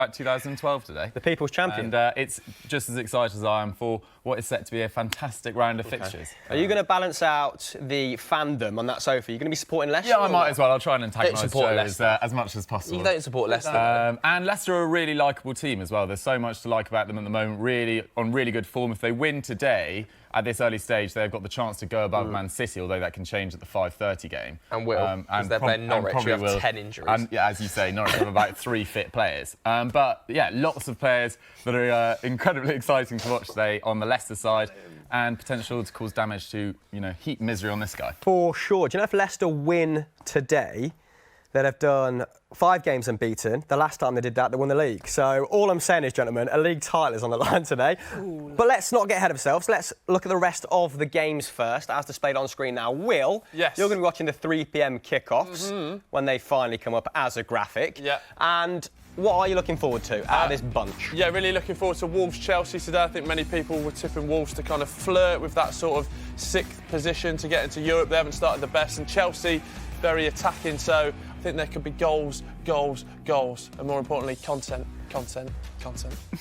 about 2012 today. The People's Champion. And it's just as excited as I am for what is set to be a fantastic round of fixtures. Are you going to balance out the fandom on that sofa? Are you going to be supporting Leicester? Yeah, I might as well. I'll try and antagonise Joe Leicester as much as possible. You don't support Leicester. And Leicester are a really likeable team as well. There's so much to like about them at the moment, really on really good form. If they win today, at this early stage, they've got the chance to go above Man City, although that can change at the 5:30 game. And will, because they're playing Norwich, who have 10 injuries. And, yeah, as you say, Norwich have about 3 fit players. But, yeah, lots of players that are incredibly exciting to watch today on the Leicester side and potential to cause damage to, heap misery on this guy. For sure. Do you know if Leicester win today, they'd have done 5 games unbeaten. The last time they did that, they won the league. So all I'm saying is, gentlemen, a league title is on the line today. Ooh. But let's not get ahead of ourselves. Let's look at the rest of the games first, as displayed on screen now. Will, yes, you're going to be watching the 3 p.m. kickoffs when they finally come up as a graphic. Yeah. And what are you looking forward to out of this bunch? Yeah, really looking forward to Wolves-Chelsea today. I think many people were tipping Wolves to kind of flirt with that sort of 6th position to get into Europe. They haven't started the best, and Chelsea very attacking, so I think there could be goals, and more importantly, content.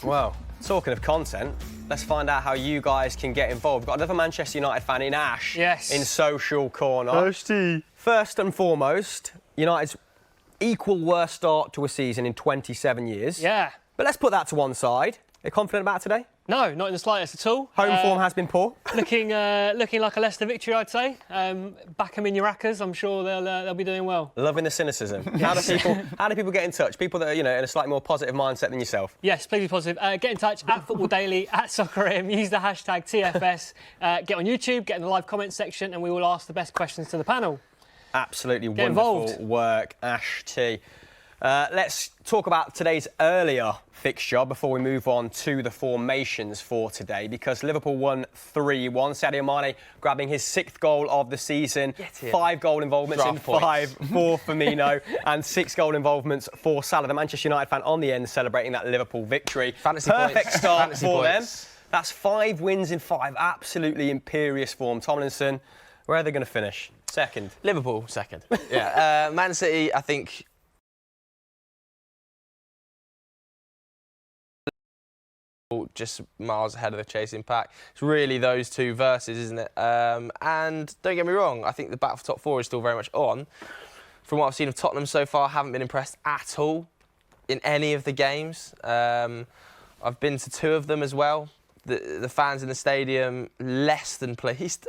Well, talking of content, let's find out how you guys can get involved. We've got another Manchester United fan in Ash. Yes. In Social Corner. Ashty. First and foremost, United's equal worst start to a season in 27 years. Yeah. But let's put that to one side. Are you confident about today? No, not in the slightest at all. Home form has been poor. Looking like a Leicester victory, I'd say. Back them in your rackers. I'm sure they'll be doing well. Loving the cynicism. How do people get in touch? People that are, in a slightly more positive mindset than yourself. Yes, please be positive. Get in touch at Football Daily, at SoccerIM. Use the hashtag TFS. Get on YouTube, get in the live comment section, and we will ask the best questions to the panel. Absolutely Get wonderful involved. work, Ash T. Let's talk about today's earlier fixture before we move on to the formations for today, because Liverpool won 3-1. Sadio Mane grabbing his 6th goal of the season. 5 goal involvements in 5 for Firmino and 6 goal involvements for Salah. The Manchester United fan on the end celebrating that Liverpool victory. Perfect start for them. That's 5 wins in 5. Absolutely imperious form. Tomlinson, where are they going to finish? Second. Liverpool, second. Yeah. Man City, I think... just miles ahead of the chasing pack. It's really those two versus, isn't it? And don't get me wrong, I think the battle for top 4 is still very much on. From what I've seen of Tottenham so far, I haven't been impressed at all in any of the games. I've been to 2 of them as well. The fans in the stadium less than pleased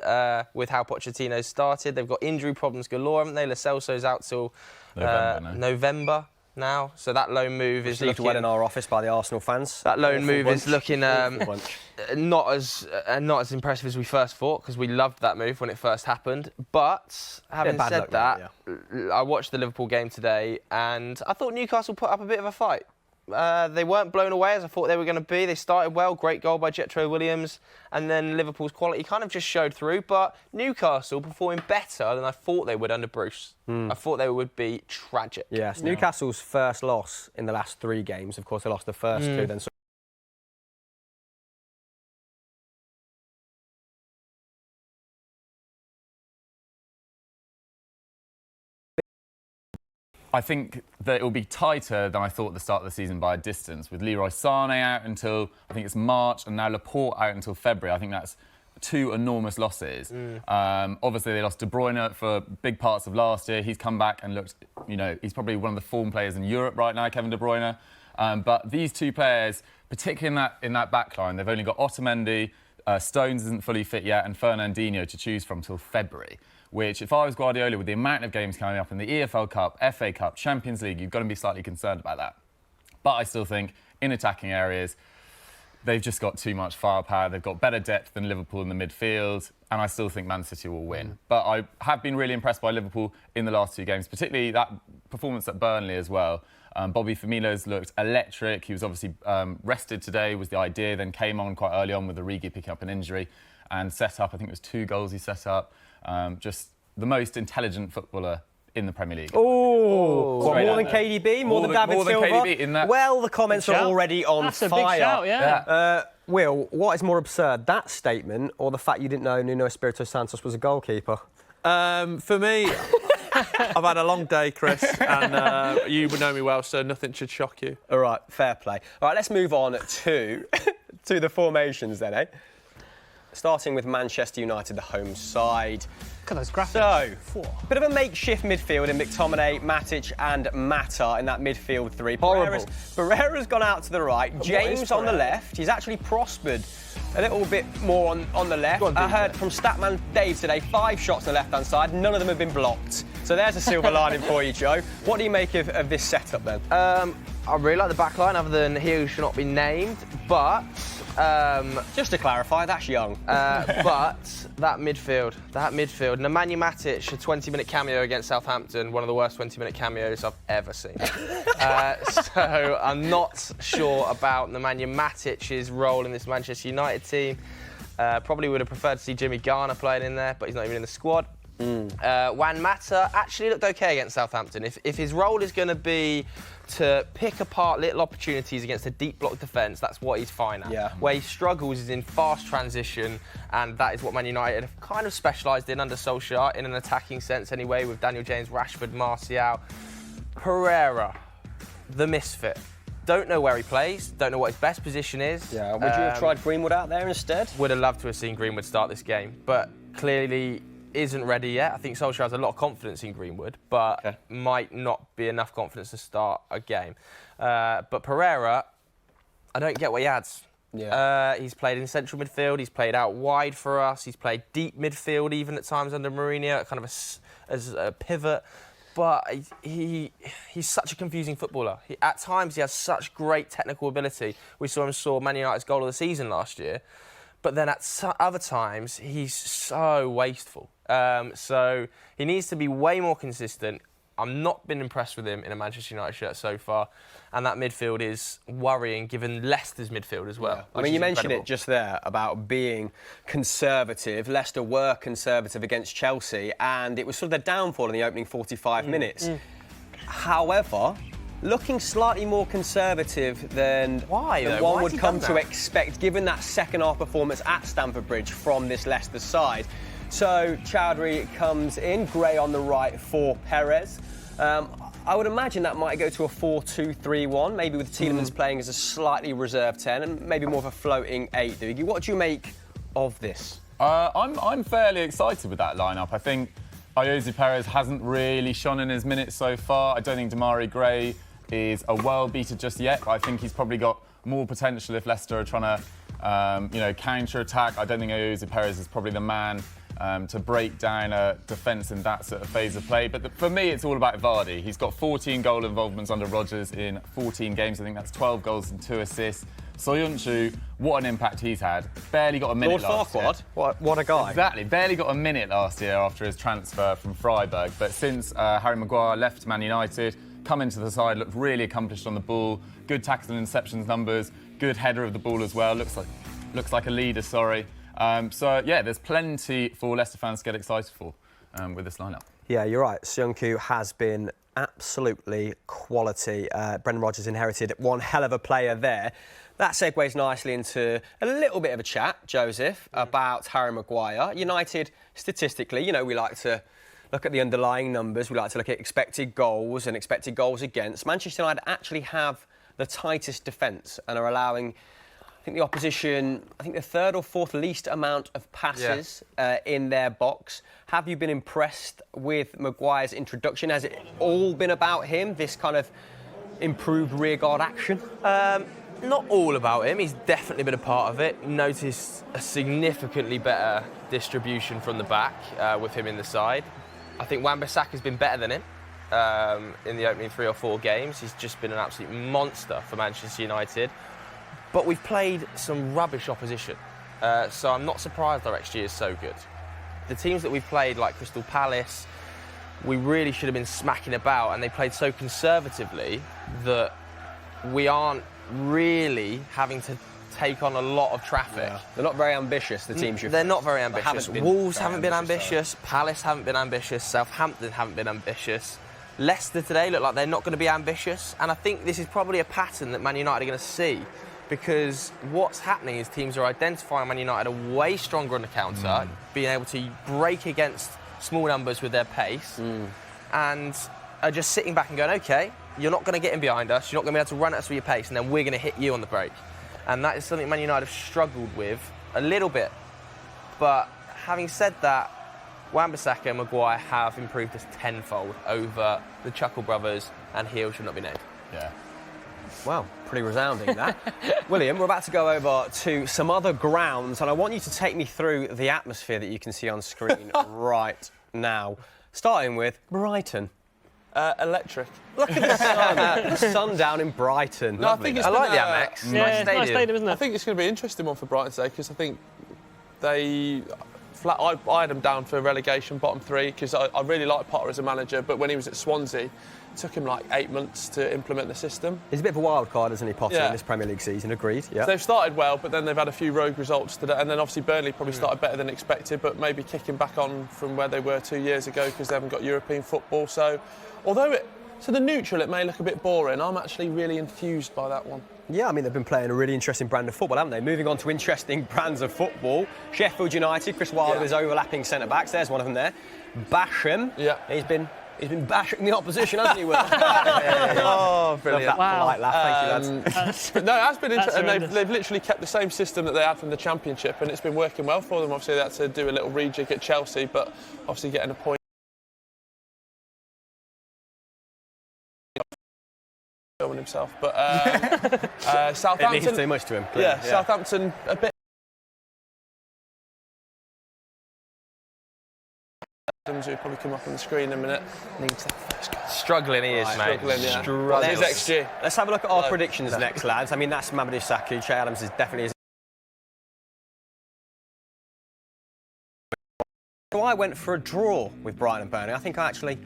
with how Pochettino started. They've got injury problems galore, haven't they? Lo Celso's out till November now, so that loan move is looking well in our office by the Arsenal fans. That loan move is looking not as impressive as we first thought, because we loved that move when it first happened. But having said that, I watched the Liverpool game today, and I thought Newcastle put up a bit of a fight. They weren't blown away as I thought they were going to be. They started well, great goal by Jetro Williams, and then Liverpool's quality kind of just showed through. But Newcastle performing better than I thought they would under Bruce. I thought they would be tragic. Yes, Newcastle's first loss in the last 3 games. Of course, they lost the first 2, then. I think that it will be tighter than I thought at the start of the season by a distance, with Leroy Sané out until, I think it's March, and now Laporte out until February. I think that's 2 enormous losses. Obviously, they lost De Bruyne for big parts of last year. He's come back and looked, he's probably one of the form players in Europe right now, Kevin De Bruyne. But these 2 players, particularly in that back line, they've only got Otamendi, Stones isn't fully fit yet, and Fernandinho to choose from till February. Which, if I was Guardiola, with the amount of games coming up in the EFL Cup, FA Cup, Champions League, you've got to be slightly concerned about that. But I still think, in attacking areas, they've just got too much firepower. They've got better depth than Liverpool in the midfield, and I still think Man City will win. But I have been really impressed by Liverpool in the last 2 games, particularly that performance at Burnley as well. Bobby Firmino's looked electric. He was obviously rested today, was the idea, then came on quite early on with Origi picking up an injury and set up, I think it was 2 goals he set up. Just the most intelligent footballer in the Premier League. More than KDB? More than David Silva? KDB in that. Well, the comments are already on That's fire. A big shout, yeah. Will, what is more absurd, that statement or the fact you didn't know Nuno Espirito Santos was a goalkeeper? For me, I've had a long day, Chris, and you would know me well, so nothing should shock you. All right, fair play. All right, let's move on to the formations then, eh? Starting with Manchester United, the home side. Look at those graphics. So, bit of a makeshift midfield in McTominay, Matic and Mata in that midfield three. Horrible. Pereira's gone out to the right. James on the left. He's actually prospered a little bit more on the left. I heard from Statman Dave today, 5 shots on the left-hand side. None of them have been blocked. So there's a silver lining for you, Joe. What do you make of this setup then? I really like the back line, other than he who should not be named, but... Just to clarify, that's young. but that midfield, Nemanja Matic, a 20-minute cameo against Southampton, one of the worst 20-minute cameos I've ever seen. So I'm not sure about Nemanja Matic's role in this Manchester United team. Probably would have preferred to see Jimmy Garner playing in there, but he's not even in the squad. Juan Mata actually looked okay against Southampton. If his role is going to be to pick apart little opportunities against a deep block defence, that's what he's fine at. Yeah. Where he struggles is in fast transition, and that is what Man United have kind of specialised in under Solskjaer, in an attacking sense anyway, with Daniel James, Rashford, Martial. Pereira, the misfit. Don't know where he plays, don't know what his best position is. Yeah, would you have tried Greenwood out there instead? Would have loved to have seen Greenwood start this game, but clearly isn't ready yet. I think Solskjaer has a lot of confidence in Greenwood, but might not be enough confidence to start a game. But Pereira, I don't get what he adds. Yeah. He's played in central midfield, he's played out wide for us, he's played deep midfield even at times under Mourinho, kind of as a pivot. But he's such a confusing footballer. At times he has such great technical ability. We saw Man United's goal of the season last year. But then at other times, he's so wasteful. So he needs to be way more consistent. I've not been impressed with him in a Manchester United shirt so far. And that midfield is worrying, given Leicester's midfield as well. Yeah. I mean, you mentioned it just there about being conservative. Leicester were conservative against Chelsea, and it was sort of their downfall in the opening 45 minutes. However, looking slightly more conservative than one would come to expect, given that second-half performance at Stamford Bridge from this Leicester side. So Chowdhury comes in, Gray on the right for Perez. I would imagine that might go to a 4-2-3-1, maybe with Tielemans playing as a slightly reserved 10 and maybe more of a floating 8. Doogie, what do you make of this? I'm fairly excited with that lineup. I think Ayoze Perez hasn't really shone in his minutes so far. I don't think Demarai Gray is a world beater just yet, but I think he's probably got more potential if Leicester are trying to, counter-attack. I don't think Ayoze Perez is probably the man to break down a defence in that sort of phase of play. But for me, it's all about Vardy. He's got 14 goal involvements under Rodgers in 14 games. I think that's 12 goals and 2 assists. Soyuncu, what an impact he's had. Barely got a minute last year. What a guy. Exactly, barely got a minute last year after his transfer from Freiburg. But since Harry Maguire left Man United, come into the side, looked really accomplished on the ball. Good tackles and interceptions numbers. Good header of the ball as well. Looks like a leader, sorry. There's plenty for Leicester fans to get excited for with this lineup. Yeah, you're right. Soyuncu has been absolutely quality. Brendan Rodgers inherited one hell of a player there. That segues nicely into a little bit of a chat, Joseph, about Harry Maguire. United, statistically, we like to look at the underlying numbers. We like to look at expected goals and expected goals against. Manchester United actually have the tightest defence and are allowing, I think, the opposition, the third or fourth least amount of passes in their box. Have you been impressed with Maguire's introduction? Has it all been about him, this kind of improved rearguard action? Not all about him. He's definitely been a part of it. Noticed a significantly better distribution from the back with him in the side. I think Wan-Bissaka's been better than him in the opening 3 or 4 games. He's just been an absolute monster for Manchester United. But we've played some rubbish opposition, so I'm not surprised our XG is so good. The teams that we've played, like Crystal Palace, we really should have been smacking about, and they played so conservatively that we aren't really having to take on a lot of traffic. Yeah. They're not very ambitious, the teams you've... They're not very ambitious. Wolves haven't been ambitious, Palace haven't been ambitious, Southampton haven't been ambitious. Leicester today look like they're not going to be ambitious, and I think this is probably a pattern that Man United are going to see, because what's happening is teams are identifying Man United are way stronger on the counter, being able to break against small numbers with their pace, and are just sitting back and going, OK, you're not going to get in behind us, you're not going to be able to run at us with your pace, and then we're going to hit you on the break. And that is something Man United have struggled with a little bit. But having said that, Wan-Bissaka and Maguire have improved us tenfold over the Chuckle brothers, and Heel should not be named. Yeah. Wow, pretty resounding that. William, we're about to go over to some other grounds, and I want you to take me through the atmosphere that you can see on screen right now. Starting with Brighton. Electric. Look at the sun. The sun down in Brighton. No, I think it's I like been, the Amex. Yeah, Nice it's a nice stadium, isn't it? I think it's going to be an interesting one for Brighton today because I think I had them down for relegation, bottom 3, because I really like Potter as a manager, but when he was at Swansea, it took him like 8 months to implement the system. He's a bit of a wild card, isn't he, Potter, Yeah. in this Premier League season? Agreed. Yeah. So they've started well, but then they've had a few rogue results today, and then obviously Burnley probably started better than expected, but maybe kicking back on from where they were 2 years ago because they haven't got European football. So, to the neutral, it may look a bit boring. I'm actually really enthused by that one. Yeah, I mean, they've been playing a really interesting brand of football, haven't they? Moving on to interesting brands of football. Sheffield United, Chris Wilder with his overlapping centre-backs. There's one of them there. Basham. Yeah. He's been bashing the opposition, hasn't he, Will? Oh, brilliant. Love that polite laugh. Thank you, lads. But no, it has been interesting. horrendous. They've literally kept the same system that they had from the Championship, and it's been working well for them. Obviously, they had to do a little rejig at Chelsea, but obviously getting a point. Filming himself, but Southampton. It means too much to him. Yeah, clearly. Southampton a bit. Who probably come up on the screen in a minute. Needs that first goal. Struggling he is, mate. Struggling, yeah. Struggling. His XG. Let's have a look at our Hello. predictions next, lads. I mean, that's Mamadou Sakho. Che Adams is definitely... So I went for a draw with Brighton and Burnley. I think I actually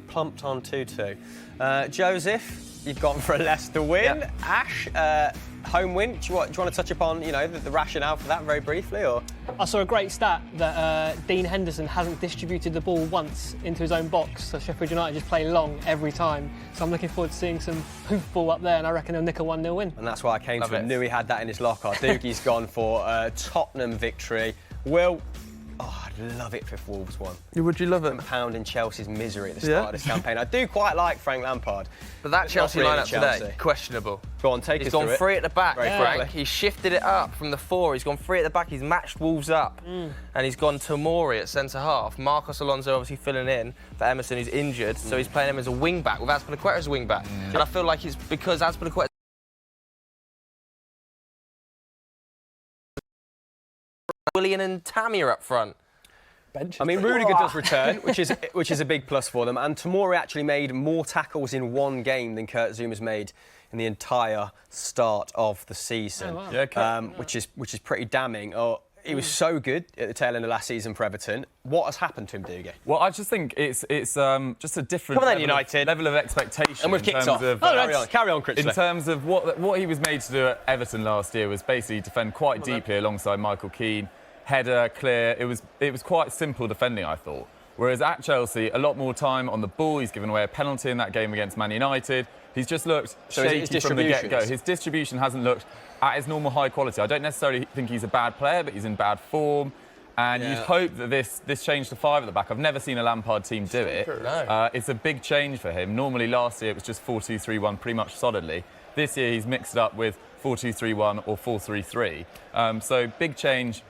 plumped on 2-2. Joseph, you've gone for a Leicester win. Yep. Ash, home win. Do you want to touch upon, the rationale for that very briefly, or? I saw a great stat that Dean Henderson hasn't distributed the ball once into his own box, so Sheffield United just play long every time. So I'm looking forward to seeing some hoofball up there, and I reckon he'll nick a 1-0 win. And that's why I came Love to it. it. Knew he had that in his locker. Doogie's gone for a Tottenham victory. Will, I'd love it if Wolves won. Would you love it? Pounding Chelsea's misery at the start of this campaign. I do quite like Frank Lampard. But that It's Chelsea not really lineup Chelsea. today, questionable. Go on, take He's us gone through it. 3 at the back, Very Frank. quickly. He's shifted it up from the 4. He's gone 3 at the back. He's matched Wolves up. And he's gone Tomori at centre-half. Marcos Alonso obviously filling in for Emerson, who's injured. So he's playing him as a wing-back with Azpilicueta as a wing-back. And I feel like it's because Azpilicueta... Willian and Tammy are up front. I mean, Rudiger does return, which is a big plus for them. And Tomori actually made more tackles in one game than Kurt Zuma's made in the entire start of the season. Oh, wow. Yeah, which is pretty damning. He was so good at the tail end of last season for Everton. What has happened to him, Dougie? Well, I just think it's just a different Come on then, level United. level of expectation. And we've in kicked terms off. of, Carry on, in Critchley. terms of what he was made to do at Everton last year was basically defend quite deeply alongside Michael Keane. Header, clear. It was quite simple defending, I thought. Whereas at Chelsea, a lot more time on the ball. He's given away a penalty in that game against Man United. He's just looked So his shaky from the distribution get-go. is- His distribution hasn't looked at his normal high quality. I don't necessarily think he's a bad player, but he's in bad form. And you'd hope that this change to 5 at the back. I've never seen a Lampard team do it. No. It's a big change for him. Normally last year it was just 4-2-3-1 pretty much solidly. This year he's mixed it up with 4-2-3-1 or 4-3-3. So big change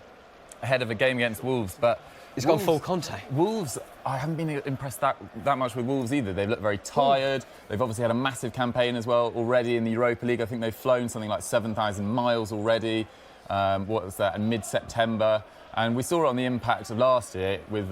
ahead of a game against Wolves, but He's gone full Conte. Wolves, I haven't been impressed that much with Wolves either. They've looked very tired. They've obviously had a massive campaign as well already in the Europa League. I think they've flown something like 7,000 miles already. What was that? In mid-September, and we saw it on the impact of last year with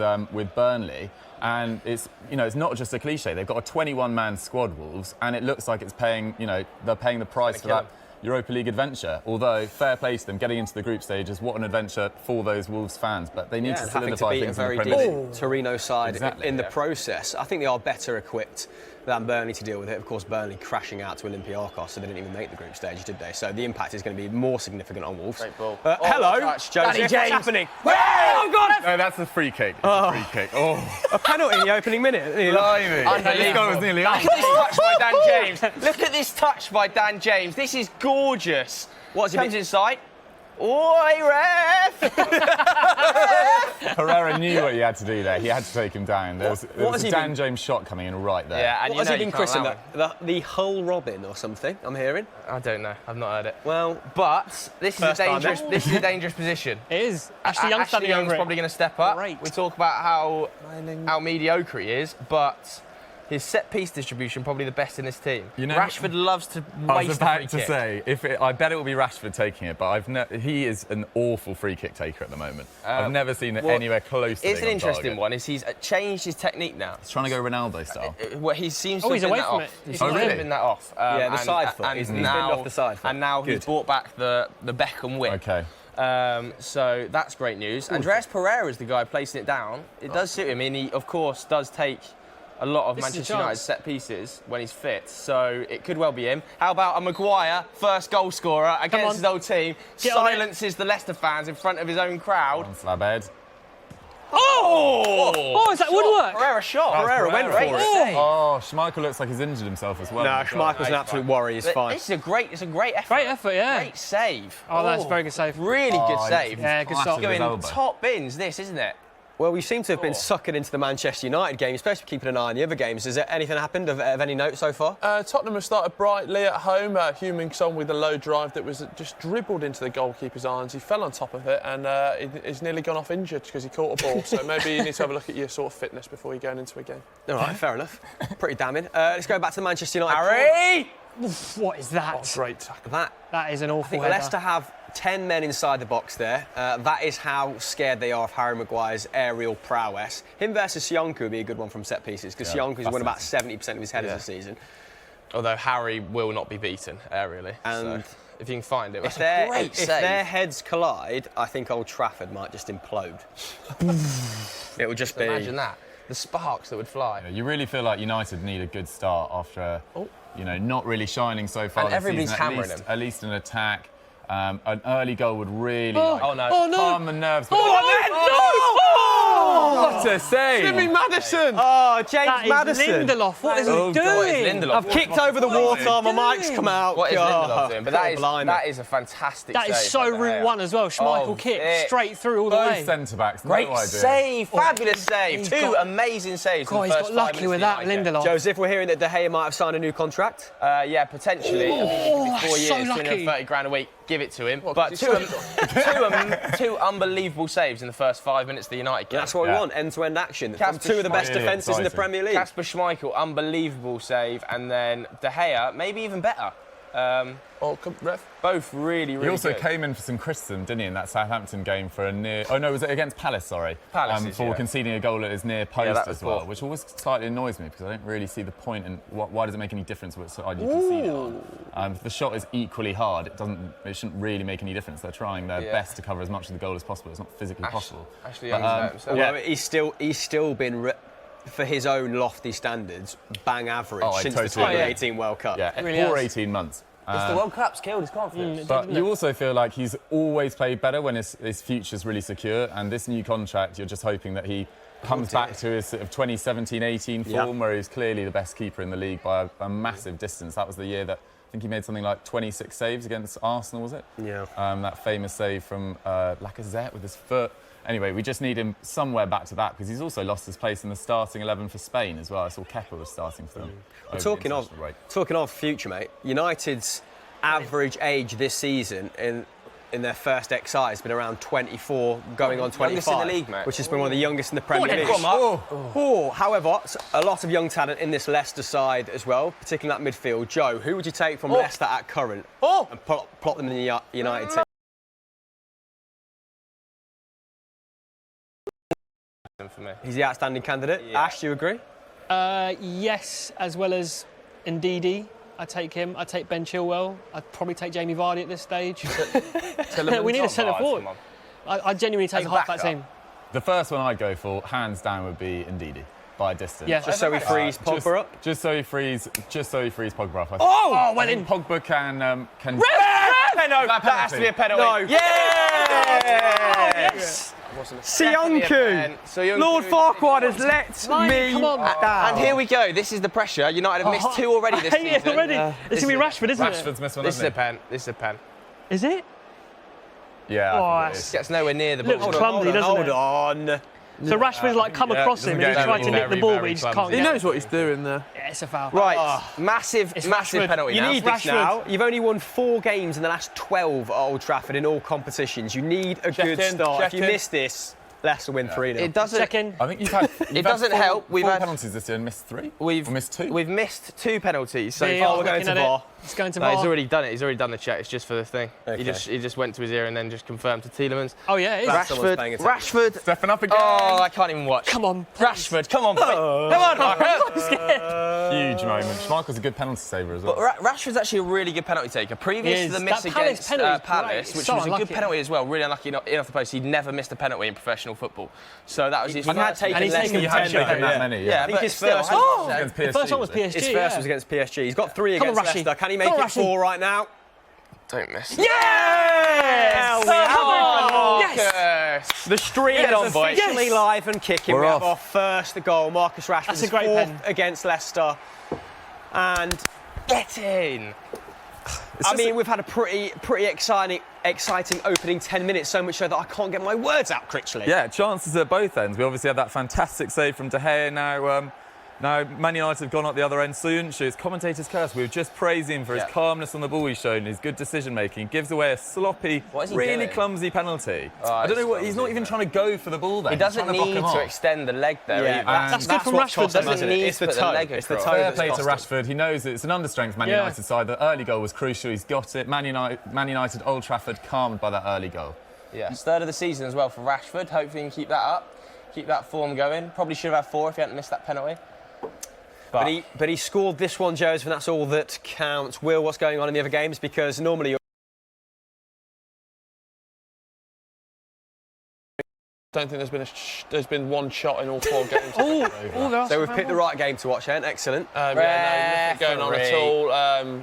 Burnley. And it's not just a cliche. They've got a 21-man squad, Wolves, and it looks like it's paying. They're paying the price for that Europa League adventure. Although, fair play to them, getting into the group stages, what an adventure for those Wolves fans. But they need to having to solidify beat a things in very the Premier League. decent Torino side Exactly, in the yeah. process. I think they are better equipped than Burnley to deal with it. Of course, Burnley crashing out to Olympiacos, so they didn't even make the group stage, did they? So the impact is going to be more significant on Wolves. Great ball. Hello, touch. Joseph. Danny What's James. happening? Oh, God! No, that's a free kick. It's a free kick. Oh, A penalty in the opening minute. blimey. This goal was nearly on. Look at this touch by Dan James. Look at this touch by Dan James. This is gorgeous. What's he Comes been- inside. Oi, ref! Pereira knew what he had to do there. He had to take him down. There was a Dan James shot coming in right there. Yeah, and What has he been christened? that? The Hull Robin or something, I'm hearing. I don't know. I've not heard it. Well, But this is a First time, dangerous. mate. This is a dangerous position. It is. Ashley Young standing Young's over it. probably going to step up. Great. We talk about how mediocre he is, but his set piece distribution probably the best in this team. You know- Rashford loves to I waste was the about free to kick. say, I bet it will be Rashford taking it, but he is an awful free kick taker at the moment. I've never seen it anywhere close to It's being an on interesting target. one. Is he's changed his technique now? He's trying to go Ronaldo style. Well, he seems Oh, to he's have been away that from off. it. He's Oh, really? been that off. Yeah, the side foot. And He's been now, off the side foot. And now he's Good. brought back the Beckham whip. Okay. So that's great news. Andreas Pereira is the guy placing it down. It does suit him. And he, of course, does take a lot of This is a Manchester chance. United's set pieces when he's fit. So it could well be him. How about a Maguire, first goal scorer on. against his old team, Get on it. silences the Leicester fans in front of his own crowd. On Slabhead. Oh, is that woodwork? Pereira shot. Pereira went Great for it. save. Oh, Schmeichel looks like he's injured himself as well. No, Schmeichel's an absolute worry. He's But fine. This is a great effort. Great effort, yeah. Great save. Oh, that's a very good save. Really good Oh, save. Yeah, good start. Flattered his Going elbow. top bins, this, isn't it? Well, we seem to have been sucking into the Manchester United game, especially keeping an eye on the other games. Has there anything happened of any note so far? Tottenham have started brightly at home. Heung-min Son with a low drive that was just dribbled into the goalkeeper's arms. He fell on top of it and he's nearly gone off injured because he caught a ball. So maybe you need to have a look at your sort of fitness before you're going into a game. All right, fair enough. Pretty damning. Let's go back to the Manchester United. Harry! What is that? Great tackle. That is an awful I think header. Leicester have 10 men inside the box there. That is how scared they are of Harry Maguire's aerial prowess. Him versus Sionku would be a good one from set pieces because Yeah, Sionku's won about 70% of his headers this season. Although Harry will not be beaten aerially. And so if you can find it, If that's a great if save. their heads collide, I think Old Trafford might just implode. It would just be... Imagine that. The sparks that would fly. You really feel like United need a good start after, not really shining so far And this everybody's season. hammering him. At least an attack. An early goal would really Oh, no. Oh, no. calm the nerves. Oh, What a save! Jimmy Maddison! Oh, James That is Madison. Lindelof. What is he Oh, doing? God, What is Lindelof? I've kicked over the water, my mic's come out. What is God, Lindelof doing? But that is a fantastic That save. is so by De Route Gea. 1 as well. Schmeichel Oh, kick it- straight through all the Both way. centre-backs, Great no idea. save. Fabulous save. he's Two got- amazing saves. God, in he's the got first 5 lucky minutes with of that, the United Lindelof. Joseph, we're hearing that De Gea might have signed a new contract. game. Yeah, potentially. I mean, Oh, 4 years, so lucky. 230 grand a week. Give it to him. What, But 'cause two unbelievable saves in the first 5 minutes of the United game. That's what we Yeah. want, end-to-end action. From Kasper two of the best Schmeichel. defences in the Exciting. Premier League. Kasper Schmeichel, unbelievable save, and then De Gea, maybe even better. Ref. Both really, really He also good. came in for some criticism, didn't he, in that Southampton game for a near... Oh, no, was it against Palace, sorry? Palace, for yeah. conceding a goal at his near post that was as well, poor. which always slightly annoys me because I don't really see the point in why does it make any difference what side you concede it on. If the shot is equally hard, it shouldn't really make any difference. They're trying their Yeah. best to cover as much of the goal as possible. It's not physically possible. Ashley But, Young's hurt himself. Although he's still been, for his own lofty standards, bang average Oh, I since totally the agree. 2018 World Cup. Yeah, really for has. 18 months. It's the World Cup's killed his confidence. But you also feel like he's always played better when his future's really secure. And this new contract, you're just hoping that he comes back to his sort of 2017-18 form, where he was clearly the best keeper in the league by a massive distance. That was the year that I think he made something like 26 saves against Arsenal, was it? Yeah. That famous save from Lacazette with his foot. Anyway, we just need him somewhere back to that because he's also lost his place in the starting 11 for Spain as well. I saw Kepa was starting for them. over the Talking international break. of future, mate, United's average age this season in their first XI has been around 24, going on 25. Youngest in the league, mate. Which has been one of the youngest in the Premier then, League. come Oh, however, a lot of young talent in this Leicester side as well, particularly that midfield. Joe, who would you take from Leicester at current and plot them in the United team? For me. He's the outstanding candidate. Yeah. Ash, do you agree? Yes, as well as Ndidi. I take him. I take Ben Chilwell. I'd probably take Jamie Vardy at this stage. We need a centre forward. I genuinely take As a half that backup. team. The first one I'd go for, hands down, would be Ndidi by a distance. Yeah. Just so he frees Pogba up? Just so he frees Pogba up. Oh, well I think in. Pogba can. No, that That has to be a penalty. No. Yes! Sionku! Lord Farquhar has let me come on. down. And here we go. This is the pressure. United have missed 2 already this I hate it season. already. It's going to be Rashford, isn't Rashford's it? missed one, This is hasn't a pen. This is a pen. Is it? Yeah, Oh, I think it is. Gets nowhere near the ball. Looks clumsy, doesn't it? Hold on. So Rashford's like come across him and he's trying to nick the ball, but he just can't He get knows it. what he's doing there. Yeah, it's a foul. Right, massive Rashford. penalty You now. need this Rashford. now. You've only won 4 games in the last 12 at Old Trafford in all competitions. You need a good in, start. check If you in. miss this, Leicester win 3-0. It doesn't. Second. I think you've had. It doesn't help. We've four had penalties this year and missed 3. We've Or missed 2. We've missed 2 penalties. So VAR we're going looking to at it. VAR. It's going to no, he's VAR. already done it. He's already done the check. It's just for the thing. Okay. He just went to his ear and then just confirmed to Tielemans. Oh, yeah, it is. That's someone's paying attention. Rashford. Stepping up again. Oh, I can't even watch. Come on. Rashford, come on, boy. Come on, Marcus. Huge moment. Schmeichel's a good penalty saver as well. But Rashford's actually a really good penalty taker. Previous He to the is. miss That Palace against penalty is great. Palace, It's which so was a unlucky. good penalty as well, really unlucky not in off the post. He'd never missed a penalty in professional football. So that was his He had first. taken And he's less taken than You 10. haven't taken that yeah. many. Yeah, I think but his still, first- 100%. Against The PSG. first one was was it? PSG. His first yeah. was against PSG. He's got 3 Come on, against Rashi. Leicester. Can he make Come on, it Rashi. 4 right now? Don't miss. Yes! Come on, Yes! Marcus. The stream Get is on, boy. officially Yes! live and kicking. We're We have off. our first goal. Marcus Rashford's That's a great 4th pen. against Leicester. And Get in. I mean, we've had a pretty exciting opening 10 minutes, so much so that I can't get my words out, Critchley. Yeah, chances at both ends. We obviously had that fantastic save from De Gea. Now Man United have gone up the other end. Soyuncu, it's commentator's curse. We were just praising him for his calmness on the ball he's shown, his good decision making. He gives away a sloppy, What is he really doing? clumsy penalty. Oh, I don't know what. it's He's not even clumsy, trying to go for the ball. Then He doesn't He's trying to block need him to off. extend the leg there. Yeah, either. That's good from what Rashford, cost him, though. isn't it? Doesn't It's the need to put toe. the leg It's the across. toe Fair that's play to cost him. Rashford. He knows it's an understrength Man Yeah. United side. The early goal was crucial. He's got it. Man United, Old Trafford, calmed by that early goal. Yeah, 3rd of the season as well for Rashford. Hopefully he can keep that up, keep that form going. Probably should have had 4 if he hadn't missed that penalty. But he scored this one, Joseph, and that's all that counts. Will, what's going on in the other games? Because normally you're... I don't think there's been one shot in all 4 games. So we've picked the right game to watch, then. Excellent. Yeah, no, nothing going on at Referee.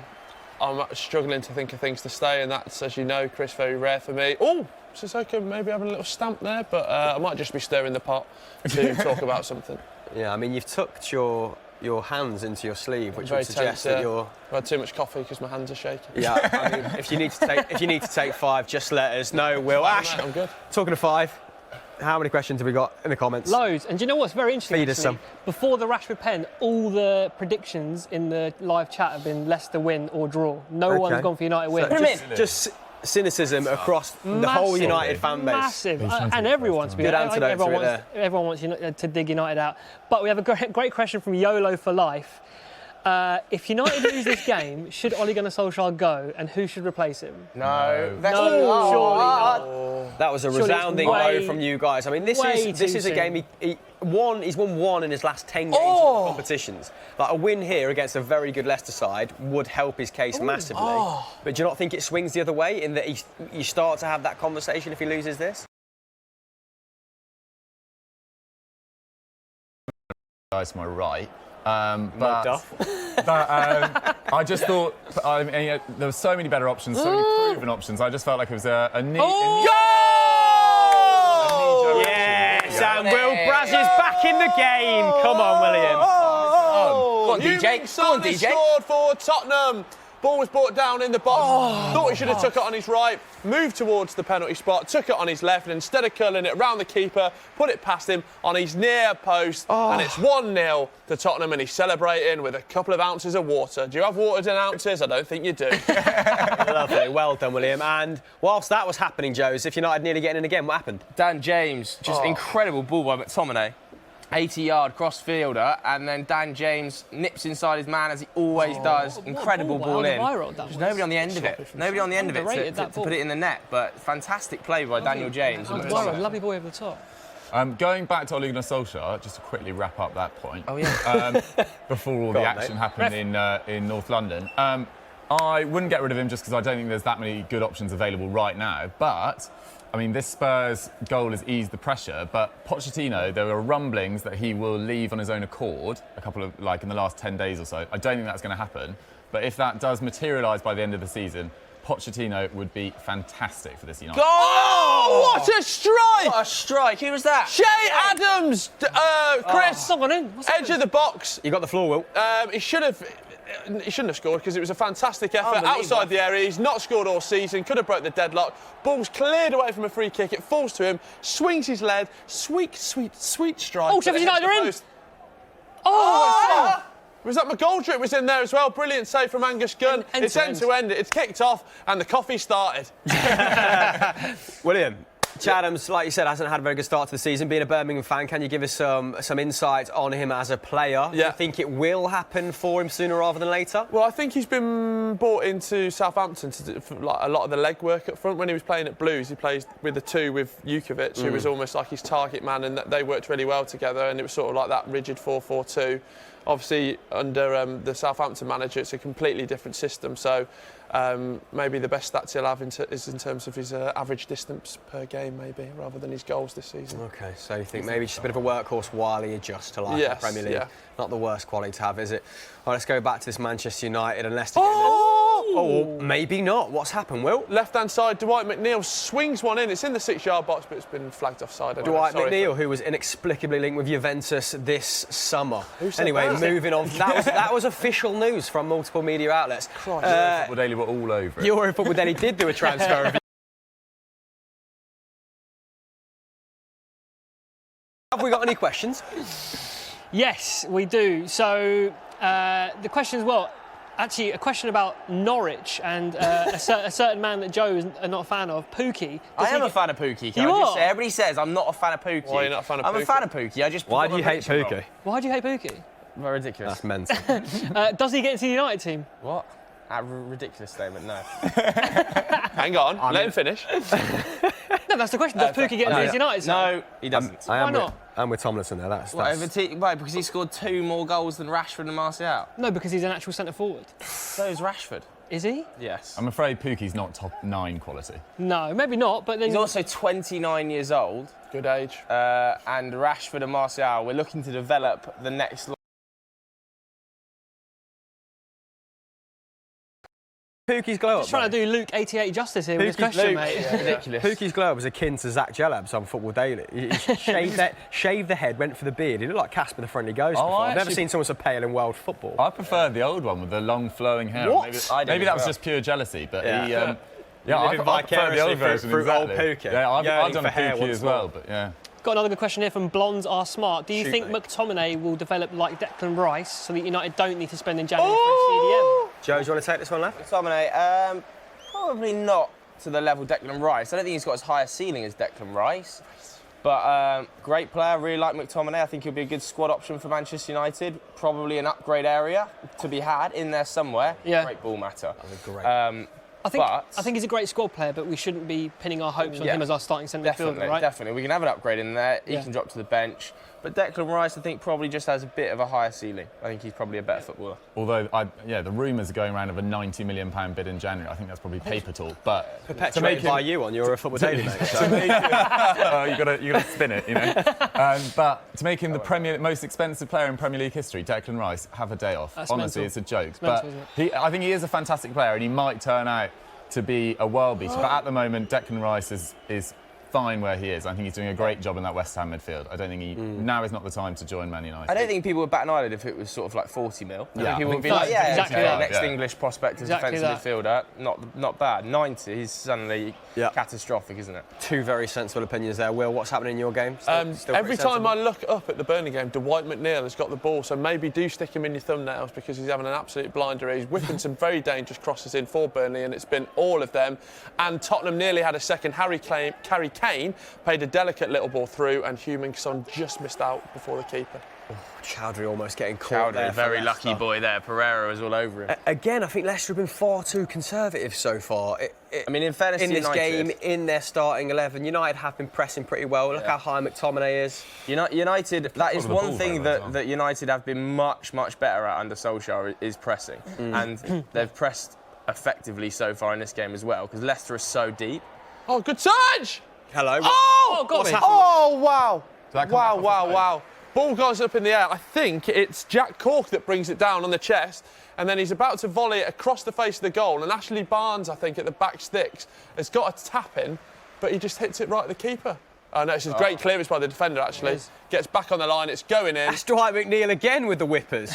all. I'm struggling to think of things to say, and that's, as you know, Chris, very rare for me. Oh, Sissoko maybe having a little stamp there, but I might just be stirring the pot to talk about something. Yeah, I mean, you've tucked your hands into your sleeve, which Very would suggest tense, that yeah. you're... I've had too much coffee because my hands are shaking. Yeah, I mean, if you need to take 5, just let us know, Will. Ash, I'm good. talking of 5, how many questions have we got in the comments? Loads. And do you know what's very interesting? Feed us actually? some. Before the Rashford pen, all the predictions in the live chat have been Leicester win or draw. No one's gone for United win. So just cynicism across the whole United fan base. Massive. And everyone, to be Good honest. antidote to it Everyone wants to dig United out. But we have a great question from YOLO for Life. If United lose this game, should Ole Gunnar Solskjaer go, and who should replace him? No. No, surely not. That was a Surely it's resounding way- no from you guys. I mean, this way is too a soon. game he's won 1 in his last 10 games in the competitions. Like a win here against a very good Leicester side would help his case massively. But do you not think it swings the other way in that you start to have that conversation if he loses this? Guys to my right. Mugged But off. I just thought, I mean, there were so many better options, so many proven options. I just felt like it was a knee. Yes, and Will Braz is back in the game. Come on, William. Go on, DJ. Go on, He DJ. scored for Tottenham. Ball was brought down in the box. Thought he should have took it on his right, moved towards the penalty spot, took it on his left, and instead of curling it round the keeper, put it past him on his near post. And it's 1-0 to Tottenham, and he's celebrating with a couple of ounces of water. Do you have water in ounces? I don't think you do. Lovely, well done, William. And whilst that was happening, Joseph, United nearly getting in again. What happened? Dan James, just incredible ball by McTominay. 80-yard cross-fielder, and then Dan James nips inside his man as he always does. Incredible ball, ball in. viral that There's was. nobody on the end of it. Sloppy from Nobody on the end of it Underrated, to that put it in the net, but fantastic play by Daniel James. and Viral, McTominay. lovely boy over the top. Going back to Ole Gunnar Solskjaer, just to quickly wrap up that point. Oh, yeah. Before all Go the on, action mate. happened in North London. I wouldn't get rid of him just because I don't think there's that many good options available right now. But, I mean, this Spurs goal has eased the pressure. But Pochettino, there were rumblings that he will leave on his own accord in the last 10 days or so. I don't think that's going to happen. But if that does materialise by the end of the season, Pochettino would be fantastic for this United. Oh, what a strike! What a strike. Who was that? Shay Adams, Chris, Someone in. What's edge of the box. You got the floor, Will. He should have. he shouldn't have scored because it was a fantastic effort outside the area. He's not scored all season, could have broke the deadlock. Ball's cleared away from a free kick, it falls to him, swings his lead, sweet strike. Oh, Sheffield United are in! Oh! Was that McGoldrick was in there as well? Brilliant save from Angus Gunn. It's end to end. It's kicked off and the coffee started. William, Chadham's, like you said, hasn't had a very good start to the season. Being a Birmingham fan, can you give us some insight on him as a player? Do you think it will happen for him sooner rather than later? Well, I think he's been brought into Southampton to do a lot of the legwork up front. When he was playing at Blues, he plays with the two with Jukovic, who was almost like his target man, and they worked really well together, and it was sort of like that rigid 4-4-2. Obviously, under the Southampton manager, it's a completely different system, so maybe the best stats he'll have is in terms of his average distance per game, maybe, rather than his goals this season. OK, so you think maybe just a bit of a workhorse while he adjusts to life in the Premier League. Yeah. Not the worst quality to have, is it? All right, let's go back to this Manchester United and Leicester game. Oh, maybe not. What's happened, Will? Left-hand side, Dwight McNeil swings one in. It's in the 6-yard box, but it's been flagged offside. Dwight McNeil, who was inexplicably linked with Juventus this summer. Anyway, moving on. That was official news from multiple media outlets. Football Daily were all over it. Euro Football Daily did do a transfer review. Have we got any questions? Yes, we do. So the question is, well, actually, a question about Norwich and a certain man that Joe is not a fan of, Pookie. I am a fan of Pookie. You are? Everybody says I'm not a fan of Pookie. Why are you not a fan of Pookie? I'm a fan of Pookie. I just. Why do you hate Pookie? Why do you hate Pookie? Very ridiculous. That's mental. Does he get into the United team? What? A ridiculous statement. No. Hang on, let him finish. No, that's the question. Does Pookie get into the United team? No, he doesn't. Why not? I'm with Tomlinson there. That's Why, because he scored 2 more goals than Rashford and Martial. No, because he's an actual centre forward. So is Rashford. Is he? Yes. I'm afraid Pookie's not top 9 quality. No, maybe not, but then... He's also 29 years old. Good age. And Rashford and Martial, we're looking to develop the next... Pookie's glow up. Just trying to do Luke 88 justice here with this question, mate. Yeah, ridiculous. Pookie's glow up was akin to Zach Jalab's on Football Daily. He shaved the head, went for the beard. He looked like Casper the Friendly Ghost before. I've never seen someone so pale in world football. I preferred the old one with the long flowing hair. What? Maybe that was just pure jealousy, but he... Living I prefer the old version, through old exactly. Pookie. Yeah, I've done a hair Pookie as well, but yeah. Got another good question here from Blondes Are Smart. Do you Shoot, think mate. McTominay will develop like Declan Rice so that United don't need to spend in January for a CDM? Joe, do you want to take this one left? McTominay, probably not to the level Declan Rice. I don't think he's got as high a ceiling as Declan Rice. But great player, really like McTominay. I think he'll be a good squad option for Manchester United. Probably an upgrade area to be had in there somewhere. Yeah. Great ball matter. Great. I think he's a great squad player, but we shouldn't be pinning our hopes on him as our starting centre midfielder, right? Definitely. We can have an upgrade in there. He can drop to the bench. But Declan Rice, I think, probably just has a bit of a higher ceiling. I think he's probably a better footballer. Although, the rumours are going around of a £90 million bid in January. I think that's probably paper talk. But Perpetuated by you on your Football Daily, mate. So. you got to spin it, you know. But to make him the most expensive player in Premier League history, Declan Rice, have a day off. That's Honestly, mental. it's a joke. It's mental, isn't I think he is a fantastic player, and he might turn out to be a world beater. But at the moment, Declan Rice is fine where he is. I think he's doing a great job in that West Ham midfield. I don't think now is not the time to join Man United. I don't think people would bat an eyeyelid if it was sort of like 40 mil. I think people would be that's like, yeah, exactly okay, that. next English prospect as Exactly defensive midfielder. Not bad. 90 is suddenly catastrophic, isn't it? Two very sensible opinions there. Will, what's happening in your game? Still Every pretty time sensible? I look up at the Burnley game, Dwight McNeil has got the ball, so maybe do stick him in your thumbnails because he's having an absolute blinder. He's whipping some very dangerous crosses in for Burnley, and it's been all of them. And Tottenham nearly had a second. Harry Kane paid a delicate little ball through, and Heung-min-Son just missed out before the keeper. Chowdhury almost getting caught there. Very for lucky Leicester. boy there. Pereira was all over him. Again, I think Leicester have been far too conservative so far. I mean, in fairness in to this United, game, in their starting 11, United have been pressing pretty well. Look how high McTominay is. United, that is the one ball thing very well. that United have been much better at under Solskjaer is pressing. And they've pressed effectively so far in this game as well, because Leicester is so deep. Oh, good touch! Hello. Oh, God, what's me. happening? Oh, wow. that come back off the plate? Wow. Ball goes up in the air. I think it's Jack Cork that brings it down on the chest, and then he's about to volley it across the face of the goal, and Ashley Barnes, I think, at the back sticks, has got a tap in, but he just hits it right at the keeper. Oh, no, it's a great clearance by the defender, actually. Gets back on the line, it's going in. That's Dwight McNeil again with the whippers.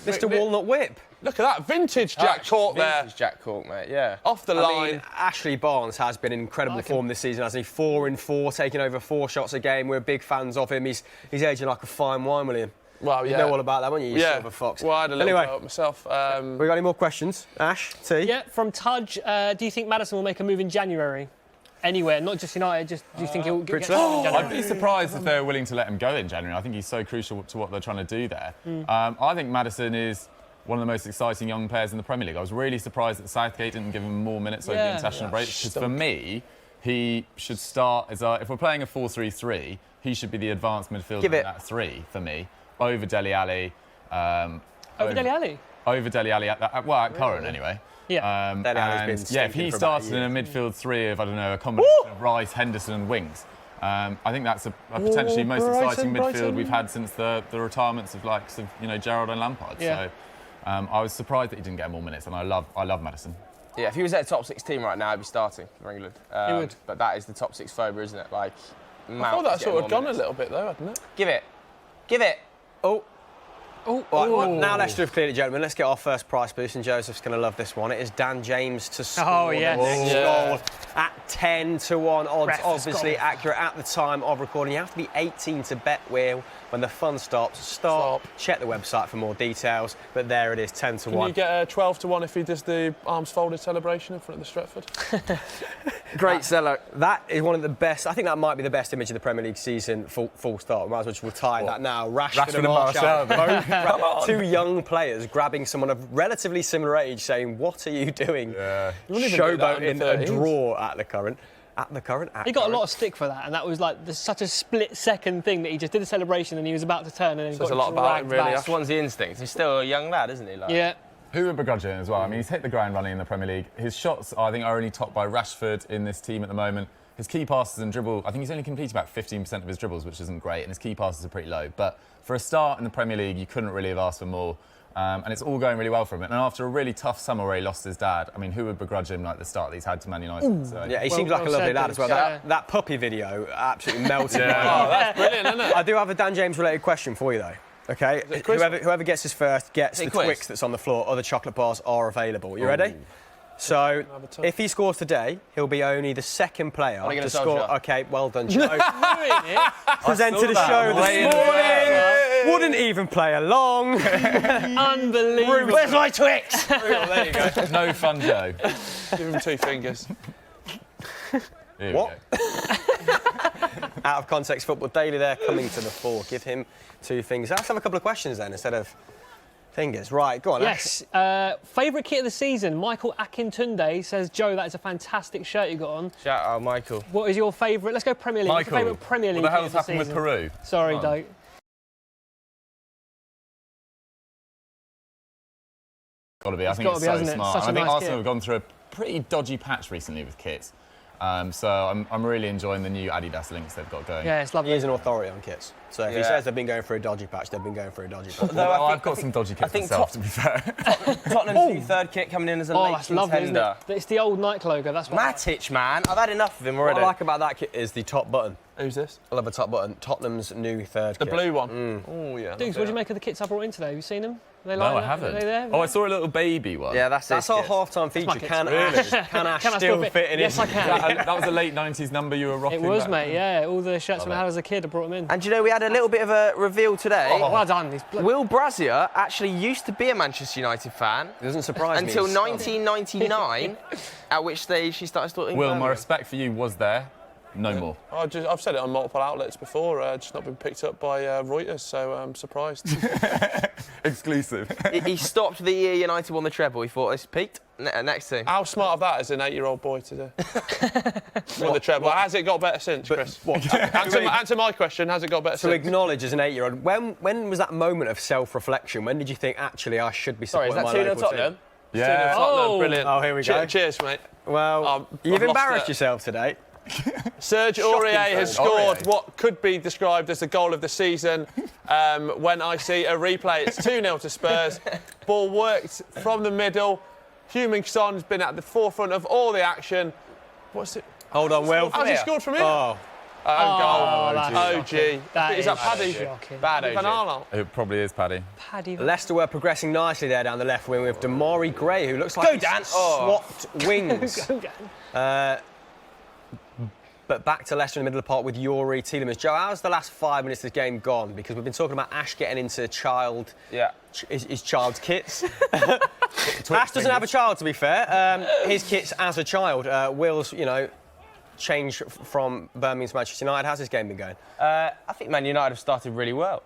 Mr. Walnut Whip. Look at that, vintage Jack Cork there. Vintage Jack Cork, mate, yeah. Off the I line. mean, Ashley Barnes has been in incredible form this season, hasn't he? 4 in 4, taking over 4 shots a game. We're big fans of him. He's aging like a fine wine, William. Well, You know all about that, won't you? You silver fox. Well, I had a little anyway, go up myself. we got any more questions? Ash, T? Yeah, from Tudge, do you think Maddison will make a move in January? Anywhere, not just United, just do you think he'll get in I'd January? be surprised if they're willing to let him go in January. I think he's so crucial to what they're trying to do there. I think Maddison is one of the most exciting young players in the Premier League. I was really surprised that Southgate didn't give him more minutes over the international break, because for me, he should start as if we're playing a 4-3-3, he should be the advanced midfielder in that 3 for me, over Dele Alli. Over Dele Alli? Over Dele Alli at current anyway. Yeah. Dele Alli's been if he stinking for started about a in year. a midfield 3 of, I don't know, a combination of Rice, Henderson and wings, I think that's a potentially most exciting midfield we've had since the retirements of likes of Gerrard and Lampard. Yeah. So I was surprised that he didn't get more minutes, and I love Maddison. Yeah, if he was at a top 6 team right now, he'd be starting for England. He would. But that is the top 6 phobia, isn't it? Like, I thought that sort of gone a little bit though, hadn't it? Give it. Oh. Oh, Right, well, now Leicester have cleared it, gentlemen. Let's get our first price boost, and Joseph's going to love this one. It is Dan James to score yes. the next goal at 10-1 odds. Ref has Obviously got it. accurate at the time of recording. You have to be 18 to bet, Will. When the fun stops, stop. Check the website for more details. But there it is, 10-1. Can you get a 12-1 if he does the arms folded celebration in front of the Stretford? Great seller. That is one of the best. I think that might be the best image of the Premier League season. Full stop. Might as well just retire that now. Rashford and Martial. Both two young players grabbing someone of relatively similar age, saying, "What are you doing?" You wouldn't even do that Showboating under a 13s. draw at the current. He got a lot of stick for that, and that was like such a split-second thing that he just did a celebration and he was about to turn and then he Says got a lot about him, dragged really. back. That's one's the instinct. He's still a young lad, isn't he? Like, Yeah. Who would begrudge him as well? I mean, he's hit the ground running in the Premier League. His shots, I think, are only topped by Rashford in this team at the moment. His key passes and dribble, I think he's only completed about 15% of his dribbles, which isn't great, and his key passes are pretty low. But for a start in the Premier League, you couldn't really have asked for more. And it's all going really well for him. And after a really tough summer where he lost his dad, I mean, who would begrudge him like the start that he's had to Man United? So. Yeah, he Well- seems like a well lovely said, lad as well. yeah. That puppy video absolutely melted. Oh, that's brilliant, isn't it? I do have a Dan James related question for you though. Okay, it a quiz? whoever gets his first gets Is it the a quiz? Twix that's on the floor. Other chocolate bars are available. You ready? So, have a tug. if he scores today, he'll be only the second player you gonna to score. Solskjaer? Okay, well done, Joe. Ruin it. Presented a that show way this in morning. Wouldn't even play along. Unbelievable. Where's my Twix? There you go. No fun, Joe. Give him 2 fingers. Here What? we go. Out of context football daily there, coming to the fore. Give him 2 fingers. Let's have a couple of questions then instead of fingers. Right, go on. Yes. Favourite kit of the season? Michael Akintunde says, Joe, that is a fantastic shirt you got on. Shout out, Michael. What is your favourite? Let's go Premier League. What's your Michael, favourite Premier League what the kit hell's of the happened with season? Peru? Sorry, Come on. Doug. Got to be. I think gotta it's be, so hasn't it? smart. Such a And I think nice Arsenal kit. have gone through a pretty dodgy patch recently with kits. So I'm really enjoying the new Adidas links they've got going. Yeah, it's He lovely. is an authority on kits. So if he Yeah. says they've been going for a dodgy patch, they've been going for a dodgy patch. No, Well, I I've got some dodgy kits think myself, Tot- to be fair. Tottenham's new third kit coming in as a Oh, late that's lovely, isn't contender. it? It's the old Nike logo. That's what. Matic, man. I've had enough of him What already. I like about that kit is the top button. Who's this? I love the top button. Tottenham's new third The kit. blue one. Oh, yeah. Dukes, what do you make of the kits I brought in today? Have you seen them? They No, like I that? haven't. Are they there? Oh, I saw a little baby one. Yeah, that's That's his our kit. half-time feature. my kit. Can Ash Can I still fit in Yes, it? I can. That was a late 90s number you were rocking. It was, back mate, then. yeah. All the shirts when I had as a kid, I brought them in. And you know, we had a little bit of a reveal today. Oh, well done. He's Will Brazier actually used to be a Manchester United fan It doesn't surprise me. until He's- 1999, at which stage he started starting. Will, my respect for you was there. No more. I've said it on multiple outlets before, just not been picked up by Reuters, so I'm surprised. Exclusive. He stopped the year United won the treble. He thought it's peaked. Next thing. How smart of that is an 8-year-old boy to do? Won the treble. Has it got better since, Chris? Answer my question. Has it got better To since? acknowledge as an 8-year-old, when was that moment of self-reflection? When did you think, actually, I should be Sorry, supporting is that my 2-0 local Tottenham? team? Yeah. Oh. Brilliant. Oh, here we go. Cheers, mate. Well, you've I've lost embarrassed it. yourself today. Serge Aurier has Serge scored Aurier. what could be described as the goal of the season. When I see a replay, it's 2-0 to Spurs. Ball worked from the middle. Heung-min Son's been at the forefront of all the action. What's it? Hold on, Will. Has he scored from here? Oh, goal. that's OG. That Is that Paddy? shocking. Bad Van OG. Arlo. It probably is Paddy. Paddy. Leicester were progressing nicely there down the left wing with Damari Gray, who looks like Go, he's Dan. swapped wings. Go, Dan. But back to Leicester in the middle of the park with Yuri Tielemans. Joe, how's the last 5 minutes of this game gone? Because we've been talking about Ash getting into his child's kits. Ash doesn't have a child, to be fair. His kits as a child. Will's, change from Birmingham to Manchester United. How's this game been going? I think Man United have started really well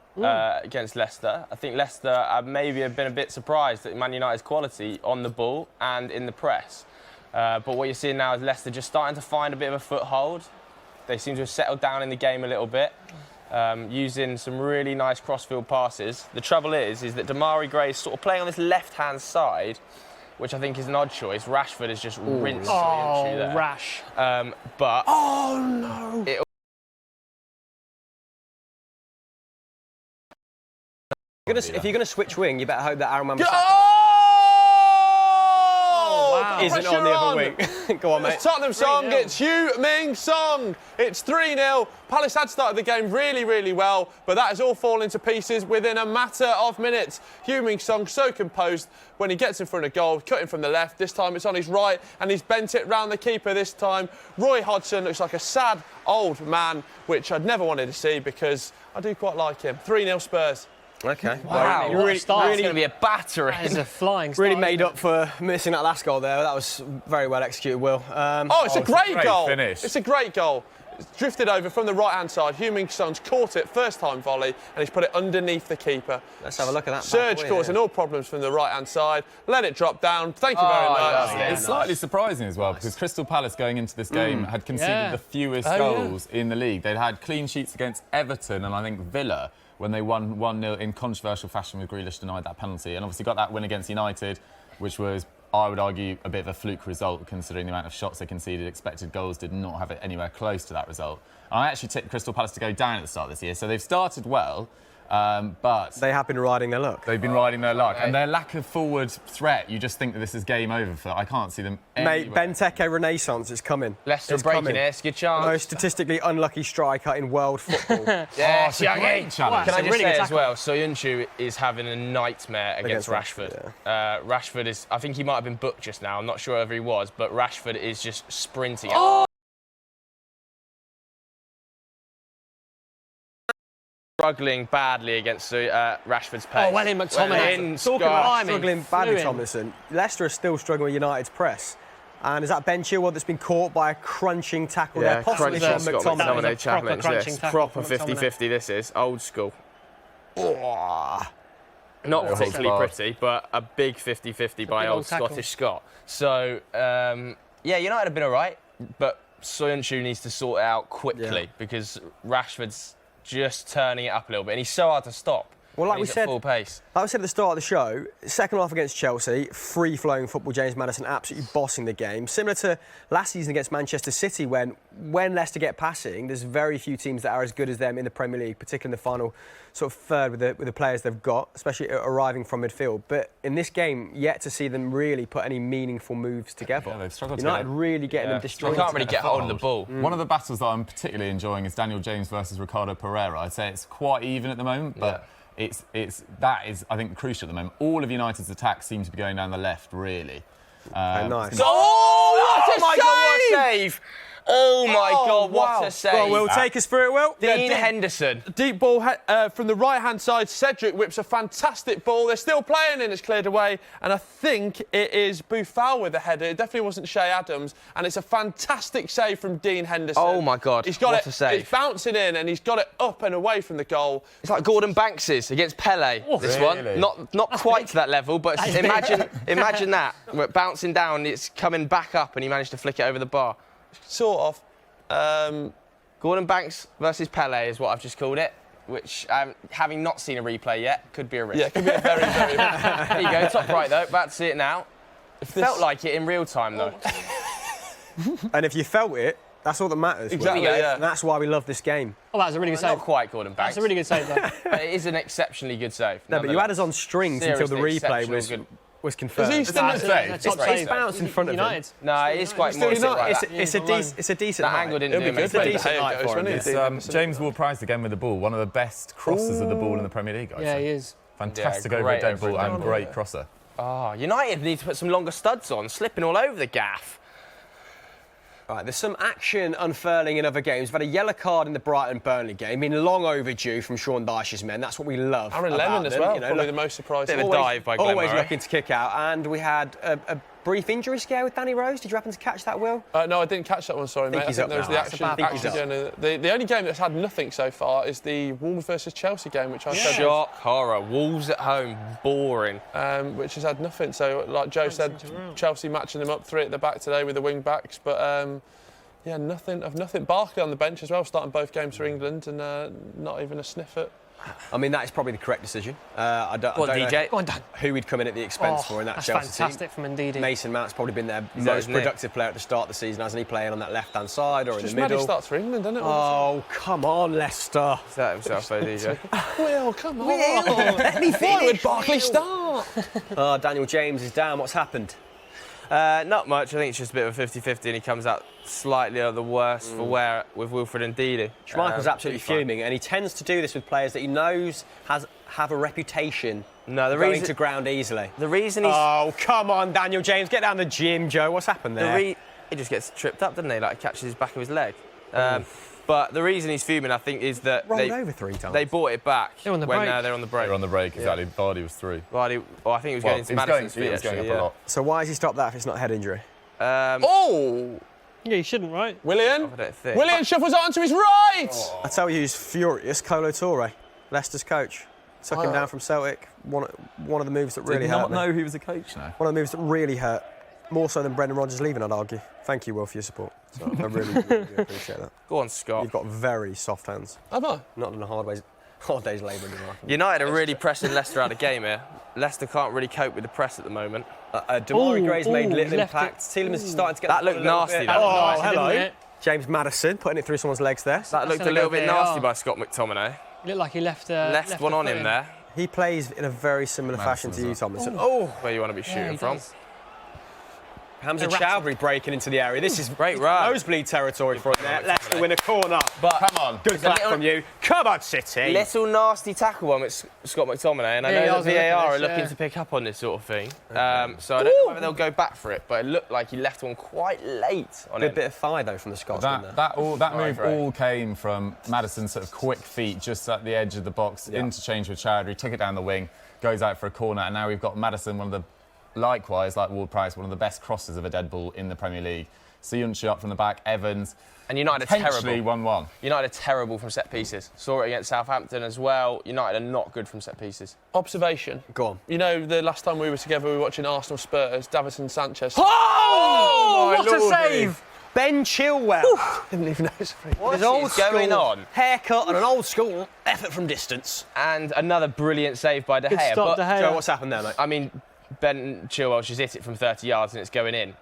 against Leicester. I think Leicester maybe have been a bit surprised at Man United's quality on the ball and in the press. But what you're seeing now is Leicester just starting to find a bit of a foothold. They seem to have settled down in the game a little bit, using some really nice crossfield passes. The trouble is that Damari Gray is sort of playing on this left-hand side, which I think is an odd choice. Rashford is just rinsed Soyuncu there. Rash. But If you're going to switch wing, you better hope that Aaron Wan-Bissaka isn't on the other wing. Go on, mate. It's Tottenham song, it's Heung-min Song. It's 3-0. Palace had started the game really, really well, but that has all fallen to pieces within a matter of minutes. Heung-min Song so composed when he gets in front of goal, cutting from the left. This time it's on his right, and he's bent it round the keeper this time. Roy Hodgson looks like a sad old man, which I'd never wanted to see because I do quite like him. 3-0 Spurs. Okay. wow, What a start. it's going to be a battering. That is a flying start. Really made up for missing that last goal there. That was very well executed, Will. It's a great goal. Finish. It's a great goal. It's drifted over from the right-hand side. Heung-min Song's caught it first-time volley, and he's put it underneath the keeper. Let's have a look at that. Serge causing all problems from the right-hand side. Let it drop down. Thank you very much. It's slightly surprising as well because Crystal Palace going into this game had conceded the fewest goals in the league. They'd had clean sheets against Everton and I think Villa when they won 1-0 in controversial fashion with Grealish denied that penalty, and obviously got that win against United, which was, I would argue, a bit of a fluke result considering the amount of shots they conceded. Expected goals did not have it anywhere close to that result. And I actually tipped Crystal Palace to go down at the start of this year, so they've started well. But they have been riding their luck. They've been riding their luck, and their lack of forward threat. You just think that this is game over for. I can't see them. Mate, Benteke Renaissance is coming. Leicester breaking it. It's a good chance. Most statistically unlucky striker in world football. Yeah, it's a great challenge. Can I just really say good as well, Soyuncu is having a nightmare against Rashford. Rashford is, I think he might have been booked just now. I'm not sure whether he was, but Rashford is just sprinting. Struggling badly against Rashford's pace. Oh, well in McTominay. Talking about struggling badly, Tomlinson. Leicester are still struggling with United's press. And is that Ben Chilwell that's been caught by a crunching tackle there? Possibly from McTominay. That was a proper crunching tackle Proper from McTominay. 50-50 this is. Old school. Not particularly pretty, but a big 50-50 by old Scottish Scott. So, United have been all right, but Soyuncu needs to sort it out quickly because Rashford's just turning it up a little bit, and he's so hard to stop. Well, like we at said, full pace. Like we said at the start of the show, second half against Chelsea, free-flowing football. James Maddison absolutely bossing the game. Similar to last season against Manchester City, when Leicester get passing, there's very few teams that are as good as them in the Premier League, particularly in the final sort of third with the players they've got, especially arriving from midfield. But in this game, yet to see them really put any meaningful moves together. Yeah, they've struggled United to really getting them destroyed. They can't really get hold of the ball. One of the battles that I'm particularly enjoying is Daniel James versus Ricardo Pereira. I'd say it's quite even at the moment, but that is, I think, crucial at the moment. All of United's attacks seem to be going down the left, really. Nice. Oh, what a save! Oh my God, what a save! Well, Will, take us through it, Will. Dean Henderson. Deep ball from the right-hand side. Cedric whips a fantastic ball. They're still playing and it's cleared away. And I think it is Boufal with the header. It definitely wasn't Shea Adams. And it's a fantastic save from Dean Henderson. Oh my God, he's got what a save. It's bouncing in and he's got it up and away from the goal. It's like Gordon Banks's against Pele. This one, not quite to that level, but imagine that. We're bouncing down, it's coming back up, and he managed to flick it over the bar. Sort of. Gordon Banks versus Pele is what I've just called it, which, having not seen a replay yet, could be a risk. Yeah, it could be a very, very... There you go, top right though, about to see it now. Felt like it in real time though. And if you felt it, that's all that matters. Exactly, Will. yeah. And that's why we love this game. Oh, that was a really good save. Not quite Gordon Banks. That's a really good save, though. But it is an exceptionally good save. No, but you had us on strings until the replay was confirmed. Is he still That's missing? safe. Top It's save. bounced in front of him. United. No, it is quite moist. It's a decent That height. angle didn't It'll do be him good any when decent De Gea height goes, for him, won't it? It's James Ward-Prowse again with the ball. One of the best crosses of the ball in the Premier League, I'd Yeah, say. he is. Fantastic Yeah, over a great dead over a ball dead and ball, great yeah. crosser. Oh, United need to put some longer studs on, slipping all over the gaff. Right, there's some action unfurling in other games. We've had a yellow card in the Brighton-Burnley game. Been long overdue from Sean Dyche's men. That's what we love. Aaron about Lennon as them, well, you know, probably look, the most surprising. Bit of a dive by Glenn always Murray. looking to kick out. And we had a brief injury scare with Danny Rose. Did you happen to catch that, Will? No, I didn't catch that one, sorry, mate. I he's think up there was now. the That's action. about- I think he's The only game that's had nothing so far is the Wolves versus Chelsea game, which I said Shock, horror, Wolves at home, boring. which has had nothing. So, like Joe said, Chelsea matching them up 3 at the back today with the wing backs, but yeah, nothing of nothing. Barkley on the bench as well, starting both games for England, and not even a sniff at. I mean, that is probably the correct decision. I don't know DJ. Go on, Dan. who he'd come in at the expense for in that That's Chelsea fantastic team. from Ndidi. Mason Mount's probably been their that most his name? productive player at the start of the season, hasn't he? Playing on that left-hand side or in Just the mad he middle. starts for England, isn't it? Oh, come on, Leicester. Is that himself, though, DJ? Will, come on. Let me Why would Barkley start? Oh, Daniel James is down. What's happened? Not much. I think it's just a bit of a 50-50 and he comes out slightly the worse for wear with Wilfred and Ndidi. Schmeichel's absolutely fuming, and he tends to do this with players that he knows have a reputation going to ground easily. The reason he's... Oh, come on, Daniel James. Get down the gym, Joe. What's happened there? He just gets tripped up, doesn't he? Like, catches his back of his leg. But the reason he's fuming, I think, is that Rolled over 3 times. they bought it back They're on the when break. they're on the break. They're on the break, exactly. Vardy was through. Vardy, I think he was going into Madison's feet, he was going actually, up a yeah. lot. So why has he stopped that if it's not a head injury? Oh! Yeah, you shouldn't, right? Willian? I don't think. Willian shuffles on to his right! I tell you who's furious, Kolo Touré, Leicester's coach. Took him down from Celtic. One of the moves that really Did hurt not me. know he was a coach now. One of the moves that really hurt. More so than Brendan Rodgers leaving, I'd argue. Thank you, Will, for your support. So I really, really do appreciate that. Go on, Scott. You've got very soft hands. Have I? Not in a hard day's labour in your life. United are really pressing Leicester out of game here. Leicester can't really cope with the press at the moment. Damari Gray's made he's little left impact. Tielemans is starting to get That the looked ball a little nasty, bit. that. Oh, Nice, hello. didn't it? James Maddison putting it through someone's legs there. That looked a gonna little go bit VAR. nasty by Scott McTominay. It looked like he left Left one the on foot him in. there. He plays in a very similar fashion to you, Tomlinson. Oh, where you want to be Yeah, shooting he from. does. Hamza Erratic. Chowdhury breaking into the area. This is Great run. nosebleed territory for him there. Leicester win a corner. But Come on. Good clap from you. Come on, City. little nasty tackle one with Scott McTominay, and I Yeah, know I was that looking at VAR are this, looking yeah. to pick up on this sort of thing. So I don't know whether they'll go back for it, but it looked like he left one quite late on Good him. bit of thigh though from the Scotsman there. That move right. all came from Maddison's sort of quick feet just at the edge of the box, interchange with Chowdhury, took it down the wing, goes out for a corner, and now we've got Maddison, one of the, likewise, like Ward-Prowse, one of the best crosses of a dead ball in the Premier League. Siyunchi up from the back, Evans, And United are potentially terrible. 1-1. United are terrible from set pieces. Saw it against Southampton as well. United are not good from set pieces. Observation. Go on. You know, the last time we were together, we were watching Arsenal Spurs, Davinson Sanchez. Oh, my what a lordy. save! Ben Chilwell. Didn't even know it was free. What His old is going school on? haircut and an old school effort from distance. And another brilliant save by De Good Gea. stop, but, De Gea. Joe, what's happened there, mate? I mean, Ben Chilwell just hit it from 30 yards and it's going in.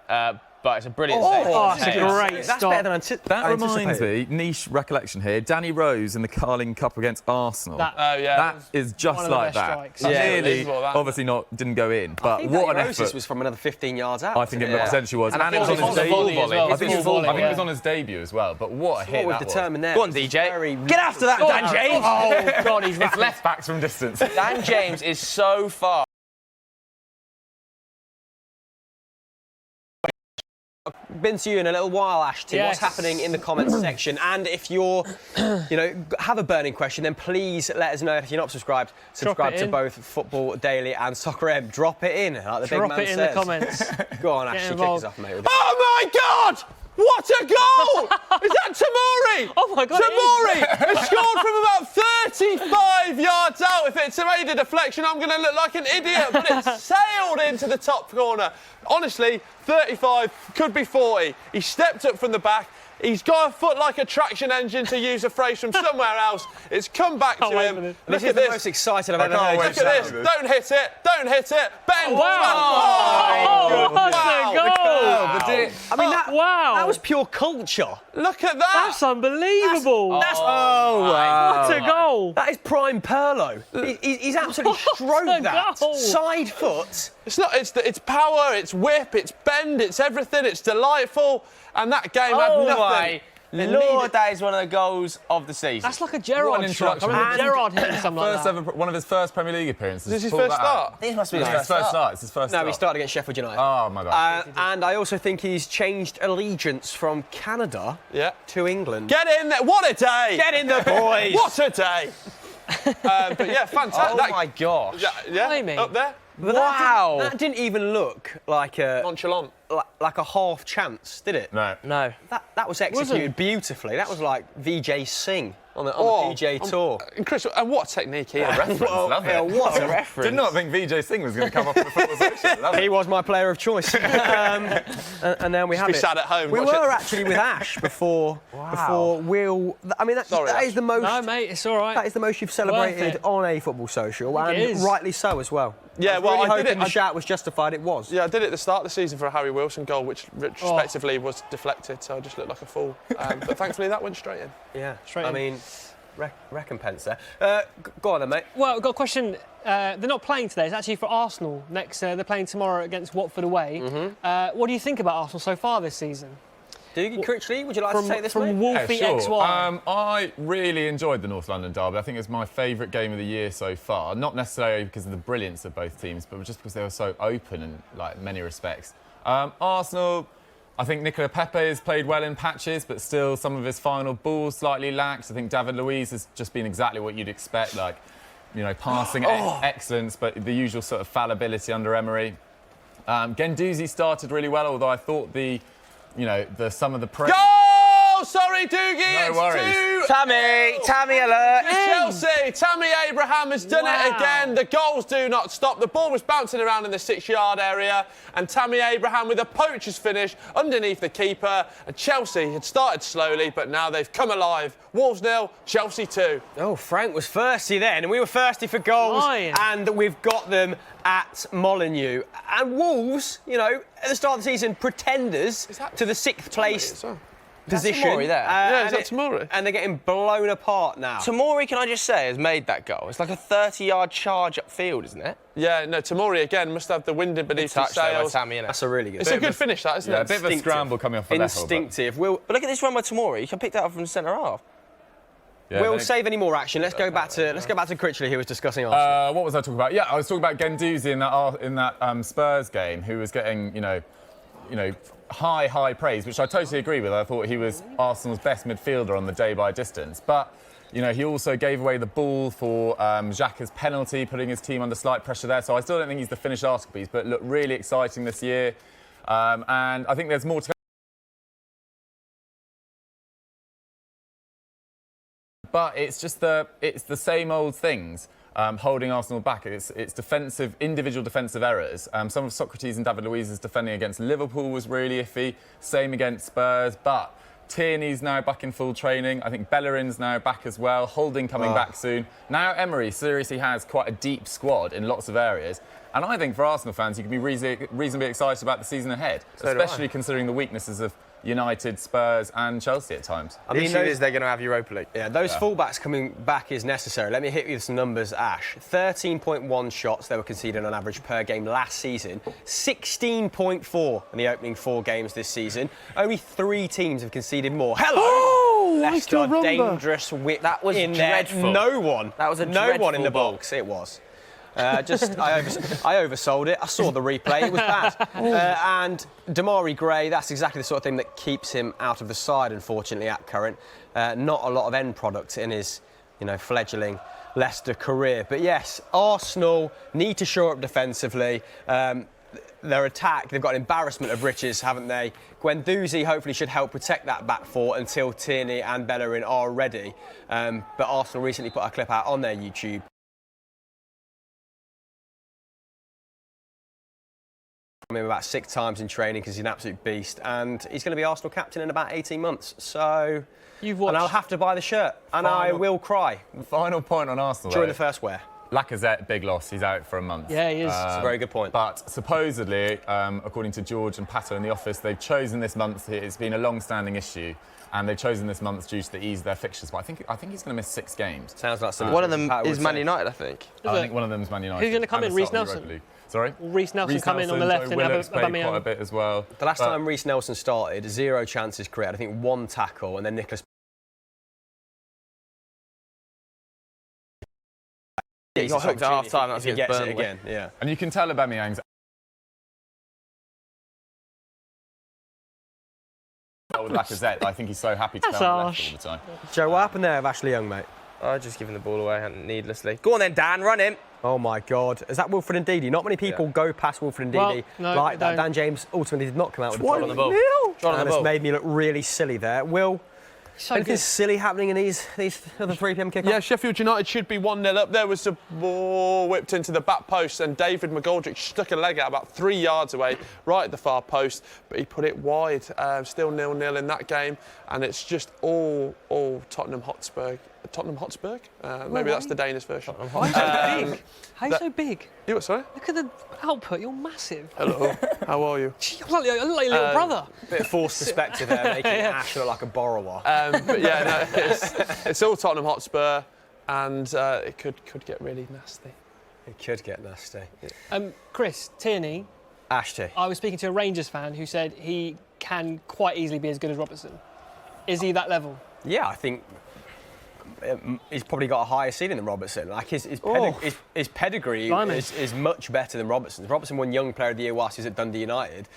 But it's a brilliant save. Oh, by it's De a Gea. great That's stop. better than That reminds anticipated. me, niche recollection here, Danny Rose in the Carling Cup against Arsenal. That- Oh, yeah. That is just one of the like best that. strikes. Yeah, Clearly, unbelievable, that. obviously didn't go in, but I think what an Danny Rose's effort. was from another 15 yards out. I think it wasn't potentially was. And I And it think was on it was his a volley debut. as well. I think it was volley, I think it yeah. was on his debut as well. But what a hit What was that was. determined there? Go on, DJ. Very Get after that, Dan James. Oh, God, he's It's left backs from distance. Dan James is so far. Been to you in a little while, Ashton. What's Yes. happening in the comments section? And if you're, have a burning question, then please let us know. If you're not subscribed, subscribe it to in. both Football Daily and Soccer M. Drop it in, like the big Drop man it in says. the comments. Go on, Get Ashton, kick us involved. off, mate. Oh my God! What a goal! Is that Tamori? Oh my God, it Tamori has scored from about 35 yards out. If it's made a deflection, I'm going to look like an idiot, but it sailed into the top corner. Honestly, 35 could be 40. He stepped up from the back, He's got a foot like a traction engine, to use a phrase from somewhere else. It's come back to wait a him. minute. This is the most excited I've ever heard. Look at this. Don't hit it. Don't hit it. Bend. Oh, what a goal! I mean, that was Wow. pure culture. Look at that. That's unbelievable. Wow. What a goal! That is prime Perlo. He's absolutely stroked a that. goal. Side foot. It's not. It's power. It's whip. It's bend. It's everything. It's delightful. And that game had Oh nothing. my It Lord, needed- that is one of the goals of the season. That's like a What Gerrard an strike. I remember introduction. Gerrard hitting something like First that. ever, one of his first Premier League appearances. Is this his Pull first that out. start? This must be It's his first start. It's his first No, start. he started against Sheffield United. Oh my God. And I also think he's changed allegiance from Canada Yeah. to England. Get in there. What a day. Get in the boys. What a day. But yeah, fantastic. Oh my gosh. Yeah, Blimey. up there. But Wow. That didn't even look like a Nonchalant. like a half chance, did it? No. No. That was executed beautifully. That was like VJ Singh on the PJ Tour. And Chris, and what technique he had. Reference, love Yeah, it. what a reference. Did not think VJ Singh was going to come up with the football social. Love He it. was my player of choice. And then we have be it. sat at home, We watch were it. actually with Ash before Will. I mean, Sorry, that Ash. is the most. No, mate, it's all right. That is the most you've celebrated it. on a football social, I think and it is. rightly so as well. Yeah, I was well, really I did hoping it- the shout was justified. It was. Yeah, I did it at the start of the season for a Harry Wilson goal, which retrospectively was deflected, so I just looked like a fool. But thankfully that went straight in. Yeah. Straight I in. mean, recompense there. Go on then, mate. Well, I've got a question. They're not playing today. It's actually for Arsenal next. They're playing tomorrow against Watford away. What do you think about Arsenal so far this season? Dougie Critchley, would you like to take this, from mate? Wolfie Yeah, sure. XY. I really enjoyed the North London derby. I think it's my favourite game of the year so far. Not necessarily because of the brilliance of both teams, but just because they were so open in like many respects. Arsenal, I think Nicola Pepe has played well in patches, but still some of his final balls slightly lacked. I think David Luiz has just been exactly what you'd expect, like, you know, passing excellence, but the usual sort of fallibility under Emery. Guendouzi started really well, although I thought some of the praise. Goal! Sorry, Doogie. No worries. Tammy alert. It's Chelsea. Tammy Abraham has done it again. The goals do not stop. The ball was bouncing around in the 6-yard area, and Tammy Abraham with a poacher's finish underneath the keeper. And Chelsea had started slowly, but now they've come alive. Wolves 0, Chelsea 2. Oh, Frank was thirsty then, and we were thirsty for goals, Lion. and we've got them at Molineux. And Wolves, you know, at the start of the season, pretenders to the 6th place position. Tamori there? Yeah, is and that Tamori? And they're getting blown apart now. Tamori, can I just say, has made that goal. It's like a 30-yard charge upfield, isn't it? Yeah, no, Tamori again must have the wind beneath his Touch there by sails. Tammy, innit? That's a really good. It's a good finish, that, isn't Yeah, a it? bit of a scramble coming off the left. Instinctive. Will But look at this run by Tamori. You can pick that up from centre half. We'll save any more action. Let's go back to Critchley, who was discussing Arsenal. What was I talking about? Yeah, I was talking about Guendouzi in that Spurs game, who was getting high praise, which I totally agree with. I thought he was Arsenal's best midfielder on the day by distance, but he also gave away the ball for Xhaka's penalty, putting his team under slight pressure there. So I still don't think he's the finished article piece, but looked really exciting this year, and I think there's more to. But it's the same old things holding Arsenal back. It's individual defensive errors. Some of Socrates and David Luiz's defending against Liverpool was really iffy. Same against Spurs. But Tierney's now back in full training. I think Bellerin's now back as well. Holding coming back soon. Now Emery seriously has quite a deep squad in lots of areas. And I think for Arsenal fans, you can be reasonably excited about the season ahead, especially considering the weaknesses of United, Spurs and Chelsea at times. The issue is they're going to have Europa League. Yeah, those fullbacks coming back is necessary. Let me hit you with some numbers, Ash. 13.1 shots they were conceding on average per game last season. 16.4 in the opening 4 games this season. Only 3 teams have conceded more. Hello! Oh, Leicester, dangerous whip. That was in dreadful. There. No one. That was a no one in the dreadful box. It was. I oversold it. I saw the replay. It was bad. And Damari Gray, that's exactly the sort of thing that keeps him out of the side, unfortunately, at current. Not a lot of end product in his, fledgling Leicester career. But yes, Arsenal need to shore up defensively. Their attack, they've got an embarrassment of riches, haven't they? Guendouzi hopefully should help protect that back four until Tierney and Bellerin are ready. But Arsenal recently put a clip out on their YouTube him about 6 times in training because he's an absolute beast, and he's going to be Arsenal captain in about 18 months. So, You've watched... and I'll have to buy the shirt, and I will cry Final point on Arsenal. during though. the first wear. Lacazette, big loss. He's out for a month. Yeah, he is. That's a very good point. But supposedly, according to George and Pato in the office, they've chosen this month. It's been a long-standing issue, and they've chosen this month due to the ease of their fixtures. But I think he's going to miss 6 games. Sounds like something. One of them Pat is would Man say. United, I think. I think one of them is Man United. Who's going to come and in? the Reece start of the Nelson? Europa League. Sorry? Will Reece Nelson come in on the Joe left and Willock's have played Aubameyang? quite a bit as well. The last time Reece Nelson started, 0 chances created. I think 1 tackle, and then Nicholas. He got hooked at half time. That's If he against gets Burnley. it again, yeah. And you can tell Aubameyang's with Lacazette. I think he's so happy to That's play on the left harsh. all the time. Joe, what happened there with Ashley Young, mate? I just giving the ball away needlessly. Go on then, Dan, run him. Oh my God, is that Wilfred Ndidi? Not many people go past Wilfred Ndidi Well, no, like that. they don't. Dan James ultimately did not come out with the Try on the ball. Try on and the it's ball. made me look really silly there. Will, So anything good. silly happening in these other 3 p.m. kickoffs? Yeah, Sheffield United should be 1-0 up. There was a ball whipped into the back post, and David McGoldrick stuck a leg out about 3 yards away, right at the far post, but he put it wide. Still 0-0 in that game, and it's just all Tottenham Hotspur. Tottenham Hotspur? Maybe that's the Danish version. Why are you so big? How are you that- so big? You what, sorry? Look at the output. You're massive. Hello. How are you? Gee, I look like your little brother. Bit of forced perspective there, making Ash look like a borrower. But yeah, no, it's all Tottenham Hotspur, and it could get really nasty. It could get nasty. Chris, Tierney, Ashty. I was speaking to a Rangers fan who said he can quite easily be as good as Robertson. Is he that level? Yeah, I think he's probably got a higher ceiling than Robertson. Like his pedigree Blimey. is much better than Robertson's. Robertson won Young Player of the Year whilst he was at Dundee United.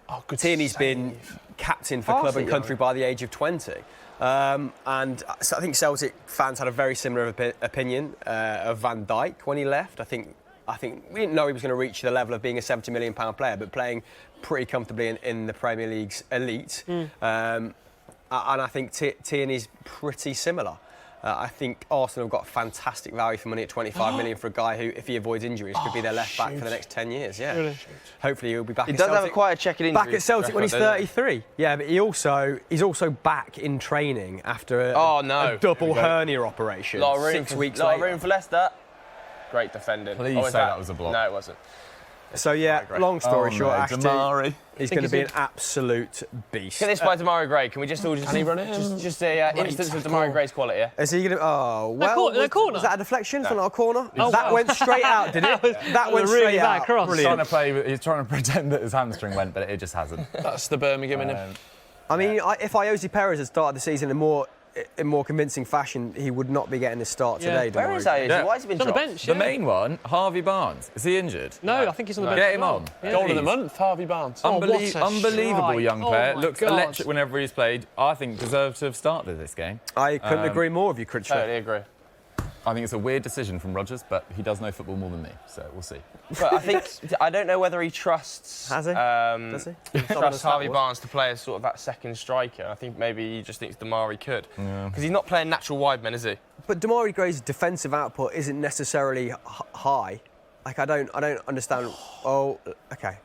Oh, good Tierney's been captain for club and young. country by the age of 20. And so I think Celtic fans had a very similar opinion of Van Dijk when he left. I think we didn't know he was going to reach the level of being a £70 million player, but playing pretty comfortably in the Premier League's elite. And I think Tierney's pretty similar. I think Arsenal have got fantastic value for money at 25 million for a guy who, if he avoids injuries, could be their left back for the next 10 years. Yeah, Really? hopefully he'll be back. He at does Celtic. have quite a check-in injury. Back at Celtic when he's record, doesn't he? 33. Yeah, but he's also back in training after no. a double hernia operation. Lot of room 6 weeks lot of later. room for Leicester. Great defending. Please Oh, was say that was a block. No, it wasn't. So yeah, long story short, no, Ashton, Damari. he's going to be an absolute beast. Get this by Demarai Gray. Can we just all Can he run it? just a instance of Demarai Gray's quality? Yeah? Is he going to? Oh well. that corner? Was that a deflection? It's not a corner. Oh, that wow. went straight out, did it? That went really straight bad out. cross. Brilliant. He's trying to pretend that his hamstring went, but it just hasn't. That's the Birmingham in him. I mean, if Iosi Perez had started the season in more convincing fashion, he would not be getting this start Yeah. today. Where is that? Yeah. Why has he been He's on the dropped? bench. The yeah. main one, Harvey Barnes. Is he injured? No, I think he's on the bench. Get as him well. on. Yeah. Goal of the month, Harvey Barnes. Oh, what a Unbelievable strike. young Oh player. my Looks God. electric whenever he's played. I think deserved to have started this game. I couldn't agree more with you, Critchley. Totally agree. I think it's a weird decision from Rodgers, but he does know football more than me, so we'll see. But I don't know whether he trusts. Has he? Does he? Trusts Harvey Barnes to play as sort of that second striker. I think maybe he just thinks Damari could, because he's not playing natural wide men, is he? But Damari Gray's defensive output isn't necessarily high. Like I don't understand. Oh, okay.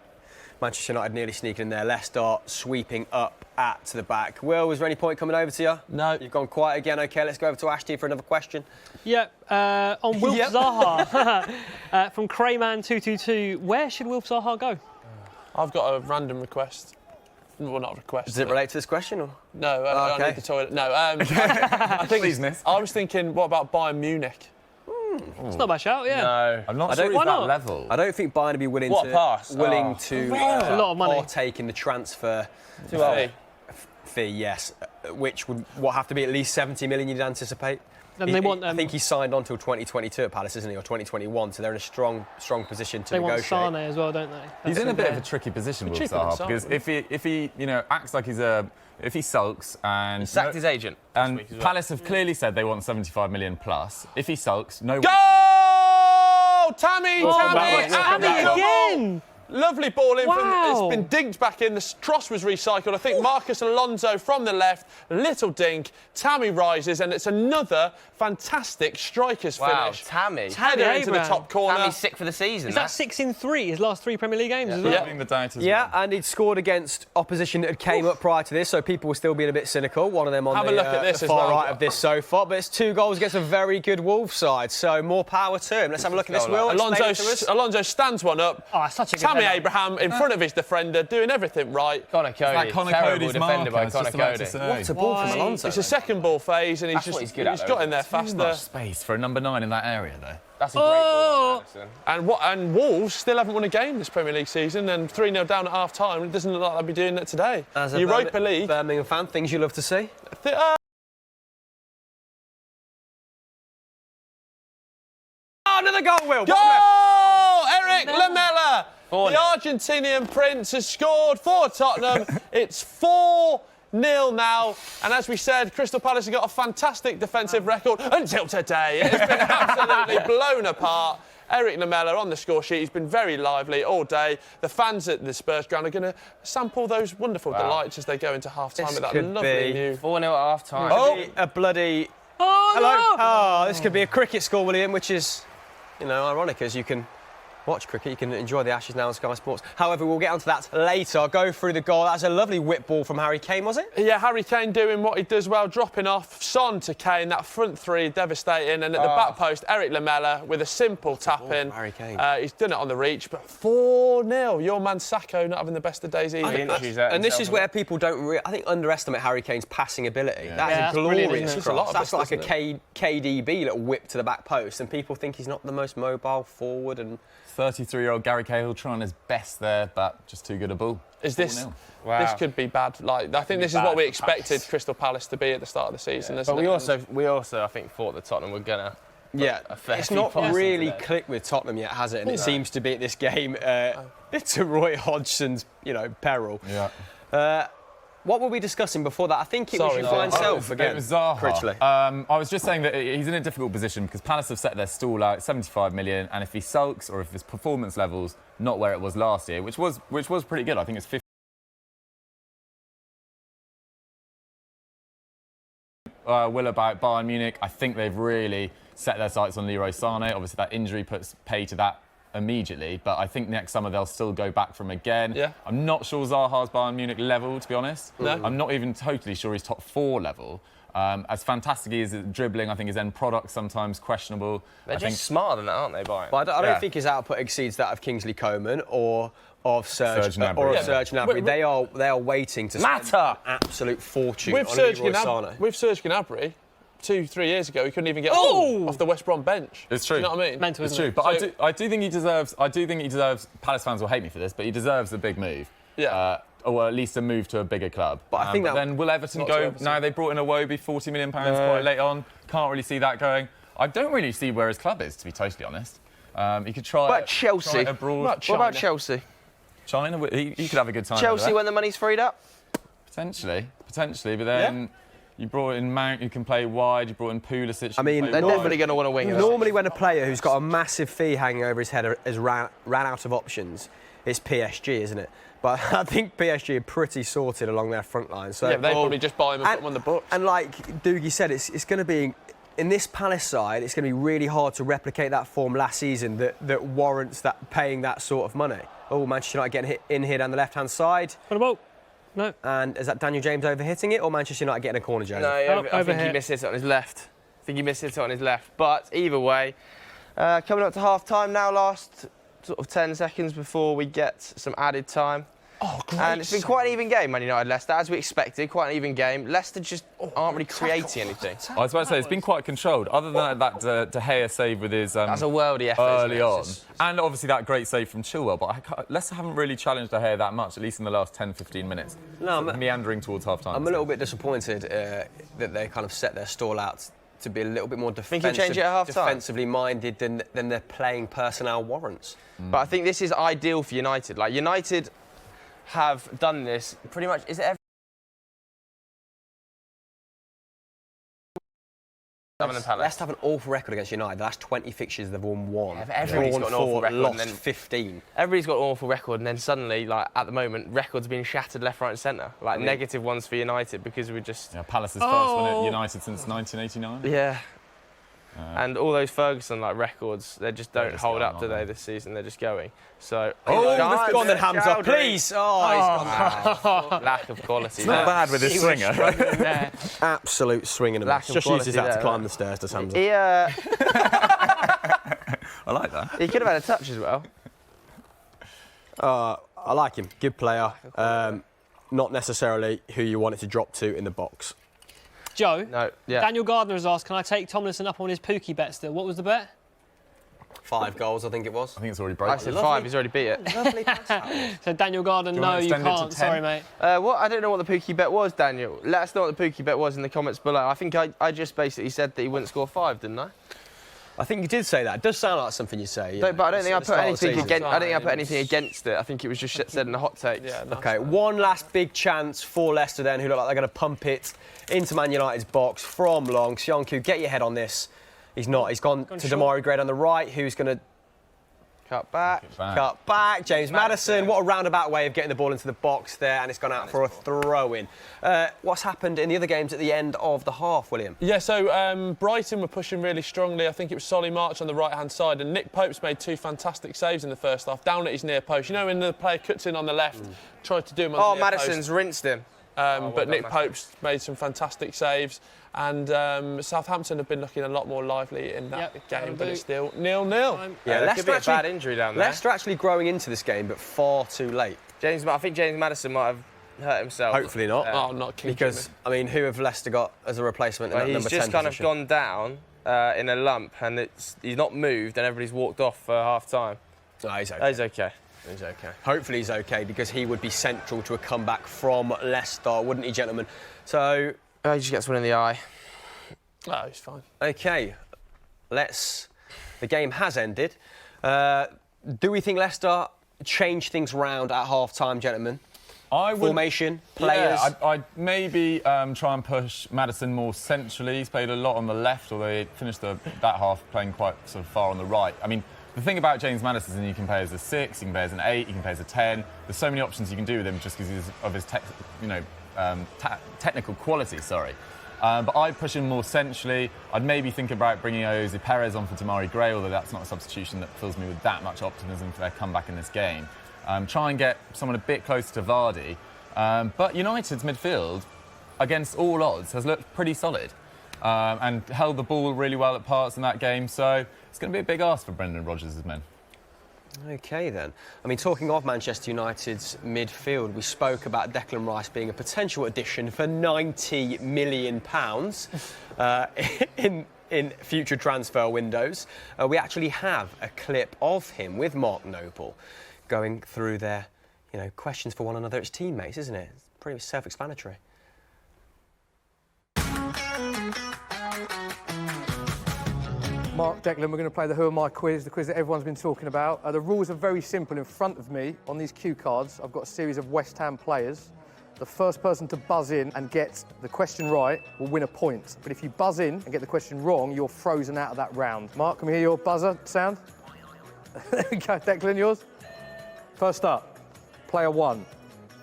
Manchester United nearly sneaking in there. Leicester sweeping up at the back. Will, was there any point coming over to you? No. You've gone quiet again. Okay, let's go over to Ashty for another question. Yeah, on Wilf Zaha from Crayman222. Where should Wilf Zaha go? I've got a random request. Well, not a request. Does it relate to this question? Or? No, okay. I need the toilet. No, I think Please, miss. I was thinking, what about Bayern Munich? It's not a bad shout, yeah. No. I'm not I sure don't- he's why that not? level. I don't think Bayern would be willing What to a pass. to a lot of money. partake in the transfer Too old. fee. Yes, which would have to be at least 70 million. You'd anticipate. And they want. I think he signed on till 2022 at Palace, isn't he, or 2021? So they're in a strong position to they want negotiate. Sane as well, don't they? He's That's in a bit of there. a tricky position with cheaper than Zaha, Zaha, because if he acts like if he sulks and He sacked his agent. and this week as well. Palace have clearly said they want 75 million plus. If he sulks, no. Go! Tammy! Oh, Tammy! Tammy Tammy! again! Lovely ball in. Wow. It's been dinked back in. The cross was recycled. I think Marcus Alonso from the left. Little dink. Tammy rises, and it's another fantastic striker's finish. Tammy. Header into the Abraham. top corner. Tammy's sick for the season. Is that 6 in 3, his last 3 Premier League games as well? Yeah. Having the doubt as Yeah, well. and he'd scored against opposition that had came up prior to this, so people were still being a bit cynical. One of them on Have a look at this the as far well. right of this sofa, but it's 2 goals against a very good Wolves side, so more power to him. Let's have a look at this, Will. Explain it to us. Alonso stands one up. Oh, such a good Tammy header. Abraham in front of his defender, doing everything right. Connor Cody. Like Connor Terrible Cody's defender by marker, Connor just about to Cody. say. What a ball from Why? Alonso. It's a second ball phase, and he's That's just what he's good at, though, got in there Too faster. much space for a number 9 in that area, though. That's a great ball, Madison. And Wolves still haven't won a game this Premier League season, and 3-0 down at half time. It doesn't look like they'll be doing that today. As a Europa League. Birmingham fan, things you love to see. Oh, another goal, Will. Goal! Eric Lamela! 4-0. The Argentinian prince has scored for Tottenham. It's 4-0 now. And as we said, Crystal Palace have got a fantastic defensive record until today. It has been absolutely blown apart. Eric Lamela on the score sheet. He's been very lively all day. The fans at the Spurs ground are going to sample those wonderful delights as they go into half-time with that could lovely be new... 4-0 at half time. Oh, a bloody... Oh, Hello. no! Oh, this could be a cricket score, William, which is, you know, ironic as you can watch cricket. You can enjoy the Ashes now on Sky Sports. However, we'll get onto that later. I'll go through the goal. That's a lovely whip ball from Harry Kane, was it? Yeah, Harry Kane doing what he does well, dropping off. Son to Kane, that front three, devastating. And at the back post, Eric Lamela with a simple tap-in. Harry Kane. He's done it on the reach, but 4-0. Your man Sacco not having the best of days either. And this is where people don't, I think, underestimate Harry Kane's passing ability. Yeah. That Yeah, is that's a brilliant, glorious isn't it? It's a lot cross. of That's this, like a isn't KDB little whip to the back post, and people think he's not the most mobile forward. And 33-year-old Gary Cahill trying his best there, but just too good a ball. Is this... 4-0. Wow. This could be bad. Like, I think this is bad what we for expected Palace. Crystal Palace to be at the start of the season. But isn't we it? also, I think, thought that Tottenham were gonna. yeah, a fair it's few not passes really today. clicked with Tottenham yet, has it? And it seems to be at this game to Roy Hodgson's, peril. Yeah. What were we discussing before that? I think it was Sorry, your fine Zaha. self again. It was Zaha. Critchley. I was just saying that he's in a difficult position because Palace have set their stall out 75 million, and if he sulks or if his performance levels not where it was last year, which was pretty good. I think it's 50. Will about Bayern Munich. I think they've really set their sights on Leroy Sané. Obviously, that injury puts pay to that immediately, but I think next summer they'll still go back from again. Yeah. I'm not sure Zaha's Bayern Munich level, to be honest. No. I'm not even totally sure he's top 4 level. As fantastic he is at dribbling, I think his end product sometimes questionable. They're I think just smarter than that, aren't they, Bayern? But I don't Yeah. think his output exceeds that of Kingsley Coman or of Serge Gnabry. or of Yeah. Serge Gnabry. They are waiting to spend Matter. an absolute fortune With on Serge Leroy Sané. Gnabry, 2-3 years ago, he couldn't even get off the West Brom bench. It's true. Do you know what I mean? Mental, it's isn't true. it? But I do think he deserves. Palace fans will hate me for this, but he deserves a big move. Yeah. Or at least a move to a bigger club. But I think that- then will Everton Not to go? Everton. Now they brought in a Wobie, £40 million quite late on. Can't really see that going. I don't really see where his club is, to be totally honest. He could try. What about Chelsea? Try it abroad. What What about Chelsea? China? He could have a good time. Chelsea over there. when the money's freed up? Potentially. But then you brought in Mount, who can play wide. You brought in Pulisic. I mean, who can They're play wide. definitely going to want to wing it. Normally, when a player who's got a massive fee hanging over his head has ran out of options, it's PSG, isn't it? But I think PSG are pretty sorted along their front line. So Yeah, they probably just buy him and put him on the books. And like Doogie said, it's going to be in this Palace side. It's going to be really hard to replicate that form last season that warrants that paying that sort of money. Oh, Manchester United getting hit in here down the left-hand side. What about? No. And is that Daniel James overhitting it, or Manchester United getting a corner, James? No, I over think he here. missed it on his left. But either way, coming up to half-time now, last sort of 10 seconds before we get some added time. Oh, great. And it's been quite an even game, Man United-Leicester, as we expected, quite an even game. Leicester just aren't really creating anything. I was about to say, it's been quite controlled. Other than that De Gea save with his That's a worldie effort, isn't early it? on. It's just- And obviously that great save from Chilwell. But Leicester haven't really challenged De Gea that much, at least in the last 10-15 minutes. No, Sort of meandering towards half-time. I'm a little bit disappointed that they kind of set their stall out to be a little bit more Think you'll change it at half-time? defensively minded than their playing personnel warrants. But I think this is ideal for United. Like, United have done this pretty much. Is it every Leicester have an awful record against United. The last 20 fixtures, they've won 1. Yeah, everybody's got an awful record. Lost and then 15. Everybody's got an awful record, and then suddenly, like at the moment, records being shattered left, right, and centre. Like negative ones for United because we just. Yeah, Palace's first win at United since 1989. Yeah. And all those Ferguson records, they just don't just hold going, up today this season. They're just going. So. Let's go on then, Hamza, please. Oh, he's gone. Lack of quality. It's not bad with his swinger. Absolute swing and a miss. Just uses that to climb the stairs, does Hamza? Yeah. I like that. He could have had a touch as well. I like him. Good player. Not necessarily who you wanted to drop to in the box. Joe, No, yeah. Daniel Gardner has asked, can I take Tomlinson up on his Pookie bet still? What was the bet? 5 goals, I think it was. I think it's already I broken. said 5, he's already beat it. Lovely pass. So Daniel Gardner, you no, want to you extend it to can't. 10? Sorry, mate. What? I don't know what the Pookie bet was, Daniel. Let us know what the Pookie bet was in the comments below. I think I just basically said that he wouldn't score 5, didn't I? I think you did say that. It does sound like something you say. But I don't think I put anything against. I don't think I put It anything was- against it. I think it was just said in the hot takes. Yeah, no. Okay, one last big chance for Leicester then, who look like they're going to pump it into Man United's box from long. Sionku, get your head on this. He's not. He's gone to short. Damari Gray on the right, who's going to Cut back. cut back. James Maddison, what a roundabout way of getting the ball into the box there, and it's gone out for a throw-in. What's happened in the other games at the end of the half, William? Yeah, so Brighton were pushing really strongly. I think it was Solly March on the right-hand side, and Nick Pope's made 2 fantastic saves in the first half, down at his near post. You know, when the player cuts in on the left, tried to do him on the near Maddison's rinsed him. but Nick Pope's made some fantastic saves, and Southampton have been looking a lot more lively in that game, but it's still 0-0. Yeah, There could be a bad injury down there. Leicester actually growing into this game, but far too late. I think James Maddison might have hurt himself. Hopefully not. Oh, not keen. Because, I mean, who have Leicester got as a replacement in Well, that he's number 10 just kind position? of gone down in a lump, and he's not moved, and everybody's walked off for half time. No, he's okay. He's okay. He's okay. Hopefully he's okay, because he would be central to a comeback from Leicester, wouldn't he, gentlemen? So, Oh, he just gets one in the eye. Oh, he's fine. okay, the game has ended. Do we think Leicester changed things round at half-time, gentlemen? I would, Formation, players? Yeah, I'd maybe try and push Maddison more centrally. He's played a lot on the left, although he finished that half playing quite sort of far on the right. I mean, the thing about James Maddison is you can play as a 6, you can play as an 8, you can play as a 10. There's so many options you can do with him just because of his technical quality, but I'd push him more centrally. I'd maybe think about bringing Jose Perez on for Damari Gray, although that's not a substitution that fills me with that much optimism for their comeback in this game. Try and get someone a bit closer to Vardy. But United's midfield, against all odds, has looked pretty solid and held the ball really well at parts in that game. So it's going to be a big ask for Brendan Rodgers' men. OK, then. I mean, talking of Manchester United's midfield, we spoke about Declan Rice being a potential addition for £90 million in future transfer windows. We actually have a clip of him with Mark Noble going through their, questions for one another. It's teammates, isn't it? It's pretty self-explanatory. Mark, Declan, we're going to play the Who Am I quiz, the quiz that everyone's been talking about. The rules are very simple. In front of me, on these cue cards, I've got a series of West Ham players. The first person to buzz in and get the question right will win a point. But if you buzz in and get the question wrong, you're frozen out of that round. Mark, can we hear your buzzer sound? There we go. Declan, yours? First up, player 1.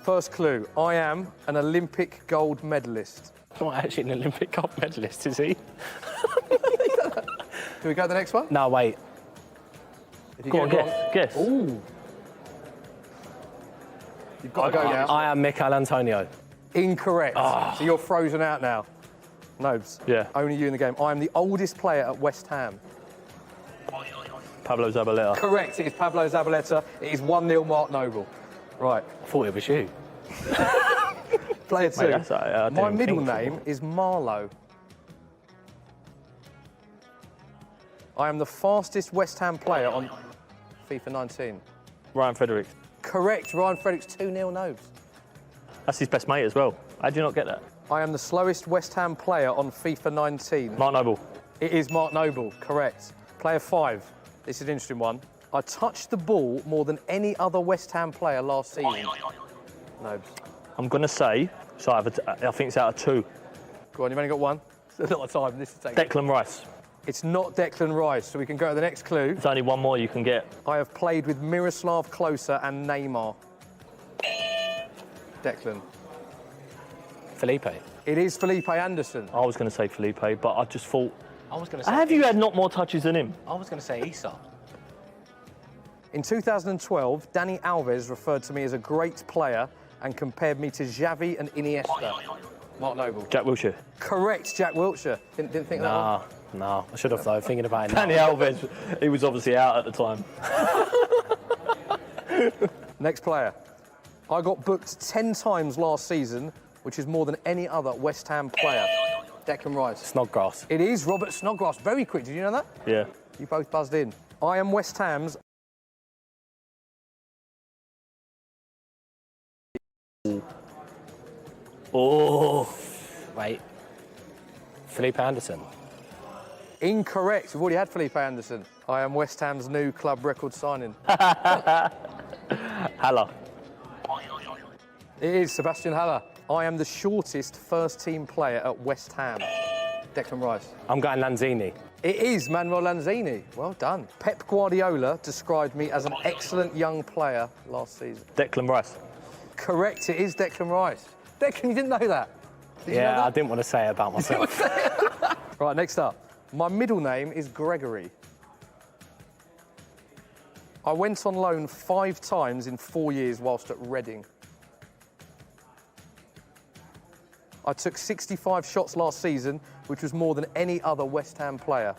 First clue, I am an Olympic gold medalist. Not actually an Olympic gold medalist, is he? Do we go to the next one? No, wait. If you Go on, get it guess. wrong- Ooh. You've got to go now. I am Mikel Antonio. Incorrect. So you're frozen out now. Nobes. Yeah. Only you in the game. I am the oldest player at West Ham. Pablo Zabaleta. Correct. It is Pablo Zabaleta. It is 1-0 Mark Noble. Right. I thought it was you. Player 2. Mate, that's all right, I My didn't middle think so. name is Marlowe. I am the fastest West Ham player on FIFA 19. Ryan Fredericks. Correct. Ryan Fredericks, 2-0 Nobes. That's his best mate as well. How do you not get that? I am the slowest West Ham player on FIFA 19. Mark Noble. It is Mark Noble, correct. Player 5. This is an interesting one. I touched the ball more than any other West Ham player last season. Nobes. I'm going to say, I think it's out of 2. Go on, you've only got one. It's a lot of time. This is taking. Declan Rice. It's not Declan Rice, so we can go to the next clue. There's only one more you can get. I have played with Miroslav Klose and Neymar. Declan. Felipe. It is Felipe Anderson. I was going to say Felipe, but I just thought, I was going to say. have you had not more touches than him? I was going to say Issa. In 2012, Dani Alves referred to me as a great player and compared me to Xavi and Iniesta. Mark Noble. Jack Wilshere. Correct, Jack Wilshere. Didn't think that one? No, I should have though, thinking about it now. Dani Alves, he was obviously out at the time. Next player. I got booked 10 times last season, which is more than any other West Ham player. Declan Rice. Snodgrass. It is Robert Snodgrass. Very quick. Did you know that? Yeah. You both buzzed in. I am West Ham's. Oh. Wait. Felipe Anderson. Incorrect. We've already had Felipe Anderson. I am West Ham's new club record signing. Haller. It is Sebastian Haller. I am the shortest first-team player at West Ham. Declan Rice. I'm going Lanzini. It is Manuel Lanzini. Well done. Pep Guardiola described me as an excellent young player last season. Declan Rice. Correct. It is Declan Rice. Declan, you didn't know that? Did you know Yeah, that? I didn't want to say it about myself. Right, next up. My middle name is Gregory. I went on loan 5 times in 4 years whilst at Reading. I took 65 shots last season, which was more than any other West Ham player.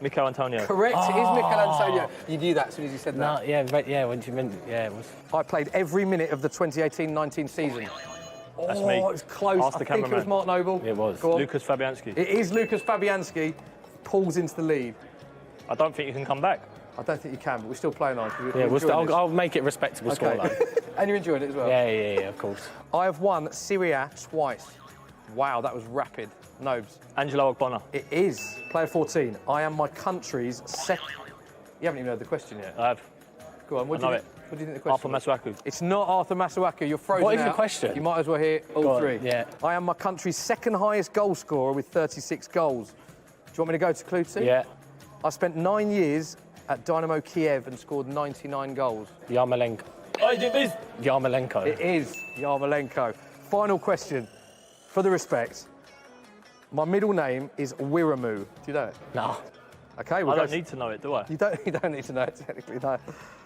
Mikel Antonio. Correct, it is Mikel Antonio. You knew that as soon as you said that. No, yeah, when you meant, yeah, it was. I played every minute of the 2018-19 season. That's Oh, me. it was close. Ask the I think it was cameraman. Mark Noble. It was. Go on. Lucas Fabianski. It is Lucas Fabianski. Pulls into the lead. I don't think you can come back. I don't think you can, but we're still playing on. Yeah, I'll make it respectable score though. And you enjoyed it as well? Yeah, of course. I have won Serie A twice. Wow, that was rapid. Nobes. Angelo Ogbonna. It is. Player 14. I am my country's second. You haven't even heard the question yet. I have. Go on, what do I you know think? What do you think the Arthur question Masuaku. It's not Arthur Masuaku. You're frozen What is the out. question? You might as well hear all Go on, 3. yeah. I am my country's second highest goal scorer with 36 goals. Do you want me to go to clue 2? Yeah. I spent 9 years at Dynamo Kiev and scored 99 goals. Yarmolenko. Yarmolenko. It is Yarmolenko. Final question, for the respect. My middle name is Wiramu. Do you know it? No. Okay, I we'll don't go. need to know it, do I? You don't need to know it technically, no.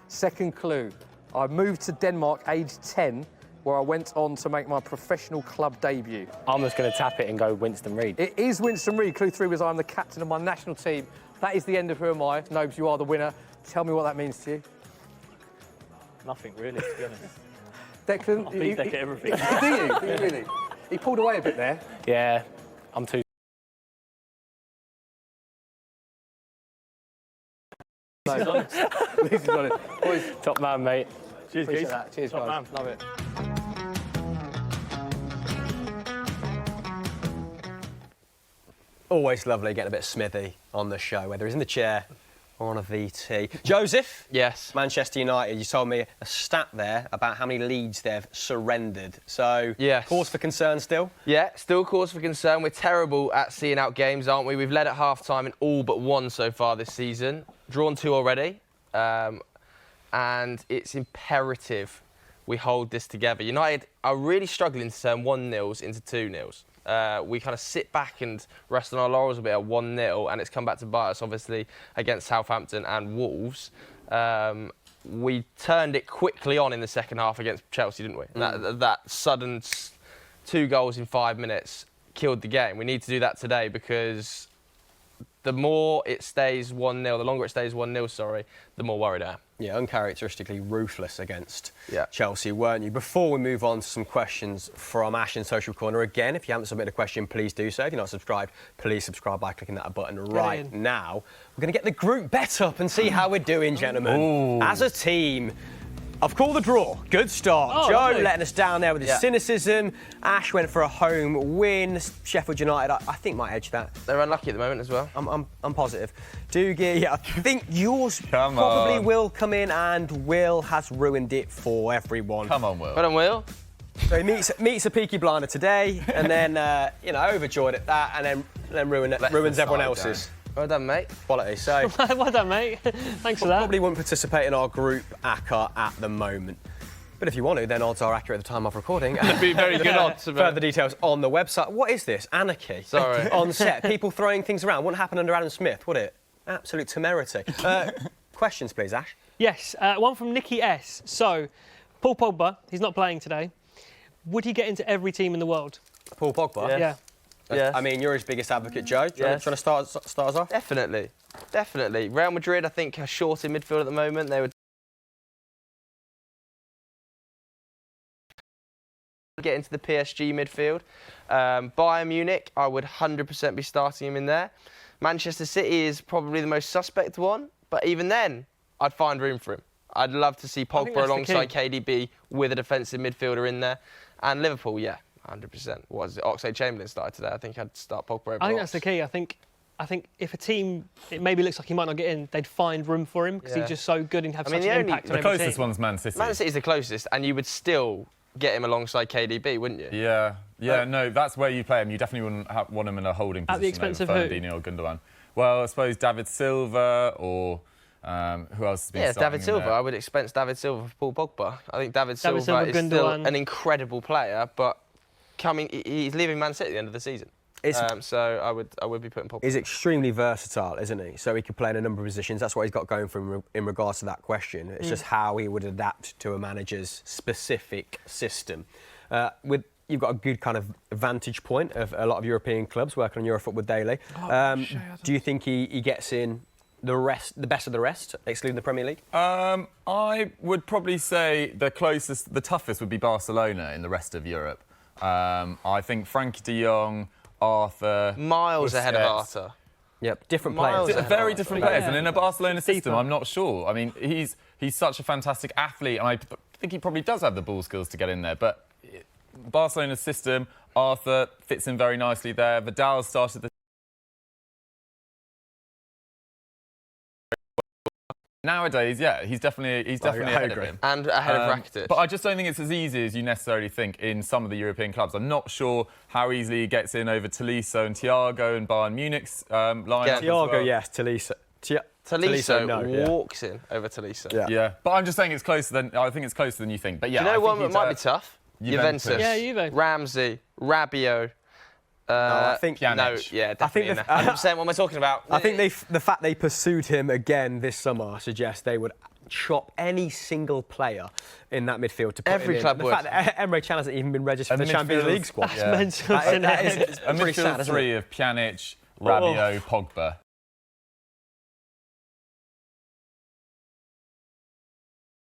Second clue. I moved to Denmark aged 10, where I went on to make my professional club debut. I'm just going to tap it and go Winston Reid. It is Winston Reid. Clue 3 was I'm the captain of my national team. That is the end of Who Am I? Nobes, you are the winner. Tell me what that means to you. Nothing really, to be honest. Declan, I beat Deck at everything. do you? Do you really? He pulled away a bit there. Yeah, I'm too. This is on it. Boys, Top man, mate. Cheers, appreciate Keith. that. Cheers, Top guys. man. Love it. Always lovely getting a bit of Smithy on the show, whether he's in the chair or on a VT. Joseph? Yes. Manchester United, you told me a stat there about how many leads they've surrendered. So, Yes. cause for concern still? Yeah, still cause for concern. We're terrible at seeing out games, aren't we? We've led at half-time in all but 1 so far this season. Drawn 2 already. And it's imperative we hold this together. United are really struggling to turn 1-0s into 2-0s. We kind of sit back and rest on our laurels a bit at 1-0, and it's come back to bite us, obviously, against Southampton and Wolves. We turned it quickly on in the second half against Chelsea, didn't we? That sudden 2 goals in 5 minutes killed the game. We need to do that today because the more it stays 1-0, the longer it stays 1-0, sorry, the more worried I am. Yeah, uncharacteristically ruthless against Yeah. Chelsea, weren't you? Before we move on to some questions from Ash in Social Corner, again, if you haven't submitted a question, please do so. If you're not subscribed, please subscribe by clicking that button right now. We're going to get the group bet up and see how we're doing, gentlemen. As a team, I've called the draw. Good start. Oh, Joe lovely. letting us down there with his Yeah. cynicism. Ash went for a home win. Sheffield United, I think, might edge that. They're unlucky at the moment as well. I'm positive. Doogie, I think yours Come probably on. will come in, and Will has ruined it for everyone. Come on, Will. Well done, Will. So he meets a Peaky Blinder today, and then overjoyed at that, and then ruins everyone else's. Well done, mate. Quality. So Well done, mate. Thanks for that. probably wouldn't participate in our group ACCA at the moment. But if you want to, then odds are accurate at the time of recording. It'd be very good odds. Further details on the website. What is this? Anarchy. Sorry. On set. People throwing things around. Wouldn't happen under Adam Smith, would it? Absolute temerity. Questions, please, Ash. Yes, one from Nikki S. So, Paul Pogba, he's not playing today. Would he get into every team in the world? Paul Pogba? Yeah. Yes. I mean, you're his biggest advocate, Joe. Do you want to start us off? Definitely. Real Madrid, I think, are short in midfield at the moment. They would get into the PSG midfield. Bayern Munich, I would 100% be starting him in there. Manchester City is probably the most suspect one, but even then, I'd find room for him. I'd love to see Pogba alongside KDB with a defensive midfielder in there. And Liverpool, 100%. What is it? Oxlade-Chamberlain started today. I think I'd start Pogba over I think Ox. that's the key. I think if a team, it maybe looks like he might not get in, they'd find room for him because he's just so good and have such an impact on The every closest team. one's Man City. Man City's the closest, and you would still get him alongside KDB, wouldn't you? Yeah, no, that's where you play him. You definitely wouldn't want him in a holding position At the expense of over who? Fernandinho or Gundogan. Well, I suppose David Silva or who else has been Yeah, starting David in Silva. there? I would expense David Silva for Paul Pogba. I think David Silva Silva, is still Gundogan. an incredible player, but he's leaving Man City at the end of the season. So I would be putting Pogba. He's extremely versatile, isn't he? So he can play in a number of positions. That's what he's got going for him in regards to that question. It's just how he would adapt to a manager's specific system. You've got a good kind of vantage point of a lot of European clubs working on Eurofootball Daily. Do you think he gets in the best of the rest, excluding the Premier League? I would probably say the toughest would be Barcelona in the rest of Europe. I think Frankie de Jong, Arthur... Miles ahead of Busquets. Arthur. Yep, different Miles players. ahead. Very different players, and in a Barcelona system, Deeper. I'm not sure. I mean, he's such a fantastic athlete, and I think he probably does have the ball skills to get in there. But Barcelona's system, Arthur fits in very nicely there. Vidal started the... Nowadays, he's definitely ahead of him. And ahead of Rakitic. But I just don't think it's as easy as you necessarily think in some of the European clubs. I'm not sure how easily he gets in over Tolisso and Thiago and Bayern Munich's lineup. Yeah, as well. Thiago, yes. Tolisso. Tolisso no, yeah. walks in over Tolisso. Yeah, but I'm just saying it's closer than I think it's closer than you think. But yeah, Do you know I one think that might be tough? Juventus. Yeah, Juve. Ramsey, Rabiot. I think Pjanic. No, yeah, definitely. the- 100%. What am I talking about? I think the fact they pursued him again this summer suggests they would chop any single player in that midfield to put Every him in. club The would. fact that Emre Can hasn't even been registered for And the Champions midfielders- League squad. Yeah. Mental, isn't That it? is A pretty sad, midfield isn't three it? of Pjanic, Rabiot, Pogba.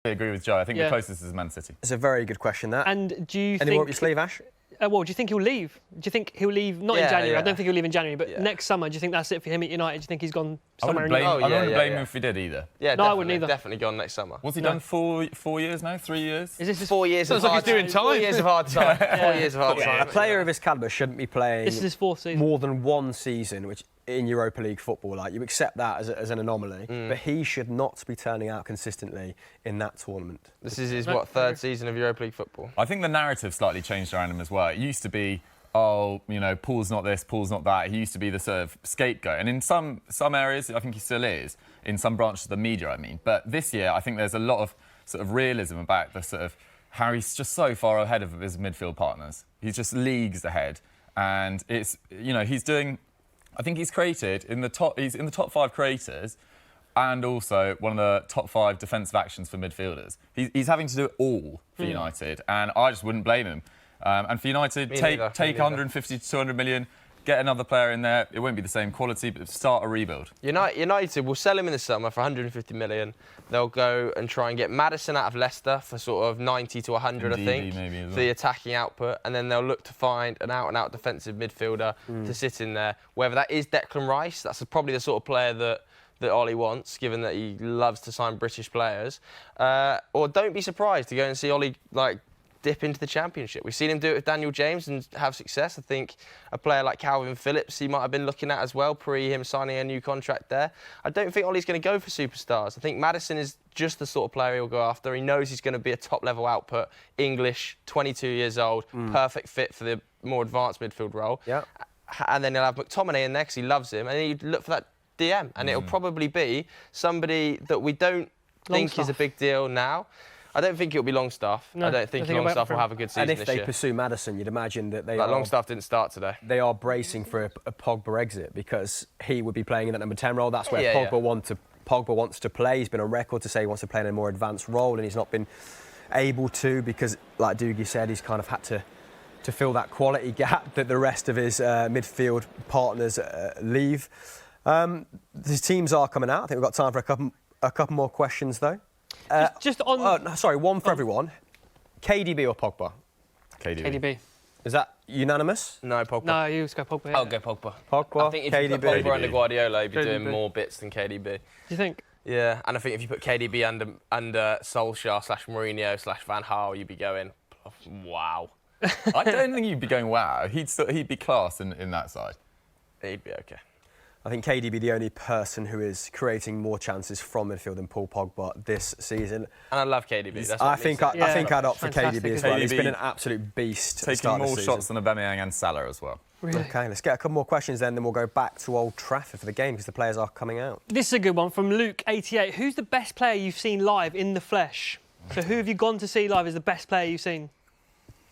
I agree with Joe. I think the closest is Man City. It's a very good question, that. And do you Any more up think... your sleeve, Ash? Well, do you think he'll leave? Do you think he'll leave, not in Yeah, January, I yeah. don't think he'll leave in January, but Yeah. next summer, do you think that's it for him at United? Do you think he's gone I somewhere wouldn't in blame, Europe? I wouldn't blame yeah. him if he did either. Yeah, No, I wouldn't either. Definitely gone next summer. What's he done? 4 years now? 3 years? Is this his 4 years Sounds of like hard he's doing time. 4 years of hard time. 4 years of hard A time. player of his calibre shouldn't be playing This is his fourth season. more than one season, which in Europa League football, like you accept that as an anomaly, but he should not be turning out consistently in that tournament. This is his, No, third season of Europa League football? I think the narrative slightly changed around him as well. It used to be, Paul's not this, Paul's not that. He used to be the sort of scapegoat. And in some areas, I think he still is, in some branches of the media, I mean. But this year, I think there's a lot of sort of realism about the sort of how he's just so far ahead of his midfield partners. He's just leagues ahead. And it's, he's doing... I think he's created he's in the top 5 creators and also one of the top 5 defensive actions for midfielders. He's having to do it all for United, and I just wouldn't blame him. And for United, take 150 to 200 million, get another player in there. It won't be the same quality, but start a rebuild. United will sell him in the summer for 150 million. They'll go and try and get Maddison out of Leicester for sort of 90 to 100, And I think, DB maybe as for well. the attacking output. And then they'll look to find an out-and-out defensive midfielder to sit in there. Whether that is Declan Rice, that's probably the sort of player that Ollie wants, given that he loves to sign British players. Or don't be surprised to go and see Ollie dip into the Championship. We've seen him do it with Daniel James and have success. I think a player like Calvin Phillips he might have been looking at as well, pre him signing a new contract there. I don't think Ollie's going to go for superstars. I think Maddison is just the sort of player he'll go after. He knows he's going to be a top-level output, English, 22 years old, perfect fit for the more advanced midfield role. Yeah. And then he'll have McTominay in there because he loves him, and he'd look for that DM, and it'll probably be somebody that we don't think is a big deal now. I don't think it'll be Longstaff. No, I don't think Longstaff will have a good season And if this they year. pursue Maddison, you'd imagine that they Like are... Longstaff didn't start today. They are bracing for a Pogba exit because he would be playing in that number 10 role. That's where Pogba wants to play. He's been on record to say he wants to play in a more advanced role, and he's not been able to because, like Doogie said, he's kind of had to fill that quality gap that the rest of his midfield partners leave. The teams are coming out. I think we've got time for a couple more questions, though. Just on... sorry, one for everyone. KDB or Pogba? KDB. Is that unanimous? No, Pogba. No, you just go Pogba. I'll go Pogba. Pogba, I think if you put KDB. Pogba under Guardiola, he'd be doing KDB. more bits than KDB. Do you think? Yeah, and I think if you put KDB under Solskjaer / Mourinho / Van Gaal, you'd be going, wow. I don't think he'd be going wow. He'd be class in that side. He'd be okay. I think KDB the only person who is creating more chances from midfield than Paul Pogba this season. And I love KDB. That's I what think needs to- I think I'd opt for Fantastic, KDB as isn't well. he? He's been an absolute beast. at the Taking start of more the shots season. than Aubameyang and Salah as well. Really? Okay, let's get a couple more questions then we'll go back to Old Trafford for the game because the players are coming out. This is a good one from Luke88. Who's the best player you've seen live in the flesh? So who have you gone to see live as the best player you've seen?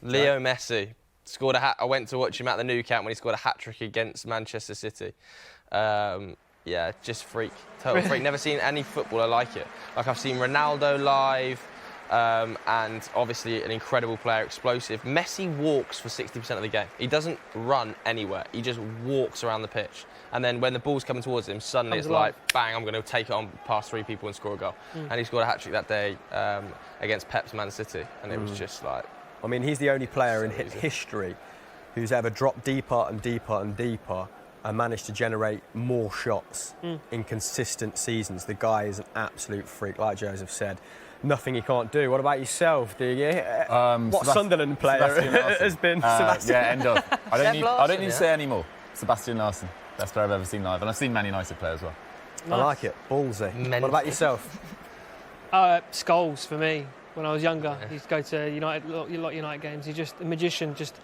Leo Messi scored a hat. I went to watch him at the Nou Camp when he scored a hat-trick against Manchester City. Yeah, just freak. Total freak. Never seen any footballer like it. Like, I've seen Ronaldo live, and obviously an incredible player, explosive. Messi walks for 60% of the game. He doesn't run anywhere. He just walks around the pitch. And then when the ball's coming towards him, suddenly it's like, bang, I'm going to take it on past 3 people and score a goal. And he scored a hat-trick that day against Pep's Man City. And it was just like... I mean, he's the only player in history who's ever dropped deeper and deeper and deeper and managed to generate more shots in consistent seasons. The guy is an absolute freak, like Joseph said. Nothing he can't do. What about yourself, do you? What Sunderland player has been Sebastian? Yeah, end of. I don't Larson, need to say any more. Sebastian Larson, best player I've ever seen live. And I've seen Man United play as well. I like it. Ballsy. Mental. What about yourself? Scholes for me. When I was younger, he used to go to United, lot United games. He's just a magician. Just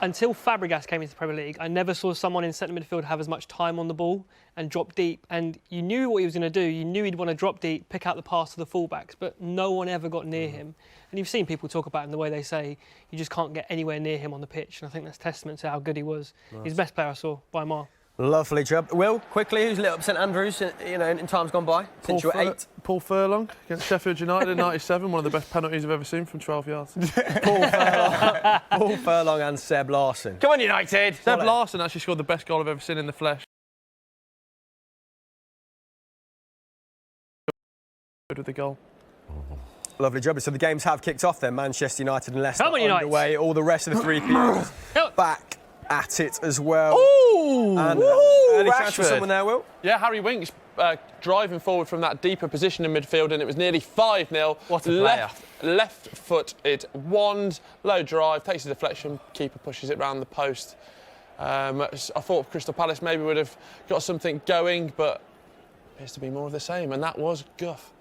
until Fabregas came into the Premier League, I never saw someone in centre midfield have as much time on the ball and drop deep. And you knew what he was going to do. You knew he'd want to drop deep, pick out the pass to the fullbacks, but no one ever got near him. And you've seen people talk about him the way they say you just can't get anywhere near him on the pitch. And I think that's testament to how good he was. Nice. He's the best player I saw by a mile. Lovely job. Will, quickly, who's lit up St Andrews, in times gone by, since you were 8? Paul Furlong against Sheffield United in '97, one of the best penalties I've ever seen from 12 yards. Paul Furlong and Seb Larson. Come on, United! Seb Larson actually scored the best goal I've ever seen in the flesh. With the goal. Lovely job. So the games have kicked off then. Manchester United and Leicester Come on, United. underway. All the rest of the 3 teams back at it as well. Ooh! And any chance for Rashford. someone there, Will? Yeah, Harry Winks driving forward from that deeper position in midfield, and it was nearly 5-0. What a player. Left foot, it wand, low drive, takes a deflection, keeper pushes it round the post. I thought Crystal Palace maybe would have got something going, but appears to be more of the same, and that was guff.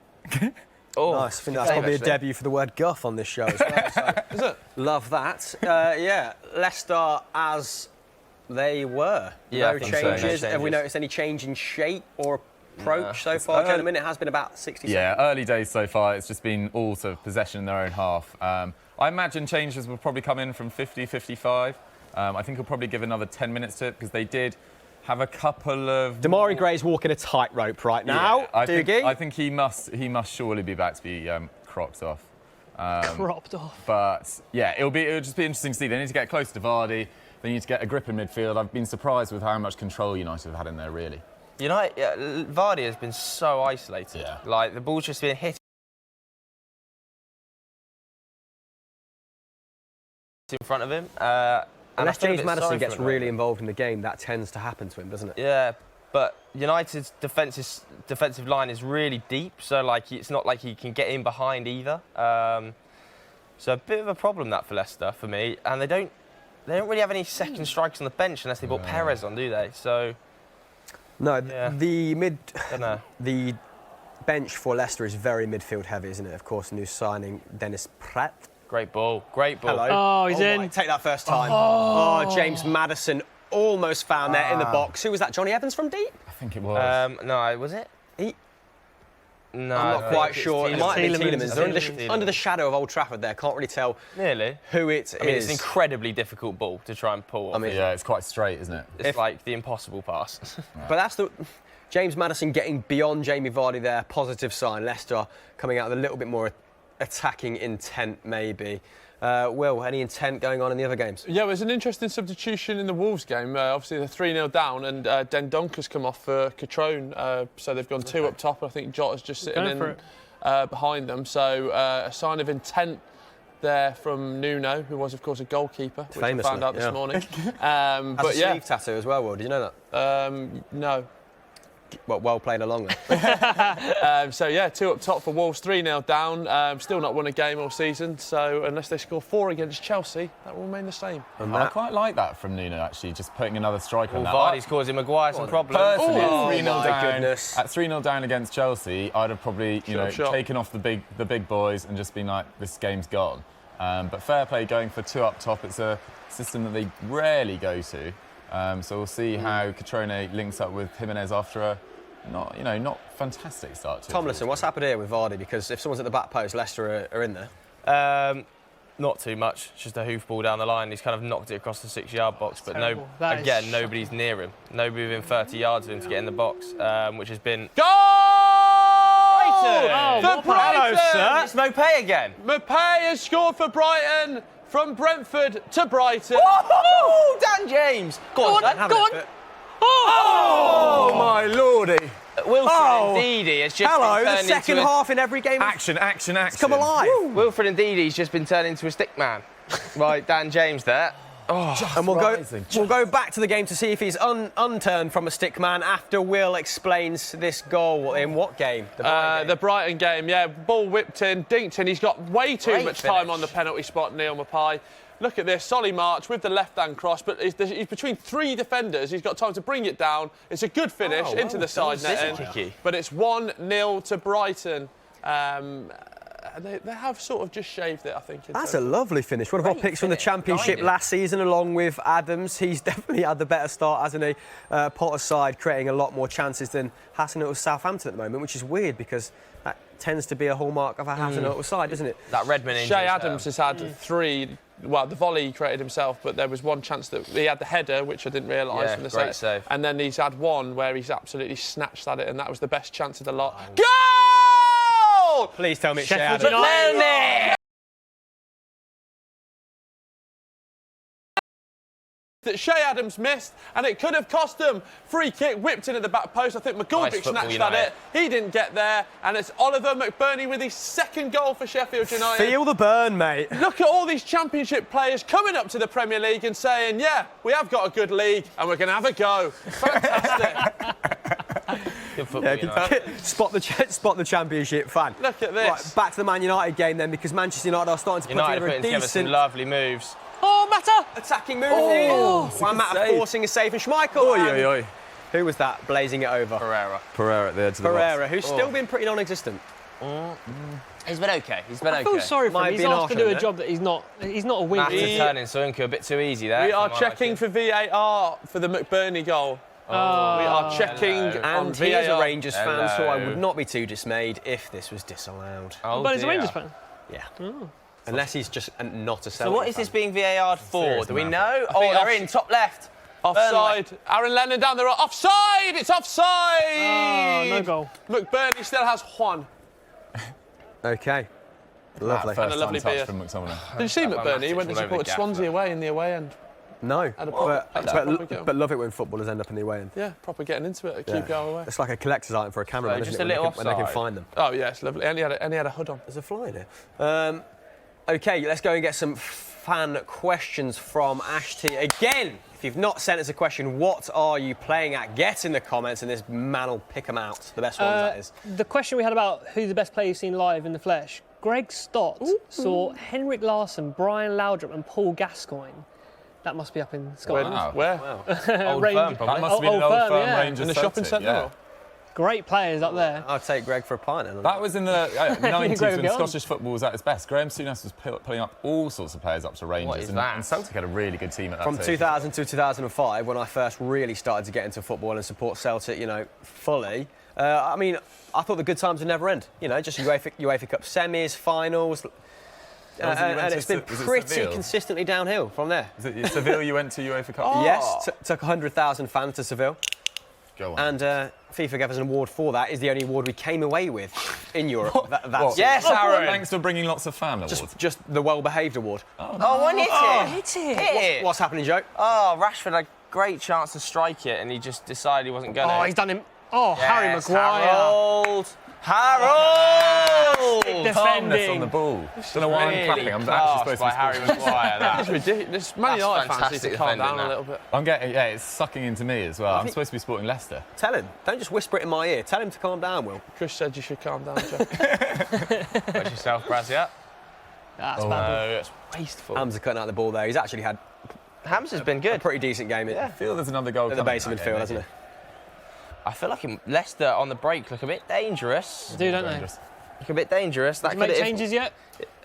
Oh, Nice. I think that's probably a debut for the word guff on this show as well. So Is it? love that. Yeah, Leicester as they were. Yeah, I No think so, changes. no Have we changes. noticed any change in shape or approach so It's far, early- gentlemen? It has been about 60 Yeah, seconds. early days so far. It's just been all sort of possession in their own half. I imagine changes will probably come in from 50, 55. I think he'll probably give another 10 minutes to it because they did have a couple of... Damari Gray's walking a tightrope right now. I Doogie? think he must surely be back to be cropped off. Cropped off. But yeah, it'll just be interesting to see. They need to get closer to Vardy. They need to get a grip in midfield. I've been surprised with how much control United have had in there, really. United, Vardy has been so isolated. Yeah. Like, the ball's just been hit in front of him. Unless I feel a James bit Maddison sorry for gets him, really involved in the game, that tends to happen to him, doesn't it? Yeah, but United's defensive line is really deep, so like it's not like he can get in behind either. So a bit of a problem that for Leicester for me, and they don't really have any second strikers on the bench unless they brought Perez on, do they? So No, Yeah. the bench for Leicester is very midfield heavy, isn't it? Of course, new signing Dennis Pratt. great ball. Hello. Oh, he's in. Take that first time. Oh, James Maddison almost found there in the box. Who was that? Johnny Evans from deep? I think it was. No, was it? No, I'm not quite sure. It might have been Tielemans. Tielemans. They're under the shadow of Old Trafford there. Can't really tell Nearly. who it is. I mean, it's an incredibly difficult ball to try and pull. I mean, Yeah, it's quite straight, isn't it? it's like the impossible pass. but that's the James Maddison getting beyond Jamie Vardy there. Positive sign. Leicester coming out with a little bit more attacking intent, maybe. Will, any intent going on in the other games? Yeah, it was an interesting substitution in the Wolves game. Obviously, they're 3-0 down, and Dendonker's come off for Catrone, so they've gone 2 up top. I think Jota's just sitting in behind them. So a sign of intent there from Nuno, who was, of course, a goalkeeper, which Famously, I found out this morning. Has But a sleeve tattoo as well, Will. Did you know that? No. Well played along then. So yeah, 2 up top for Wolves, 3-0 down. Still not won a game all season, so unless they score 4 against Chelsea, that will remain the same. I quite like that from Nuno, actually, just putting another striker on that. Vardy's causing Maguire some problems. Personally, Oh, at 3-0 my down, goodness. at 3-0 down against Chelsea, I'd have probably, Sure. taken off the big boys and just been like, this game's gone. But fair play, going for 2 up top. It's a system that they rarely go to. So we'll see how Catrone links up with Jimenez after a not fantastic start to Tomlinson, what's happened here with Vardy? Because if someone's at the back post, Leicester are in there. Not too much. It's just a hoof ball down the line. He's kind of knocked it across the 6-yard box, but terrible. That is nobody's near him. Nobody within 30 yards of him to get in the box, which has been. Goal! Oh, For Brighton! Hello, sir. It's Mopay again. Mopay has scored for Brighton from Brentford to Brighton. Oh, Dan James. Go on, Have go an on. effort. Oh, my lordy. Wilfred Ndidi has just Hello, been the turned second into half in every game. Action. Come alive. Wilfred Ndidi's just been turned into a stick man. Right, Dan James there. And we'll go back to the game to see if he's unturned from a stick man after Will explains this goal. In what game? The Brighton game, yeah. Ball whipped in, dinked in. He's got way too Great much finish. time on the penalty spot, Neil Maupay. Look at this, solid march with the left-hand cross, but he's between 3 defenders. He's got time to bring it down. It's a good finish into the side netting. Kicky. But it's 1-0 to Brighton. They have sort of just shaved it, I think. That's a lovely finish. One of our picks from the Championship Blinded. last season, along with Adams. He's definitely had the better start, hasn't he? Potter's side creating a lot more chances than Hasenhüttl's Southampton at the moment, which is weird because that tends to be a hallmark of a Hasenhüttl side, doesn't it? That Redmond injury. Shea Adams has had 3. Well, the volley he created himself, but there was one chance that he had the header, which I didn't realise Yeah, from the great save. And then he's had one where he's absolutely snatched at it, and that was the best chance of the lot. Goal! Please tell me it's Shea Sheffield Adams. United. That Shea Adams missed, and it could have cost them. Free kick whipped in at the back post. I think McGoldrick football, snatched United. at it. He didn't get there, and it's Oliver McBurney with his 2nd goal for Sheffield United. Feel the burn, mate. Look at all these Championship players coming up to the Premier League and saying, yeah, we have got a good league and we're going to have a go. Fantastic. Good football, United. Spot the Championship fan. Look at this. Right, back to the Man United game then, because Manchester United are starting to put United together putting a together some decent lovely moves. Oh, Mata! attacking move. Juan Mata forcing a save from Schmeichel. And who was that blazing it over? Pereira at the edge of the box. Pereira, who's still been pretty non-existent. He's been okay. I feel sorry for Might him. He's be an asked to option, do a eh? job that he's not a wing. Massive turning Soonku a bit too easy there. We are from my checking liking. for VAR for the McBurney goal. We are checking on And he is a VAR. Rangers fan, so I would not be too dismayed if this was disallowed. Oh, But he's a dear. Rangers fan. Yeah. Unless he's just not a So what is this being VAR'd for? Serious Do we man. know? think Oh, they're in, top left. Offside. Aaron Lennon down the right. Offside! It's offside! Oh, no goal. McBurney still has Juan. Okay. Lovely. And a lovely First time beard. touch from McTominay. Did you see McBurney? He went to all over support the Swansea away in the away end. No, Had a proper- had a proper go. but love it when footballers end up in the away end. Yeah, proper getting into it at QPR away. It's like a collector's item for a cameraman, just isn't a it? little When they can offside. find them. Oh, yeah, it's lovely. And he had a hood on. There's a fly in here. OK, let's go and get some fan questions from Ashty. Again, if you've not sent us a question, what are you playing at? Get in the comments and this man will pick them out. The best ones, that is. The question we had about who's the best player you've seen live in the flesh Greg Stott saw Henrik Larsson, Brian Laudrup and Paul Gascoigne. That must be up in Scotland. Wow. Where? Old Range- firm, probably. That must have been an Old old Firm, firm yeah. Rangers In the shopping Celtic, centre? yeah. or? Great players up there. I'd take Greg for a pint. And That was in the 90s Greg when Gillen. Scottish football was at its best. Graham Souness was pulling up all sorts of players up to Rangers. What is and, that? and Celtic had a really good team at that From stage. 2000 to 2005, when I first really started to get into football and support Celtic, fully. I mean, I thought the good times would never end. Just UEFA Cup semis, finals, and it's been was it pretty Seville? consistently downhill from there. Is it Seville you went to UEFA Cup? Yes, took 100,000 fans to Seville, Go on. and FIFA gave us an award for that. Is the only award we came away with in Europe. That's Yes, Aaron. Thanks for bringing lots of fan awards. just the well-behaved award. Oh, one hit it. Hit it. Hit it. What's happening, Joe? Oh, Rashford had a great chance to strike it, and he just decided he wasn't going to. Oh, he's done him. Oh, Harry Yes, Maguire. Harold! Defending. Calmness on the ball. Don't know why I'm clapping. I'm actually supposed to by be Harry Maguire. That. It's ridiculous. Man That's United fans need fantastic to calm defending, down a that. little bit. I'm getting, it's sucking into me as well. I'm supposed to be supporting Leicester. Tell him. Don't just whisper it in my ear. Tell him to calm down, Will. Chris said you should calm down, Joe. Watch yourself, Brazia. That's bad. No, it's wasteful. Hamza cutting out the ball there. He's actually had Hams has been a good. pretty decent game I feel there's another goal at the coming base of in that midfield, game, hasn't maybe. he? I feel like Leicester on the break look a bit dangerous. Do, don't they? Dangerous. Look a bit dangerous. That Did you make could- changes yet?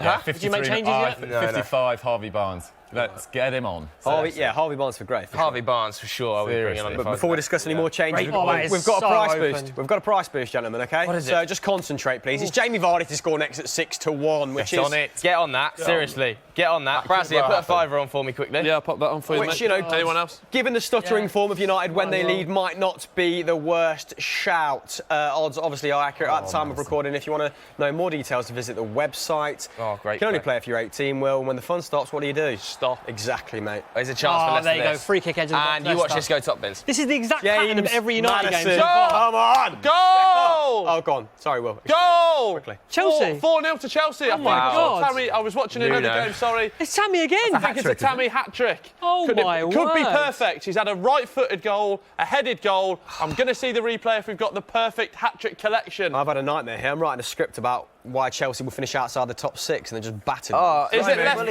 Yeah, Did you make 53 changes yet? No, no. 55, Harvey Barnes. Let's get him on. Harvey Barnes for great. for Harvey Barnes for sure. I'll be bringing on Seriously. if But I before we was discuss any more changes, Great. Oh, that is we've got a so price open. boost. We've got a price boost, gentlemen, okay? What is so it? just concentrate, please. It's Jamie Vardy to score next at 6-1, which Get is... on it. Get on that, seriously. Get on that. Brazia, put a fiver on for me quickly. Yeah, I'll pop that on for you, Which, mate. Anyone else? given the stuttering form of United when they well. lead, might not be the worst shout. Odds obviously are accurate at the time of recording. If you want to know more details, to visit the website. Oh, great You can only play. play if you're 18, Will. And when the fun stops, what do? Stop. Exactly, mate. There's a chance for Oh, Leicester there you go. this. Free kick edge of the box. And you watch Leicester. this go top bins. This is the exact pattern of every United Madison. game so far. Come on! Goal! Oh, go on. Sorry, Will. Goal! Quickly. Chelsea. 4-0 to Chelsea. I think my I saw God. Tammy. I was watching another Nuno. game, sorry. It's Tammy again. I think it's a Tammy hat-trick. Oh, could my Could be word. perfect. He's had a right-footed goal, a headed goal. I'm going to see the replay if we've got the perfect hat-trick collection. I've had a nightmare here. I'm writing a script about why Chelsea will finish outside the top 6 and then just batter. Oh, Is it Right, left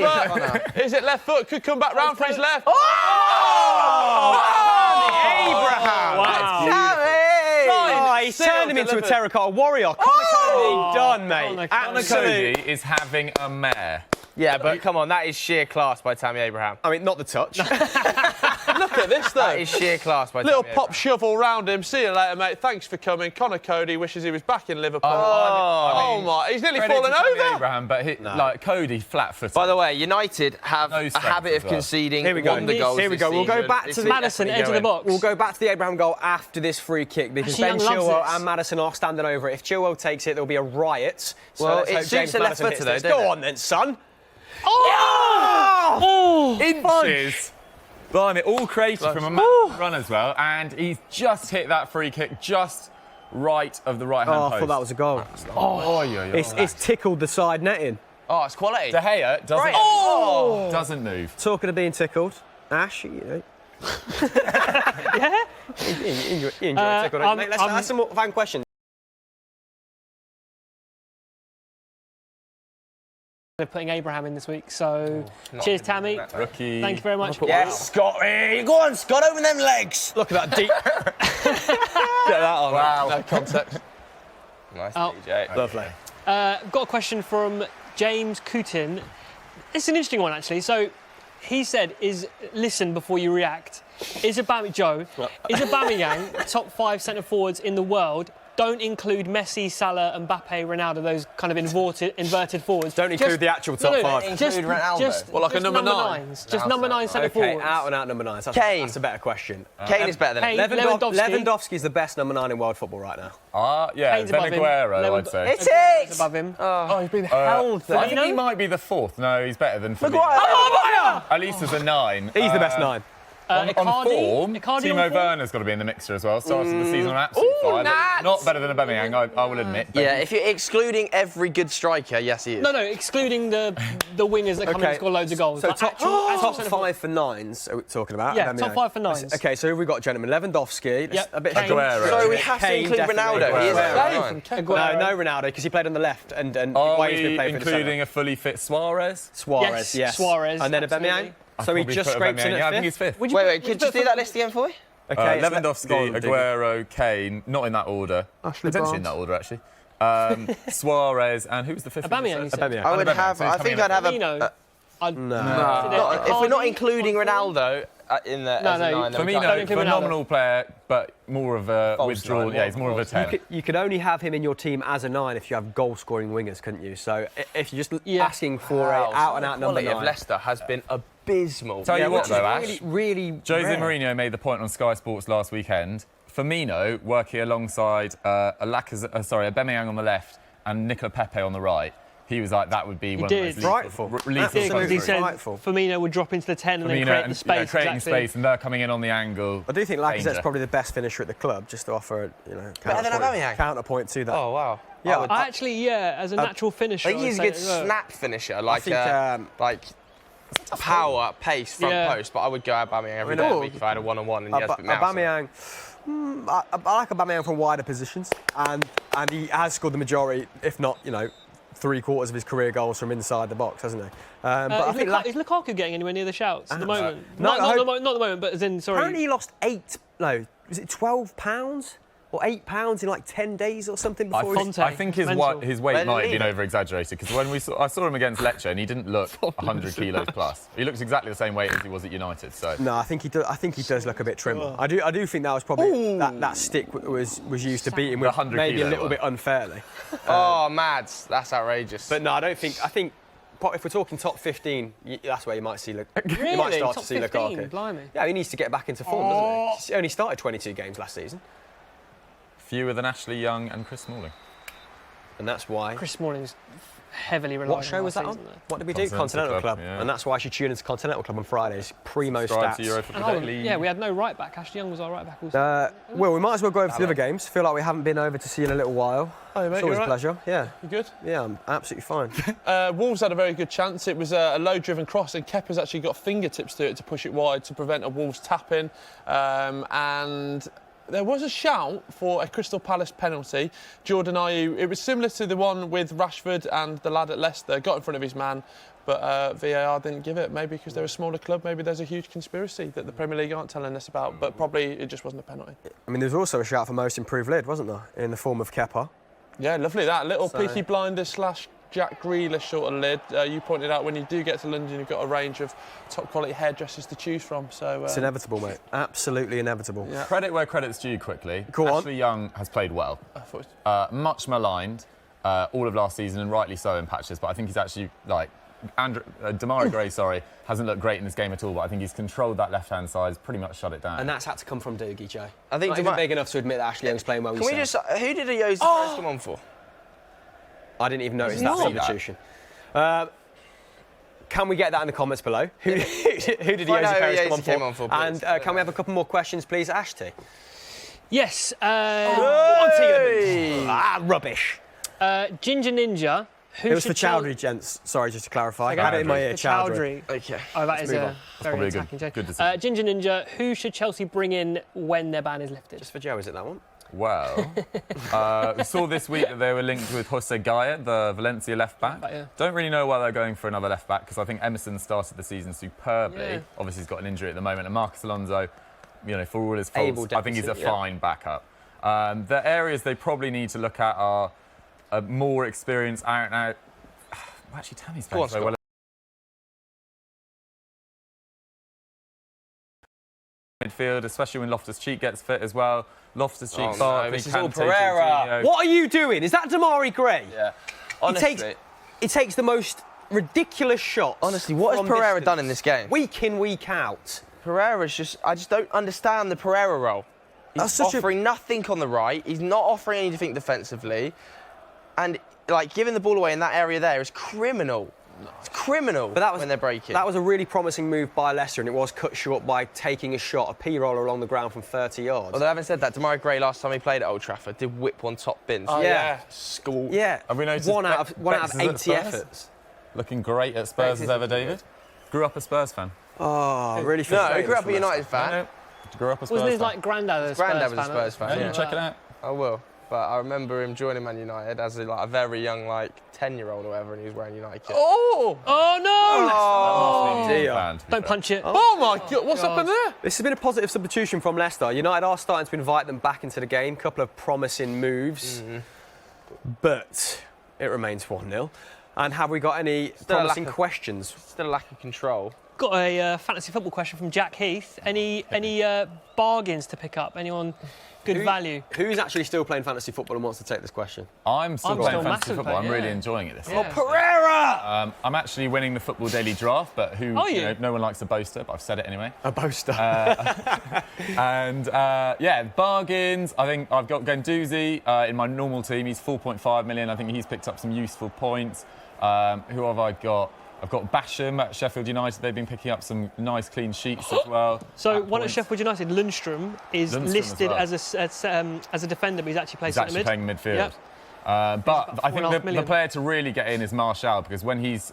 mate. foot? Is it left foot? Could come back round for his left. Abraham! Oh, he's Still turned him into a delivered. terracotta warrior. Connor Cody, done, mate. Connor Connor Absolute. Cody is having a mare. Yeah, but come on, that is sheer class by Tammy Abraham. I mean, not the touch. Look at this, though. That is sheer class by Little Tammy pop Abraham. shovel round him. See you later, mate. Thanks for coming. Connor Cody wishes he was back in Liverpool. Oh. Oh my! He's nearly Credit fallen to Tammy over. Abraham, but like Cody, flat-footed. By the way, United have No a strength habit as of well. conceding Here we go. wonder goals Here we this go. We'll go season. back This to is the Madison, definitely edge of the going. box. We'll go back to the Abraham goal after this free kick because Actually, Ben Young loves Chilwell this. and Madison are standing over it. If Chilwell takes it, there'll be a riot. So Well, let's it hope suits James the left Maddison footer, hits though, this. don't Go it? on then, son. Inches. Blimey, all created from a massive run as well, and he's just hit that free kick just right of the right-hand Oh, I post. thought that was a goal. Oh. It's tickled the side netting. Oh, it's quality. De Gea doesn't, Right. doesn't move. Talking of being tickled, Ash, you know. Yeah? You enjoy tickle, don't you, mate? Let's ask some more fan questions. They're putting Abraham in this week, so cheers, Tammy. Rookie. Thank you very much. Yes, Scotty. Go on, Scott, open them legs. Look at that deep. Get that on. Wow. No context. Nice, Oh. DJ. Lovely. Got a question from James Cootin. It's an interesting one, actually. So he said, listen before you react. Is Aubameyang top 5 centre-forwards in the world? Don't include Messi, Salah, Mbappe, Ronaldo, those kind of inverted forwards. Don't include the actual top 5. Just, Include Ronaldo. just, Well, like a just number 9? nines. Just number 9 centre-forwards. Okay, out and out number 9. Kane. That's a better question. Kane is better than Kane. him. Lewandowski. Lewandowski's the best number 9 in world football right now. Yeah, Kane's above him. Benaguero, I'd say. It Aguero's is. above him. Oh, he's been held there. I think he might be the 4th. No, he's better than Firmino. Maguire. At least as a 9. He's the best 9. On form, Icardi Timo on form? Werner's got to be in the mixture as well. Started the season on absolute fire. Nat! Not better than Aubameyang, I will admit. But Yeah, if you're excluding every good striker, yes, he is. No, excluding the wingers that come in and score loads of goals. So Like top centre-forward. 5 for nines are we talking about? Yeah, Aubameyang. top 5 for nines. Okay, so who have we got, gentlemen? Lewandowski. Yep. A bit Kane. Aguero. So we have to Kane, include definitely. Ronaldo. He is Aguero. at 9. No, Ronaldo, because he played on the left and Are Wayne's been we playing for the including centre. a fully fit Suarez? Suarez, yes. Suarez, And then absolutely. Aubameyang. I'd So he probably just put scrapes in Aubameyang. at Yeah, I think fifth. he's fifth. Would you Wait, put- could you do that list again for me? Okay, so Lewandowski, go on, Diggy. Aguero, Kane, not in that order. Ashley Potentially in that order, actually. Suarez, and who's the fifth? Aubameyang, you said. Aubameyang. I would Aubameyang, have. so he's I think coming I'd have a. Firmino. I'd No. If we're not Icardi including on form? Ronaldo in the No, as a no, 9, then we Firmino, can't. include Ronaldo. phenomenal player, but more of a False withdrawal. nine, Yeah, he's more of a 10. You could only have him in your team as a 9 if you have goal-scoring wingers, couldn't you? So if you're just asking for a out-and-out number quality 9. of Leicester has been abysmal. Tell you what, which is though, Ash. really Jose rare. Mourinho made the point on Sky Sports last weekend. Firmino working alongside Aubameyang on the left and Nicola Pepe on the right. He was like, that would be one did. of the Frightful. most Yeah, lethal because he said Frightful. Firmino would drop into the 10 and then Firmino create the space. creating exactly. space, and they're coming in on the angle. I do think Lacazette's Danger. probably the best finisher at the club, just to offer Better than Aubameyang? counterpoint to that. Oh wow. Yeah, I Actually, as a natural finisher. I think he's a I'd good say as well. snap finisher, like think, power, pace, front Yeah. post. But I would go Aubameyang every I mean, day of the week if I had a one-on-one and he has to pick me out. Aubameyang, I like Aubameyang from wider positions, and he has scored the majority, if not, 3/4 of his career goals from inside the box, hasn't he? But I think Is Lukaku getting anywhere near the shouts at the moment? No, not the moment, but as in, sorry. apparently he lost was it £12 or £8 in like 10 days or something before Conte. I think his Mental. weight might have been Leader. over-exaggerated, because when I saw him against Lecce, and he didn't look 100 kilos plus. He looks exactly the same weight as he was at United. So No, I think he does look a bit trimmer. I do think that was probably that stick was used to beat him with 100 maybe a kilo little one. bit unfairly. Oh, Mads, that's outrageous. But no, I think if we're talking top 15, that's where you might see you might Really? start Top to see 15? Lukaku. Blimey. Yeah, he needs to get back into form, doesn't he? He only started 22 games last season, fewer than Ashley Young and Chris Smalling. and that's why. Chris Smalling's heavily reliant What show on was that on? season, though. What did we do? Continental Continental Club, Club. yeah. And that's why I should tune into Continental Club on Fridays. Primo Subscribe to stats. Eurofootball And hold on, Daily. yeah, we had no right back. Ashley Young was our right back also. Well, we might as well go over to the other games. Feel like we haven't been over to see you in a little while. Hi, mate, It's you always a all right? pleasure. Yeah. You good? Yeah, I'm absolutely fine. Wolves had a very good chance. It was a low-driven cross, and Kepa's actually got fingertips to it to push it wide to prevent a Wolves tap-in. And there was a shout for a Crystal Palace penalty. Jordan Ayew, it was similar to the one with Rashford and the lad at Leicester. Got in front of his man, but VAR didn't give it. Maybe because they're a smaller club. Maybe there's a huge conspiracy that the Premier League aren't telling us about. But probably it just wasn't a penalty. I mean, there's also a shout for most improved lid, wasn't there? In the form of Kepa. Yeah, lovely that. Little Peaky Blinders / Jack Grealish sort of lid. You pointed out when you do get to London, you've got a range of top quality hairdressers to choose from. So It's inevitable, mate. Absolutely inevitable. Yeah. Credit where credit's due quickly. Go on. Ashley Young has played well. I thought it was- Much maligned all of last season, and rightly so in patches, but I think he's actually, Demarai Gray, hasn't looked great in this game at all, but I think he's controlled that left-hand side, he's pretty much shut it down. And that's had to come from Doogie, Joe. I think Not even big enough to admit that Ashley Young's playing well. Can we just? Who did Jose come on for? I didn't even notice Did you that see that? substitution. Can we get that in the comments below? Who did Find out who Jose Jose came on for, And please. can we have a couple more questions, please, Ashty? Yes. Rubbish. Ginger Ninja. Who It was should for Chowdhury, gents. Sorry, just to clarify. I Okay. had it in my ear, For Chowdhury. Okay. Oh, that is move a on. very probably a good- attacking joke. good decision. Ginger Ninja. Who should Chelsea bring in when their ban is lifted? Just for Joe, is it that one? Well, we saw this week that they were linked with Jose Gaya, the Valencia left-back. Yeah. Don't really know why they're going for another left-back, because I think Emerson started the season superbly. Yeah. Obviously, he's got an injury at the moment. And Marcus Alonso, for all his Able faults, I think he's a deficit, yeah. fine backup. The areas they probably need to look at are a more experienced out-and-out... Actually, Tammy's playing so well. Midfield, especially when Loftus-Cheek gets fit as well. Loftus-Cheek, Oh, no, Barkley, this is all Kante, Pereira. Jorginho. What are you doing? Is that Damari Gray? Yeah. Honestly, He takes the most ridiculous shots. Honestly, what has from Pereira distance, done in this game? Week in, week out. Pereira's I just don't understand the Pereira role. He's That's such a- offering nothing on the right. He's not offering anything defensively. And, giving the ball away in that area there is criminal. It's criminal when they're breaking. That was a really promising move by Leicester, and it was cut short by taking a shot, a P-roller along the ground from 30 yards. Although having said that, Demarai Gray last time he played at Old Trafford did whip one top bins. Oh, Yeah. School. Yeah, Have we noticed one out of Bex is at 80 Spurs? efforts. Looking great at Spurs as ever, David. Grew up a Spurs fan. Oh, really No, frustrating. he grew up a from United Leicester. fan. Grew up a Spurs Wasn't his fan. like granddad a Granddad Spurs was a Spurs fan. Yeah, Yeah. check it out. I will. But I remember him joining Man United as a very young, 10-year-old or whatever, and he was wearing United kit. Oh! Oh no! Oh, dear. Fan, to be Don't fair. punch it. Oh my God! What's happened there? This has been a positive substitution from Leicester. United are starting to invite them back into the game. Couple of promising moves, but it remains 1-0. And have we got any Still a lack promising of- questions? Still a lack of control. Got a fantasy football question from Jack Heath. Any bargains to pick up? Anyone good value? Who's actually still playing fantasy football and wants to take this question? I'm still I'm playing still fantasy massive football. I'm player, really yeah. enjoying it this Yeah. year. Pereira! I'm actually winning the Football Daily Draft, but Are you? no one likes a boaster, but I've said it anyway. A boaster. And bargains. I think I've got Guendouzi in my normal team. He's 4.5 million. I think he's picked up some useful points. Who have I got? I've got Basham at Sheffield United. They've been picking up some nice clean sheets as well. So at one at points. Sheffield United, Lundstrom, is Lundstrom listed as as a defender, but he's actually playing He's centre actually mid. playing midfield. Yep. But I think 4.5 the million. player to really get in is Martial, because when he's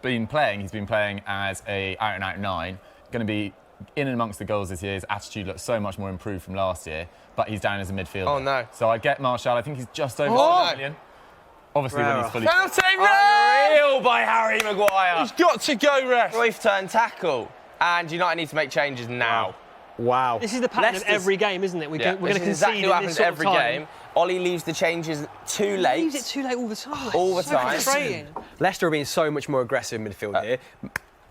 been playing as a out-and-out 9, going to be in and amongst the goals this year. His attitude looks so much more improved from last year, but he's down as a midfielder. Oh, no. So I get Martial. I think he's just over Oh, 5 million. Obviously, when he's fully... Penalty, ref! Unreal by Harry Maguire. He's got to go, ref. Royce turn tackle. And United need to make changes now. Wow. This is the pattern Leicester's- of every game, isn't it? We're going to This is concede exactly in what this happens sort of every time. game. Ollie leaves the changes too He late. leaves it too late all the time. All the So time. frustrating. Leicester are being so much more aggressive in midfield here.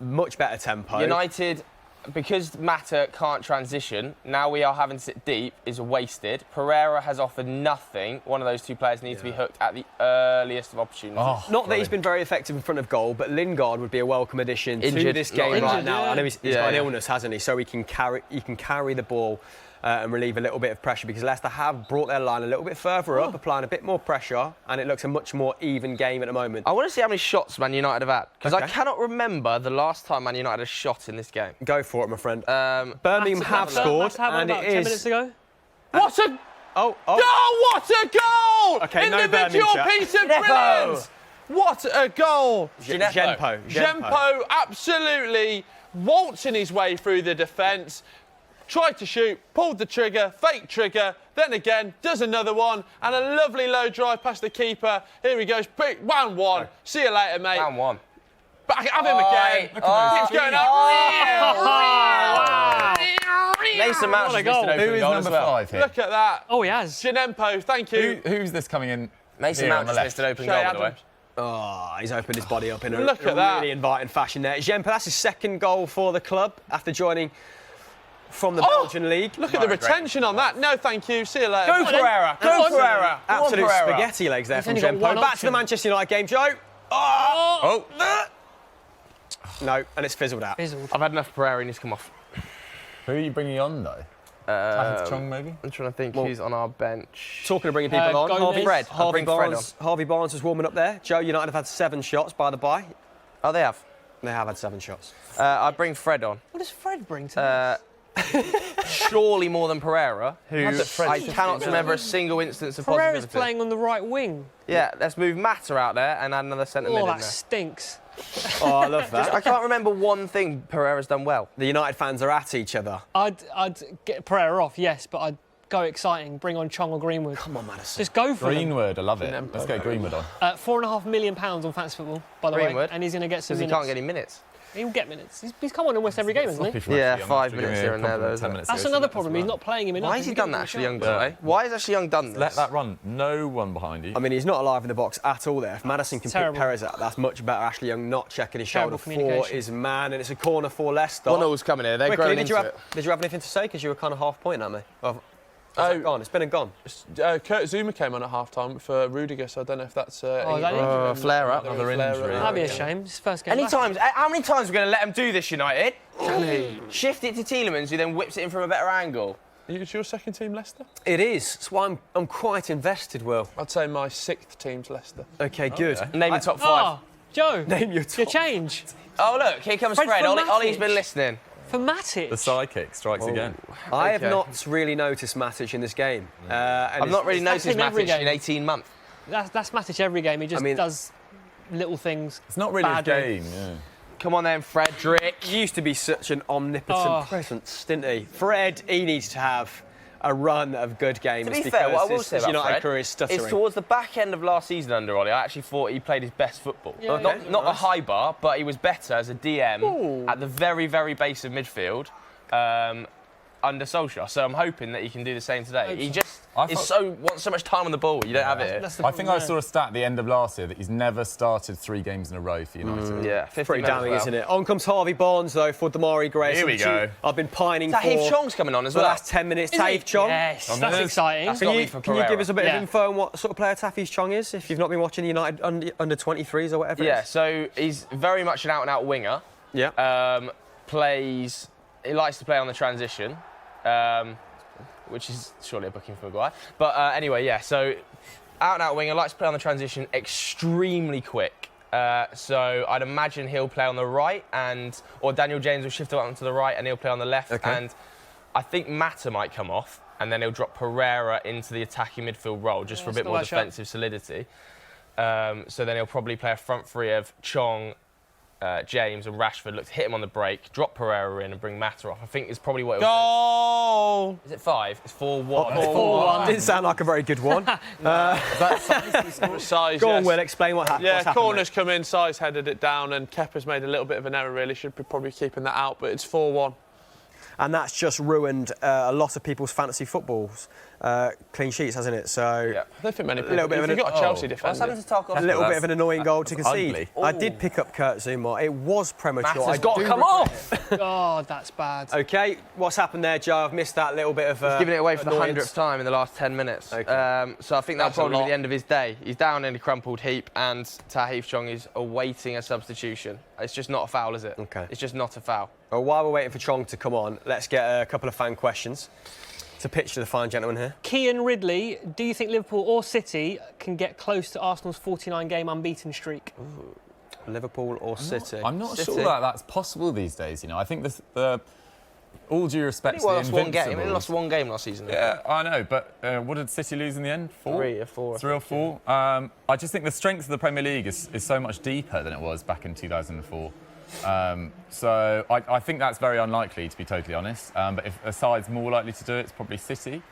Much better tempo. United, because Mata can't transition, now we are having to sit deep, is wasted. Pereira has offered nothing. One of those two players needs to be hooked at the earliest of opportunities. Oh, Not that he's been very effective in front of goal, but Lingard would be a welcome addition to Injured. this Not game right injured, now. yeah. I know he's Yeah, got an yeah. illness, hasn't he? So he can carry the ball and relieve a little bit of pressure, because Leicester have brought their line a little bit further up, applying a bit more pressure, and it looks a much more even game at the moment. I want to see how many shots Man United have had, because I Okay. cannot remember the last time Man United had a shot in this game. Go for it, my friend. Um, Birmingham have scored, and about it 10 is. minutes ago. What a Oh, goal! What a goal! Okay, no Individual Birmingham chat. piece of Gineppo. brilliance! What a goal! Genpo. Genpo absolutely waltzing his way through the defence. Tried to shoot, pulled the trigger, fake trigger, then again, does another one, and a lovely low drive past the keeper. Here he goes, 1-1. See you later, mate. round one. Back, have him again. Keeps going up. Mason Mount What a just missed an goal. open Who is goal number as well. 5 here? Look at that. Oh, he has. Genpo, thank you. Who's this coming in? Mason here on Mount the just left? missed an open Shay goal, by the way. Adams. Oh, he's opened his body up in a, Look in a at that. really inviting fashion there. Genpo, that's his second goal for the club after joining from the Belgian league. Look at the retention on that. No, thank you. See you later. Go Pereira! Go Pereira! Go on, Absolute Pereira. spaghetti legs there from only got Genpo. one Back to option. the Manchester United game, Joe. Oh! No, and it's fizzled out. Fizzled. I've had enough Pereira, he needs to come off. Who are you bringing on, though? Tahith Chong, maybe? I'm trying to think who's on our bench. Talking of bringing people on, Gomez. Fred. I'll Harvey bring Fred Barnes. Harvey Barnes was warming up there. Joe, United have had 7 shots by the by. Oh, they have. They have had 7 shots. I bring Fred on. What does Fred bring to this? Surely more than Pereira, who Fred I should cannot be remember a single instance of Pereira's positivity. playing on the right wing. Yeah, let's move Mata out there and add another centre mid Oh, in that there. stinks. Oh, I love that. I can't remember one thing Pereira's done well. The United fans are at each other. I'd get Pereira off, yes, but I'd go exciting. Bring on Chong or Greenwood. Come on, Madison. Just go for them. Greenwood, I love it. Let's get Greenwood on. £4.5 million on fantasy football, by the Greenwood? way, and he's going to get some Because he minutes. can't get any minutes. He'll get minutes. He's come on almost every game, hasn't he? Yeah, 5 minutes here and there, though, isn't it? That's another problem. He's not playing him enough. Why has he done that, Ashley Young, by the Yeah. way? Why has Ashley Young done this? Let that run. No one behind you. I mean, he's not alive in the box at all there. If Madison can Terrible. pick Perez out, that's much better. Ashley Young not checking his Terrible shoulder for communication. his man, and it's a corner for Leicester. One all's coming here. They're Quickly, growing did into you have anything to say? Because you were kind of half pointing at me. Oh, gone. It's been and gone. Kurt Zuma came on at half-time for Rudiger, so I don't know if that's... Oh, is that it? flare up. Another flare injury. up. That'd be a shame. It's his first game back. How many times are we going to let him do this, United? Shift it to Tielemans, who then whips it in from a better angle. Is your second team Leicester? It is. That's why I'm quite invested, Will. I'd say my 6th team's Leicester. Okay, good. Name the top 5. Joe, Name your your change Oh, look, here comes Fred Fred. from Ollie's Matic. been listening. for Matic. The sidekick strikes again. I have Okay. not really noticed Matic in this game. I've not really that's noticed him every Matic in game. 18 months. That's Matic every game. He just does little things. It's not really his badly. game. Yeah. Come on then, Frederick. He used to be such an omnipotent presence, didn't he? Fred, he needs to have a run of good games. To be because fair, what I will his say about United Fred career is stuttering. is towards the back end of last season under Ollie, I actually thought he played his best football. Yeah, Not a high bar, but he was better as a DM at the very, very base of midfield under Solskjaer. So I'm hoping that he can do the same today. He just wants so much time on the ball. You don't have it. That's the I think I problem, saw a stat at the end of last year that he's never started 3 games in a row for United. Yeah, 50 Pretty men as damning, well. isn't it? On comes Harvey Barnes, though, for Damari Gray. Here we go. I've been pining Tahith for Chong's coming on as the well. last 10 minutes. Is he? Tahith Chong. Yes, Chong that's is. exciting. That's Can got you, me for can you give Pereira. us a bit Yeah. of info on what sort of player Tahith Chong is, if you've not been watching the United under 23s or whatever? Yeah, it is? so he's very much an out-and-out winger. Yeah. He likes to play on the transition, which is surely a booking for Maguire. But anyway, yeah, so out-and-out winger, likes to play on the transition, extremely quick. So I'd imagine he'll play on the right, or Daniel James will shift onto the right and he'll play on the left. Okay. And I think Mata might come off, and then he'll drop Pereira into the attacking midfield role just for a that's bit not more a bad shout. defensive solidity. So then he'll probably play a front three of Chong, James and Rashford. Look to hit him on the break, drop Pereira in and bring Mata off. I think it's probably what he'll Goal! do. Is it 5? It's 4-1. 4-1. Didn't sound like a very good one. Size, Go on, yes. Will, explain what happened. Yeah, corners come in, Size headed it down, and Kepa's made a little bit of an error, really. Should be probably keeping that out, but it's 4-1. And that's just ruined a lot of people's fantasy footballs. Clean sheets, hasn't it? So Yeah. I don't think many people. little bit of You've an- got a Chelsea What's defender. happened to Tarkov? a little bit of an annoying goal to that's concede. ugly. I did pick up Kurt Zuma. It was premature. Mata's I got to do come regret off. God, that's bad. Okay, what's happened there, Joe? I've missed that little bit of. Giving it away for the annoyance. 100th time in the last 10 minutes. Okay. So I think That's that'll a probably be lot. the end of his day. He's down in a crumpled heap, and Tahith Chong is awaiting a substitution. It's just not a foul, is it? Okay. It's just not a foul. Well, while we're waiting for Chong to come on, let's get a couple of fan questions to pitch to the fine gentleman here. Kean Ridley, do you think Liverpool or City can get close to Arsenal's 49-game unbeaten streak? Liverpool or City? I'm not City. sure that that's possible these days. You know, I think the all due respect to the lost one game. He Invincibles. lost one game last season. Yeah, I know, but what did City lose in the end? 4? 3 or 4. 3 or 4. I just think the strength of the Premier League is so much deeper than it was back in 2004. So I think that's very unlikely, to be totally honest. But if a side's more likely to do it, it's probably City.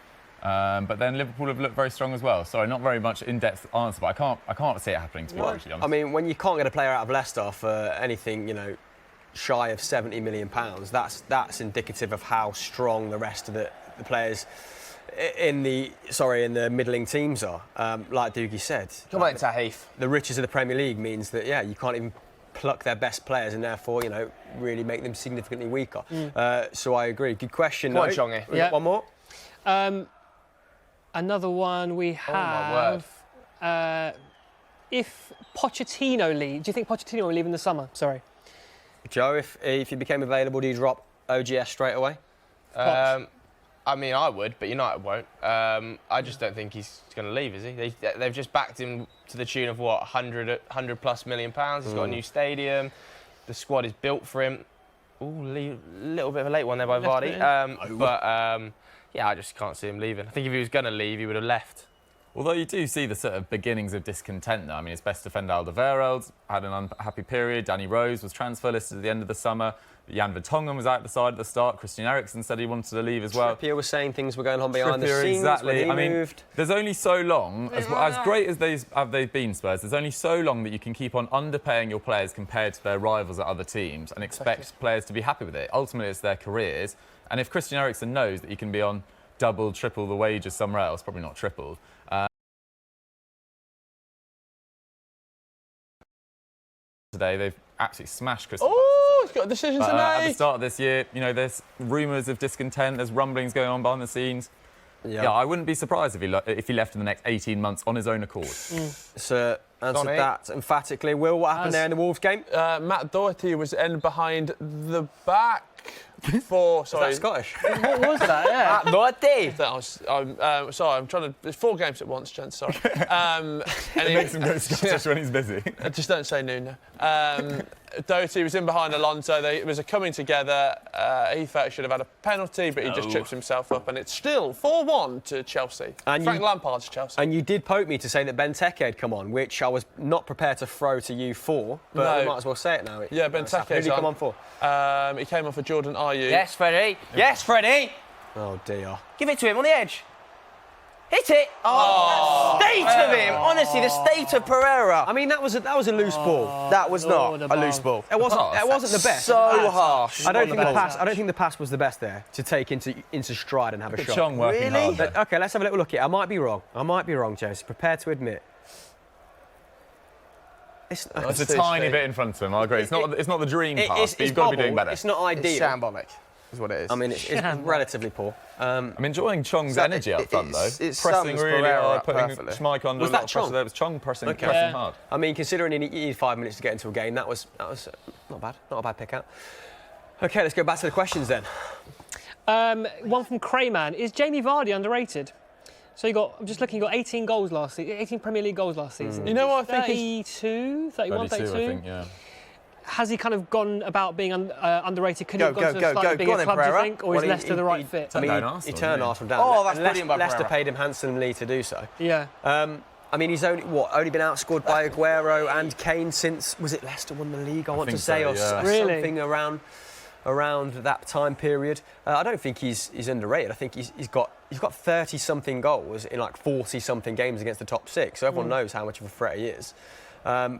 But then Liverpool have looked very strong as well. Sorry, not very much in-depth answer, but I can't see it happening, to be totally honest. I mean, when you can't get a player out of Leicester for anything, shy of £70 million, that's indicative of how strong the rest of the players in the middling teams are. Like Doogie said, Come on, Tahith. the riches of the Premier League means that you can't even pluck their best players and therefore really make them significantly weaker. So I agree. Good question. Come on, though. Chongy. We got one more. Another one we my have. If Pochettino leaves, do you think Pochettino will leave in the summer? Sorry. Joe, if he became available, do you drop OGS straight away? I mean, I would, but United won't. I just don't think he's going to leave, is he? They've just backed him to the tune of, what, 100 plus £1 million. He's got a new stadium. The squad is built for him. Ooh, little bit of a late one there by Left Vardy. Yeah, I just can't see him leaving. I think if he was going to leave, he would have left. Although you do see the sort of beginnings of discontent now. I mean, his best defender, Alderweireld, had an unhappy period. Danny Rose was transfer listed at the end of the summer. Jan Vertonghen was out the side at the start. Christian Eriksen said he wanted to leave as well. Trippier was saying things were going on behind the Trippier, scenes exactly. when he I mean, moved. there's only so long, as great as they've been, Spurs, there's only so long that you can keep on underpaying your players compared to their rivals at other teams and expect players to be happy with it. Ultimately, it's their careers. And if Christian Eriksen knows that he can be on double, triple the wages somewhere else, probably not triple, today they've absolutely smashed Crystal Palace. Oh, he's got a decision to At the make. start of this year, there's rumours of discontent, there's rumblings going on behind the scenes. Yeah, I wouldn't be surprised if he left in the next 18 months on his own accord. So answered Sonny. that emphatically. Will, what happened there in the Wolves game? Matt Doherty was in behind the back. back for... Sorry. Is that Scottish? What was that? Yeah. Naughty. Sorry, I'm trying to... There's 4 games at once, gents, sorry. It makes him go Scottish when he's busy. Just don't say Nuno. Doherty was in behind Alonso. It was a coming together. He thought he should have had a penalty, but he just trips himself up, and it's still 4-1 to Chelsea. And Frank Lampard's Chelsea. And you did poke me to say that Benteke had come on, which I was not prepared to throw to you for, but No. we might as well say it now. Yeah, Benteke's Who did he come on for? He came on for Jordan Ayew. Yes, Freddie. Yes, Freddie. Oh, dear. Give it to him on the edge. Hit it. Oh, the state of him. Honestly, the state of Pereira. I mean, that was a loose ball. That was Lord not a loose ball. It wasn't the best. So harsh. I don't think on the ball. pass. I don't think the pass was the best there to take into stride and have a But shot. Chong working Really? hard. But, okay, let's have a little look at it. I might be wrong, James. Prepare to admit. It's a tiny bit in front of him, I agree. It's not the dream pass, but you've got to be doing better. It's not ideal. It's shambolic, is what it is. I mean, it's relatively poor. I'm enjoying Chong's So energy up front, though. it's pressing sums really Pereira hard, up putting perfectly. Schmeichel under Was a that lot of pressure Chong? there. It was Chong pressing Yeah. hard. I mean, considering you need 5 minutes to get into a game, that was not bad. Not a bad pick out. Okay, let's go back to the questions then. One from Crayman. Is Jamie Vardy underrated? So I'm just looking, he got 18 goals last season, 18 Premier League goals last season. You know what I think? 32, 31, 32. I think, yeah. Has he kind of gone about being underrated? Could he have Go, gone go, to a go, slightly go bigger on then, club, do you Pereira. think? Or Well, is Leicester the right fit? Turned down he Arsenal, turned didn't he? Arsenal down. Oh, that's brilliant by Leicester Pereira. paid him handsomely to do so. Yeah. I mean, he's only been outscored by Aguero and Kane since, was it Leicester won the league, I want to think say, so, or yeah. Really? something around that time period. I don't think he's underrated. I think he's got 30-something goals in like 40-something games against the top 6, so everyone knows how much of a threat he is.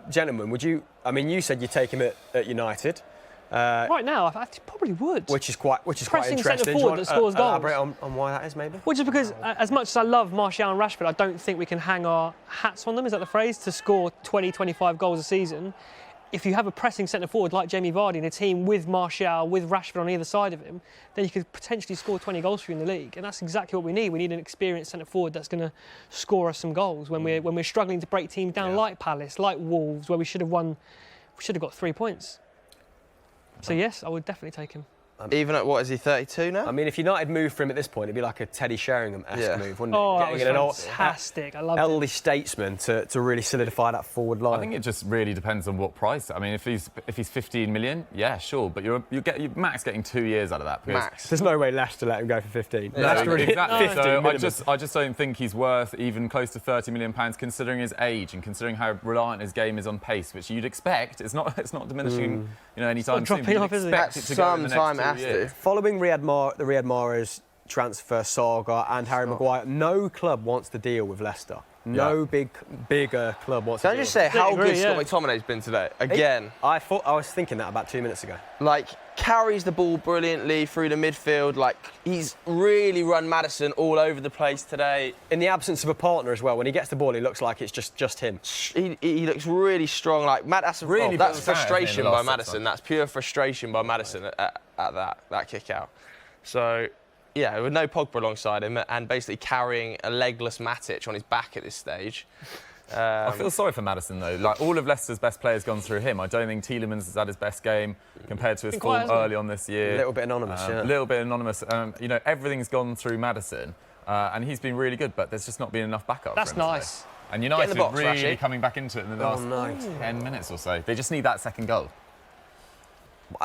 Gentlemen, you said you'd take him at United. Right now, I probably would. Which is quite Pressing interesting. centre Do you forward want that scores goals. elaborate on why that is, maybe? Well, just because, as much as I love Martial and Rashford, I don't think we can hang our hats on them, is that the phrase, to score 20, 25 goals a season. If you have a pressing centre forward like Jamie Vardy in a team with Martial, with Rashford on either side of him, then you could potentially score 20 goals for you in the league. And that's exactly what we need. We need an experienced centre forward that's going to score us some goals when we're struggling to break teams down, like Palace, like Wolves, where we should have got 3 points. So yes, I would definitely take him. Even at, what is he, 32 now? I mean, if United moved for him at this point, it'd be like a Teddy Sheringham-esque move, wouldn't it? Oh, that was Getting an fantastic. I loved it. elderly statesman to really solidify that forward line. I think it just really depends on what price. I mean, if he's 15 million, yeah, sure, but you're max getting 2 years out of that. because- Max. There's no way Leicester let him go for 15. No, Leicester really- exactly. 15 So minimum. I just don't think he's worth even close to £30 million, considering his age and considering how reliant his game is on pace, which you'd expect. It's not diminishing, anytime soon. dropping You'd off, is it? expect it to go in the next Sometime 2 has years. to. Following the Riyad Mahrez transfer saga and Harry Maguire, no club wants to deal with Leicester. No bigger club wants to Can I deal just with say how agree, good Scott yeah. McTominay's been today? Again. I was thinking that about 2 minutes ago. Like, carries the ball brilliantly through the midfield. Like, he's really run Maddison all over the place today. In the absence of a partner as well, when he gets the ball, he looks like it's just him. He looks really strong. Like, that's Really that's built out, frustration in the by last 6 Maddison. months. That's pure frustration by Maddison at that kick out. So, yeah, with no Pogba alongside him and basically carrying a legless Matic on his back at this stage. I feel sorry for Maddison, though. Like, all of Leicester's best players gone through him. I don't think Tielemans has had his best game compared to his Been quiet, form hasn't he? early on this year. A little bit anonymous, A yeah. little bit anonymous. Everything's gone through Maddison, and he's been really good, but there's just not been enough backup That's for him nice. today. And United Get in the box, really Rashi. coming back into it in the last 10 minutes or so. They just need that second goal.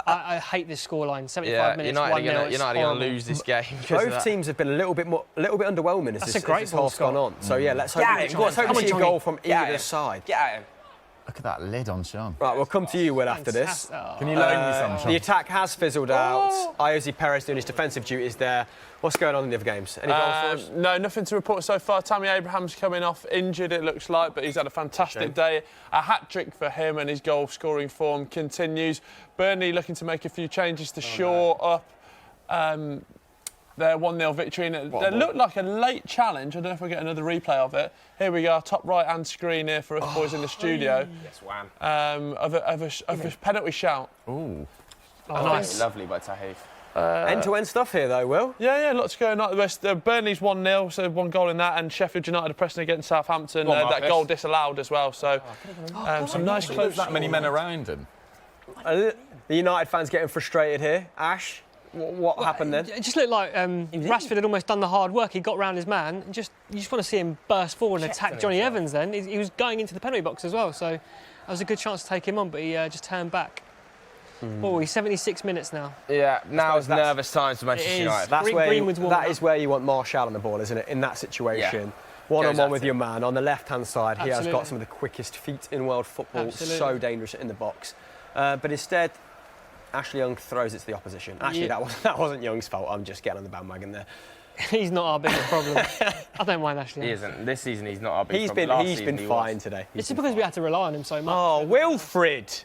I hate this scoreline. 75 Yeah, minutes, United 1-0. are going to lose this game. because of Both that. teams have been a little bit underwhelming as That's this a great half's ball, gone Scott. on. So yeah, let's hope Get him, let's hope come we on, see a Johnny. goal from Get either him. side. Get at him. Look at that lid on Sean. Right, we'll come to you, Will, after this. Fantastic. Can you loan me some, The Sean? attack has fizzled out. Iosi Perez doing his defensive duties there. What's going on in the other games? Any goals for us? No, nothing to report so far. Tammy Abraham's coming off injured, it looks like, but he's had a fantastic day. A hat-trick for him, and his goal-scoring form continues. Burnley looking to make a few changes to shore up their 1-0 victory. And it looked like a late challenge. I don't know if we'll get another replay of it. Here we go, top right-hand screen here for us boys in the studio. Yes, wham. Of a penalty shout. Ooh. Nice. Lovely by Tahif. End-to-end stuff here, though, Will. Yeah, lots going on. Burnley's 1-0, so 1 goal in that, and Sheffield United are pressing against Southampton. That goal disallowed as well, so some nice close. That many men around him. The United fans getting frustrated here. Ash, What happened then? It just looked like Rashford had almost done the hard work. He got round his man. And you just want to see him burst forward and attack Johnny Evans then. He was going into the penalty box as well, so that was a good chance to take him on, but he just turned back. Oh, he's 76 minutes now. Yeah, now is nervous times for Manchester United. That is where you want Martial on the ball, isn't it? In that situation. One-on-one with your man. On the left-hand side, he has got some of the quickest feet in world football. So dangerous in the box. But instead, Ashley Young throws it to the opposition. Actually, that wasn't Young's fault. I'm just getting on the bandwagon there. He's not our biggest problem. I don't mind Ashley Young. He isn't. This season, he's not our biggest problem. He's been fine today. It's because we had to rely on him so much. Oh, Wilfred!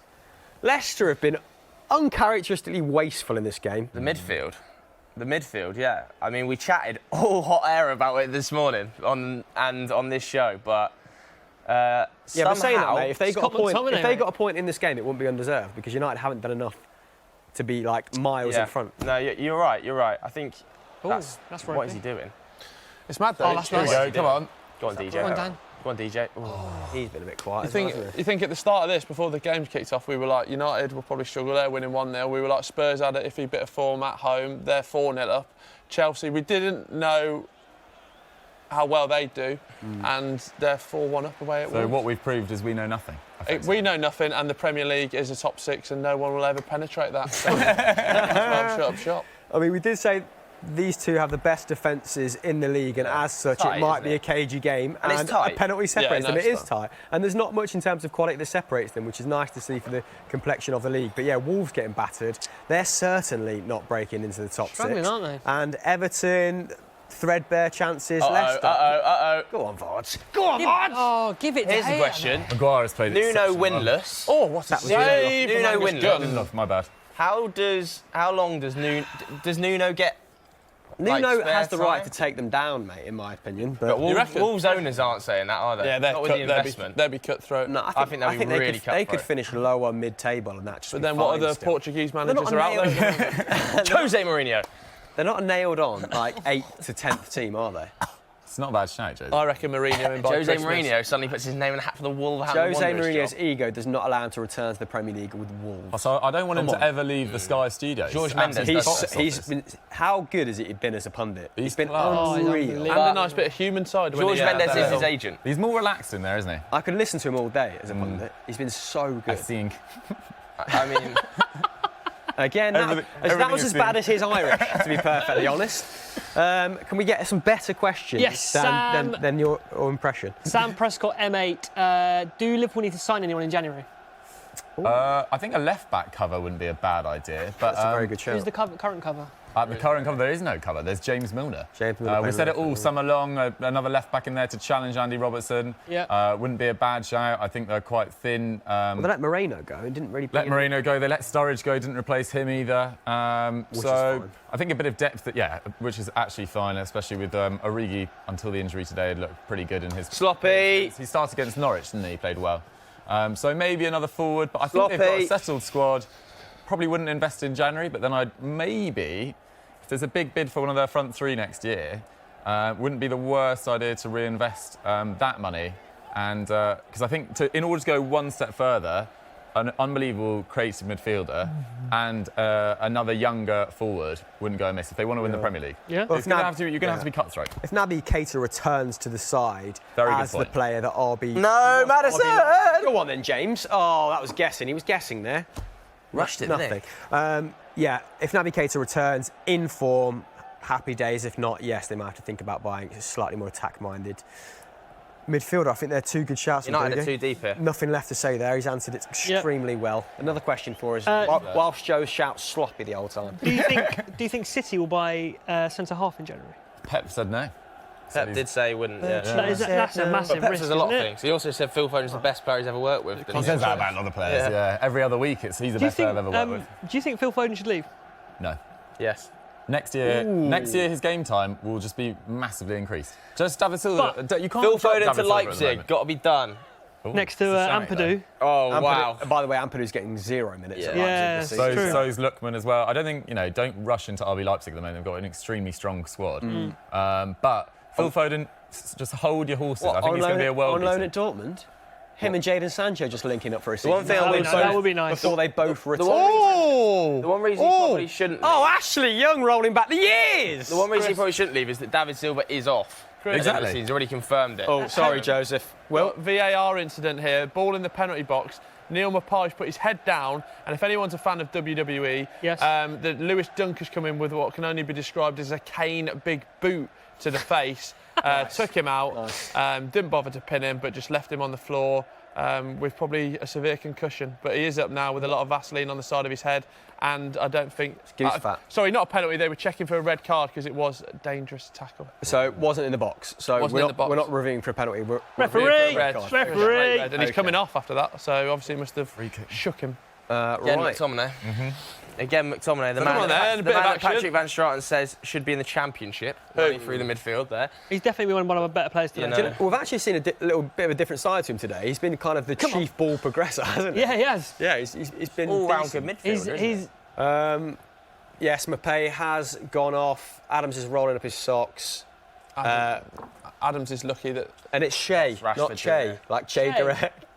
Leicester have been uncharacteristically wasteful in this game. The midfield, yeah. I mean, we chatted all hot air about it this morning on this show, but but saying that, mate, if they got a point in this game, it wouldn't be undeserved because United haven't done enough to be like miles in front. No, you're right. I think that's right. What is he doing? It's mad though. Oh, that's nice. Come on. Go on, DJ. Come on, Dan. Go on, DJ. Oh. He's been a bit quiet. You think at the start of this, before the game kicked off, we were like, United will probably struggle there, winning 1-0. We were like, Spurs had an iffy bit of form at home. They're 4-0 up. Chelsea, we didn't know how well they do, and they're 4-1 up away at Wolves. So what we've proved is we know nothing. We know nothing, and the Premier League is a top 6, and no one will ever penetrate that. So that's why I'm shut up shop. I mean, we did say these two have the best defences in the league, and as such, it might be a cagey game. And it's tight. A penalty separates them. It is tight. And there's not much in terms of quality that separates them, which is nice to see for the complexion of the league. But yeah, Wolves getting battered. They're certainly not breaking into the top 6. Struggling, aren't they? And Everton, threadbare chances. Leicester. Go on, Vards. Go on, Vards. Oh, give it to Here's the question. Maguire has played Nuno winless. Oh, what's that? Save! Nuno winless. Enough, my bad. How long does Nuno get? Nuno spare has the right time? to take them down, mate, in my opinion. But Wolves owners aren't saying that, are they? Yeah, not with the investment. they'd be cutthroat. no, I think they'd be really cutthroat. they could finish lower mid-table and that just But be then what fine other still. Portuguese managers are out there? Jose Mourinho. They're not nailed on like 8th to 10th team, are they? It's not a bad shout, Jose. I reckon Mourinho in by Jose Christmas. Mourinho suddenly puts his name in the hat for the Wolverhampton Jose Wanderers Mourinho's job. ego does not allow him to return to the Premier League with Wolves. So I don't want him to ever leave the Sky Studios. George Mendes He's been. How good has he been as a pundit? He's been class. unreal. And a nice bit of human side. George Mendes is his agent. He's more relaxed in there, isn't he? I could listen to him all day as a pundit. He's been so I good. think. I mean, Again, that was everything as you've bad seen. as his Irish, to be perfectly honest. Can we get some better questions Yes, than your impression? Sam Prescott, M8. Do Liverpool need to sign anyone in January? I think a left-back cover wouldn't be a bad idea. But That's a very good show. Who's the current cover? At the current cover, there is no cover. There's James Milner. James Milner We said it playing all summer long. Another left-back in there to challenge Andy Robertson. Yeah. Wouldn't be a bad shout. I think they're quite thin. Well, they let Moreno go and didn't really play. Let Moreno go. They let Sturridge go. Didn't replace him either. Which is So fine. I think a bit of depth, which is actually fine, especially with Origi until the injury today. Had looked pretty good in his. sloppy. He started against Norwich, didn't he? He played well. So maybe another forward, but I think they've got a settled squad. Probably wouldn't invest in January, but then I'd maybe, if there's a big bid for one of their front three next year, wouldn't be the worst idea to reinvest that money. And because I think in order to go one step further, an unbelievable creative midfielder and another younger forward wouldn't go amiss if they want to win the Premier League. Yeah. Well, You're going to have to be cutthroat. If Naby Keita returns to the side Very good as the point. player that RB... No, Maddison! Go on then, James. Oh, that was guessing. He was guessing there. Rushed it, didn't Nothing. If Naby Keita returns in form, happy days. If not, yes, they might have to think about buying slightly more attack-minded. Midfielder, I think they're two good shouts. United are too deep here. Nothing left to say there. He's answered it extremely well. Another question for us. Whilst Joe shouts sloppy the whole time. Do you think City will buy centre half in January? Pep said no. Pep did say he wouldn't. Yeah. That's a massive But Pep risk. says a lot of isn't it? things. He also said Phil Foden's the best player he's ever worked with. He says that about a lot of players. Yeah. Every other week, he's the best player I've ever worked with. Do you think Phil Foden should leave? No. Yes. Next year, his game time will just be massively increased. Just David Silva. You can't Phil drop Foden David to Silva at the Leipzig, moment. got to be done. Ooh, Next to it's a shame, Ampadu. Oh, Ampadu- wow. By the way, Ampadu's getting 0 minutes. Yeah. at Yeah, Leipzig this so- season. So's Lookman as well. I don't think, don't rush into RB Leipzig at the moment. They've got an extremely strong squad. But Phil Foden, just hold your horses. I think he's going to be a world On loan beater. at Dortmund? Him and Jadon Sancho just linking up for a season. one thing I would That would be nice. Before they both retire. The one reason he probably shouldn't leave. Oh, Ashley Young rolling back the years! The one reason he probably shouldn't leave is that David Silva is off. Exactly. He's already confirmed it. Oh, sorry, Joseph. Well, VAR incident here. Ball in the penalty box. Neil Maupay's put his head down, and if anyone's a fan of WWE, Yes. the Lewis Dunk has come in with what can only be described as a Kane big boot to the face. Took him out, didn't bother to pin him, but just left him on the floor with probably a severe concussion. But he is up now with a lot of Vaseline on the side of his head, and I don't think... goose fat. Sorry, not a penalty. They were checking for a red card because it was a dangerous tackle. So it wasn't in the box. So Wasn't we're in not, the box. we're not reviewing for a penalty. We're Referee! reviewing for a red card. Referee! And he's coming off after that, so obviously he must have shook him. Again, Right. McTominay. Again, McTominay, the Come man, on then, a the bit of man that action. Patrick Van Straten says should be in the Championship, running through the midfield there. He's definitely one of our better players today. You know. We've actually seen a little bit of a different side to him today. He's been kind of the chief ball progressor, hasn't he? Yeah, he has. Yeah, he's been All-round good decent. midfielder, isn't he? Yes, Maupay has gone off. Adams is rolling up his socks. Adams is lucky that... And it's Shea, Rashford not did Che. it. Like Che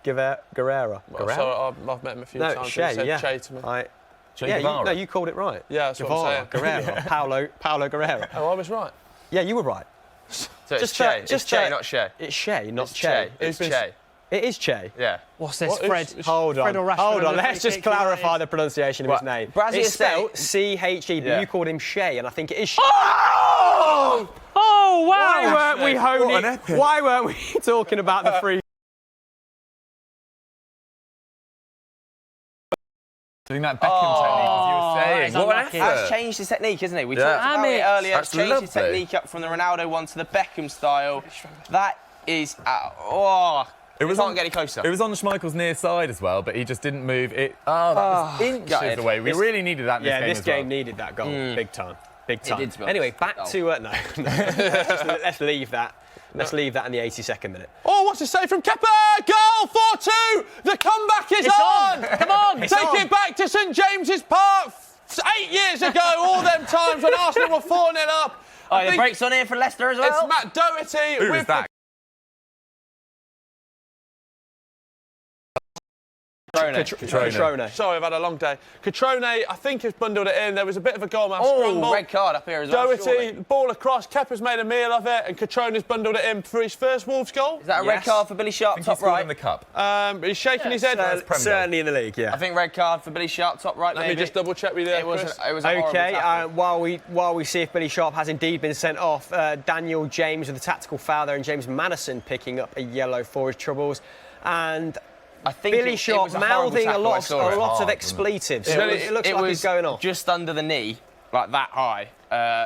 Guerrera. So I've met him a few No, times. Shea, He said yeah. Che to me. No, you called it right. Yeah, that's what I'm saying. Guerrero. Paulo Guerrero. Oh, I was right. Yeah, you were right. So it's Just Che, just it's Che, not Shea. It's Shea, not It's Che. Che. It's It's been- Che. It is Che. Yeah. What's this, What is- Fred? it's- Hold on. Fred or Rashford Hold on. on the Let's free just kick, clarify United. the pronunciation of his name. Brazzy It's is spelled saying- C-H-E, but Yeah. you called him Shea, and I think it is Shea. Oh, Why wow! weren't we honing? Why weren't we talking about the free? Doing that Beckham technique, as you were saying. it's What an unlucky. effort. Has changed his technique, isn't he? We Yeah. talked about Damn it it. earlier. That's Changed his lovely. technique up from the Ronaldo one to the Beckham style. That is... It It was can't on- get any closer. It was on Schmeichel's near side as well, but he just didn't move it. Oh, that was inches gutted. away. We really needed that in this Yeah, game this as well. game needed that goal, big time, big time. did, to be Anyway, honest. back Oh. to no. let's leave that. Let's leave that in the 82nd minute. Oh, what's it say from Kepa? Goal 4-2! The comeback is It's on! on! Come on! It's Take on. it back to St James's Park 8 years ago, all them times when Arsenal were 4-0 up. I the think break's on here for Leicester as well. it's Matt Doherty Who was with that? Catrone. Sorry, I've had a long day. Catrone, I think, has bundled it in. There was a bit of a goalmouth scramble. Oh, red card up here as well. Doherty, surely. ball across, Kepa's made a meal of it, and Catrone's bundled it in for his first Wolves goal. Is that a Yes. red card for Billy Sharp, I think top he scored right? in the cup. He's shaking his head. Certainly in the league, yeah. I think red card for Billy Sharp, top right, Let me maybe. just double check with you there, It was Chris. a horrible Okay, tackle. while we see if Billy Sharp has indeed been sent off, Daniel James with a tactical foul there, and James Madison picking up a yellow for his troubles, and I think Billy it Sharp was a horrible mouthing a tackle, I lot saw it. of Hard, expletives. It It looks like he's going off. just under the knee, like that high.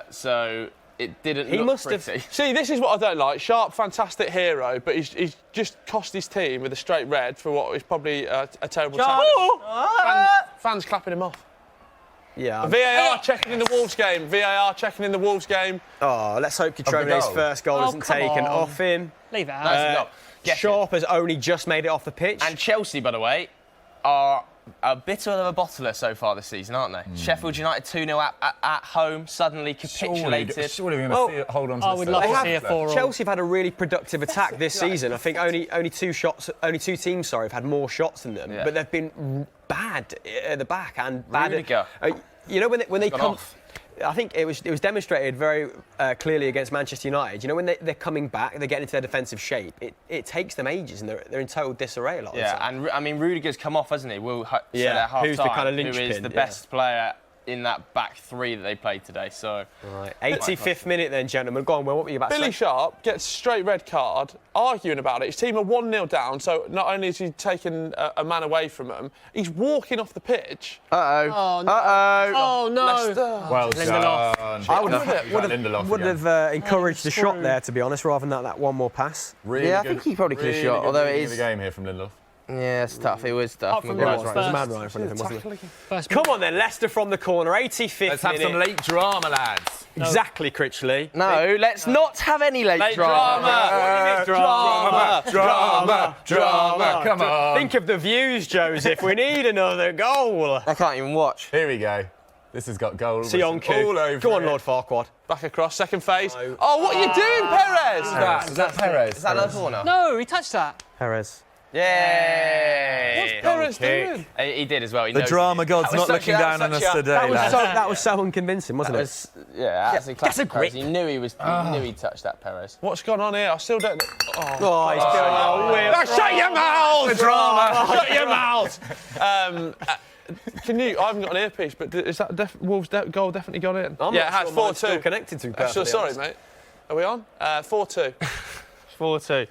So it didn't He look must have- pretty. See, this is what I don't like. Sharp, fantastic hero, but he's just cost his team with a straight red for what is probably a terrible tackle. Fans clapping him off. Yeah. VAR checking in the Wolves game. VAR checking in the Wolves game. Oh, let's hope Catrone's goal. first goal Oh, isn't come taken on. off him. Leave it out. That's not. Get Sharp has only just made it off the pitch. And Chelsea, by the way, are a bit of a bottler so far this season, aren't they? Sheffield United 2-0 at home, suddenly capitulated. Surely we're Well, going to hold on to I this would third love to half. see a 4-all. Chelsea have had a really productive attack this season. I think only two teams, have had more shots than them, Yeah. but they've been bad at the back and bad. Rudiger. You know when they gone come. off. I think it was demonstrated very clearly against Manchester United. You know when they're coming back, they get into their defensive shape. It takes them ages, and they're in total disarray a lot of the Yeah, time. and I mean Rudiger's come off, hasn't he? We'll say Yeah, at half who's the time, kind of who is linchpin, the yeah. best player in that back three that they played today. So Right. 85th minute then, gentlemen. Go on, Will. What were you about to Billy say? Sharp gets straight red card, arguing about it. His team are 1-0 down, so not only is he taking a man away from them, he's walking off the pitch. Oh, no. Oh, no. Leicester. Well Lindelof. done. I would Lindelof have encouraged the shot screwed. there, to be honest, rather than that one more pass. Really Yeah, I good- think he probably could have really shot, good although it reading is- of the game here from Lindelof. yeah, it's tough. It was tough. Apart from Maguire's the right. There's a First- man right in front of him, wasn't there? First Come on then, Leicester from the corner, 85th Let's have minute. some late drama, lads. Exactly, Critchley. No, let's not have any late, Late drama. Drama. Come on. Think of the views, Joseph. We need another goal. I can't even watch. Here we go. This has got goal Sionku. all over Go on, it. Lord Farquaad. Back across, second phase. Oh, what are you doing, Perez? Is that Perez? Is that another corner? No, he touched that. Perez. Yay! What's Perez doing? He did as well. The drama god's not looking down on us today, lads. That was so unconvincing, wasn't it? That's a classic grip. Perez. He knew he touched that Perez. What's gone on here? I still don't know. Oh, he's doing a whip. Shut your mouth! The drama. Shut your mouth! Can you? I haven't got an earpiece, but is that Wolves' goal definitely gone in? I'm Yeah, it not has. sure mine's 4-2. still connected to me. Sorry, mate. Are we on? 4-2. 4-2.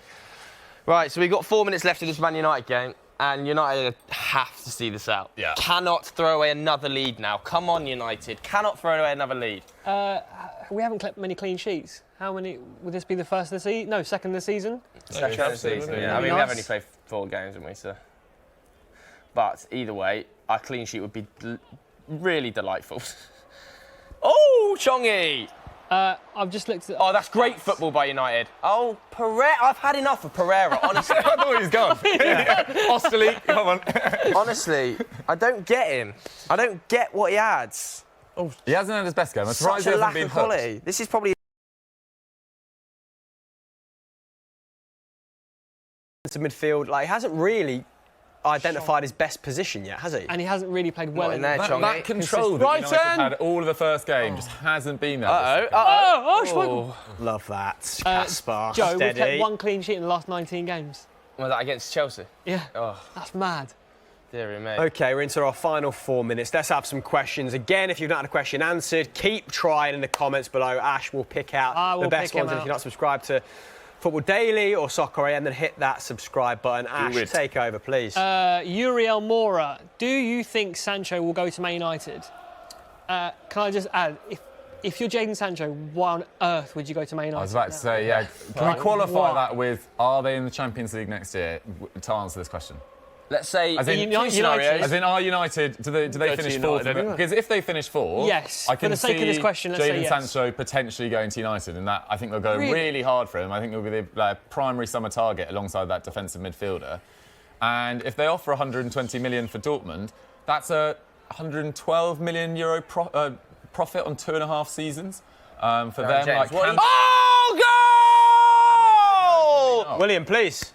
Right, so we've got 4 minutes left of this Man United game, and United have to see this out. Yeah. Cannot throw away another lead now. Come on, United. Cannot throw away another lead. We haven't kept many clean sheets. How many? Would this be the first of the season? No, second of the season. Second of the season, yeah. I mean, we have only played 4 games, haven't we, so... But either way, our clean sheet would be really delightful. Oh, Chongi! I've just looked at. Oh, that's great football by United. Oh, Pereira. I've had enough of Pereira, honestly. I thought he was gone. Osterley, come on. Honestly, I don't get him. I don't get what he adds. He hasn't had his best game. I'm surprised Such he a hasn't lack been of hooked. quality. This is probably midfield, like, he hasn't really identified his best position yet, has he? And he hasn't really played well in there, That Chongi. control that United Brighton! had all of the first game just hasn't been there. Love that. Casper, Joe, we've steady. kept 1 clean sheet in the last 19 games. Was that against Chelsea? Yeah. Oh, That's mad. dearie me. Okay, we're into our final 4 minutes. Let's have some questions. Again, if you've not had a question answered, keep trying in the comments below. Ash will pick out the best ones. And if you're not subscribed to Football Daily or Soccer AM, then hit that subscribe button. Ash, take over, please. Uriel Mora, do you think Sancho will go to Man United? Can I just add, if you're Jadon Sancho, why on earth would you go to Man United? I was about to say, yeah. Can we qualify that with, are they in the Champions League next year, to answer this question? Let's say As in, United- scenarios. As in, are United, do they finish fourth? Because if they finish fourth, Yes. I can For the sake of this question, let's say Jadon yes. Sancho potentially going to United, and that I think they'll go really hard for him. I think he'll be the primary summer target alongside that defensive midfielder. And if they offer 120 million for Dortmund, that's a 112 million euro profit on 2.5 seasons for them. James, Like, what do you- Oh, goal! William, please.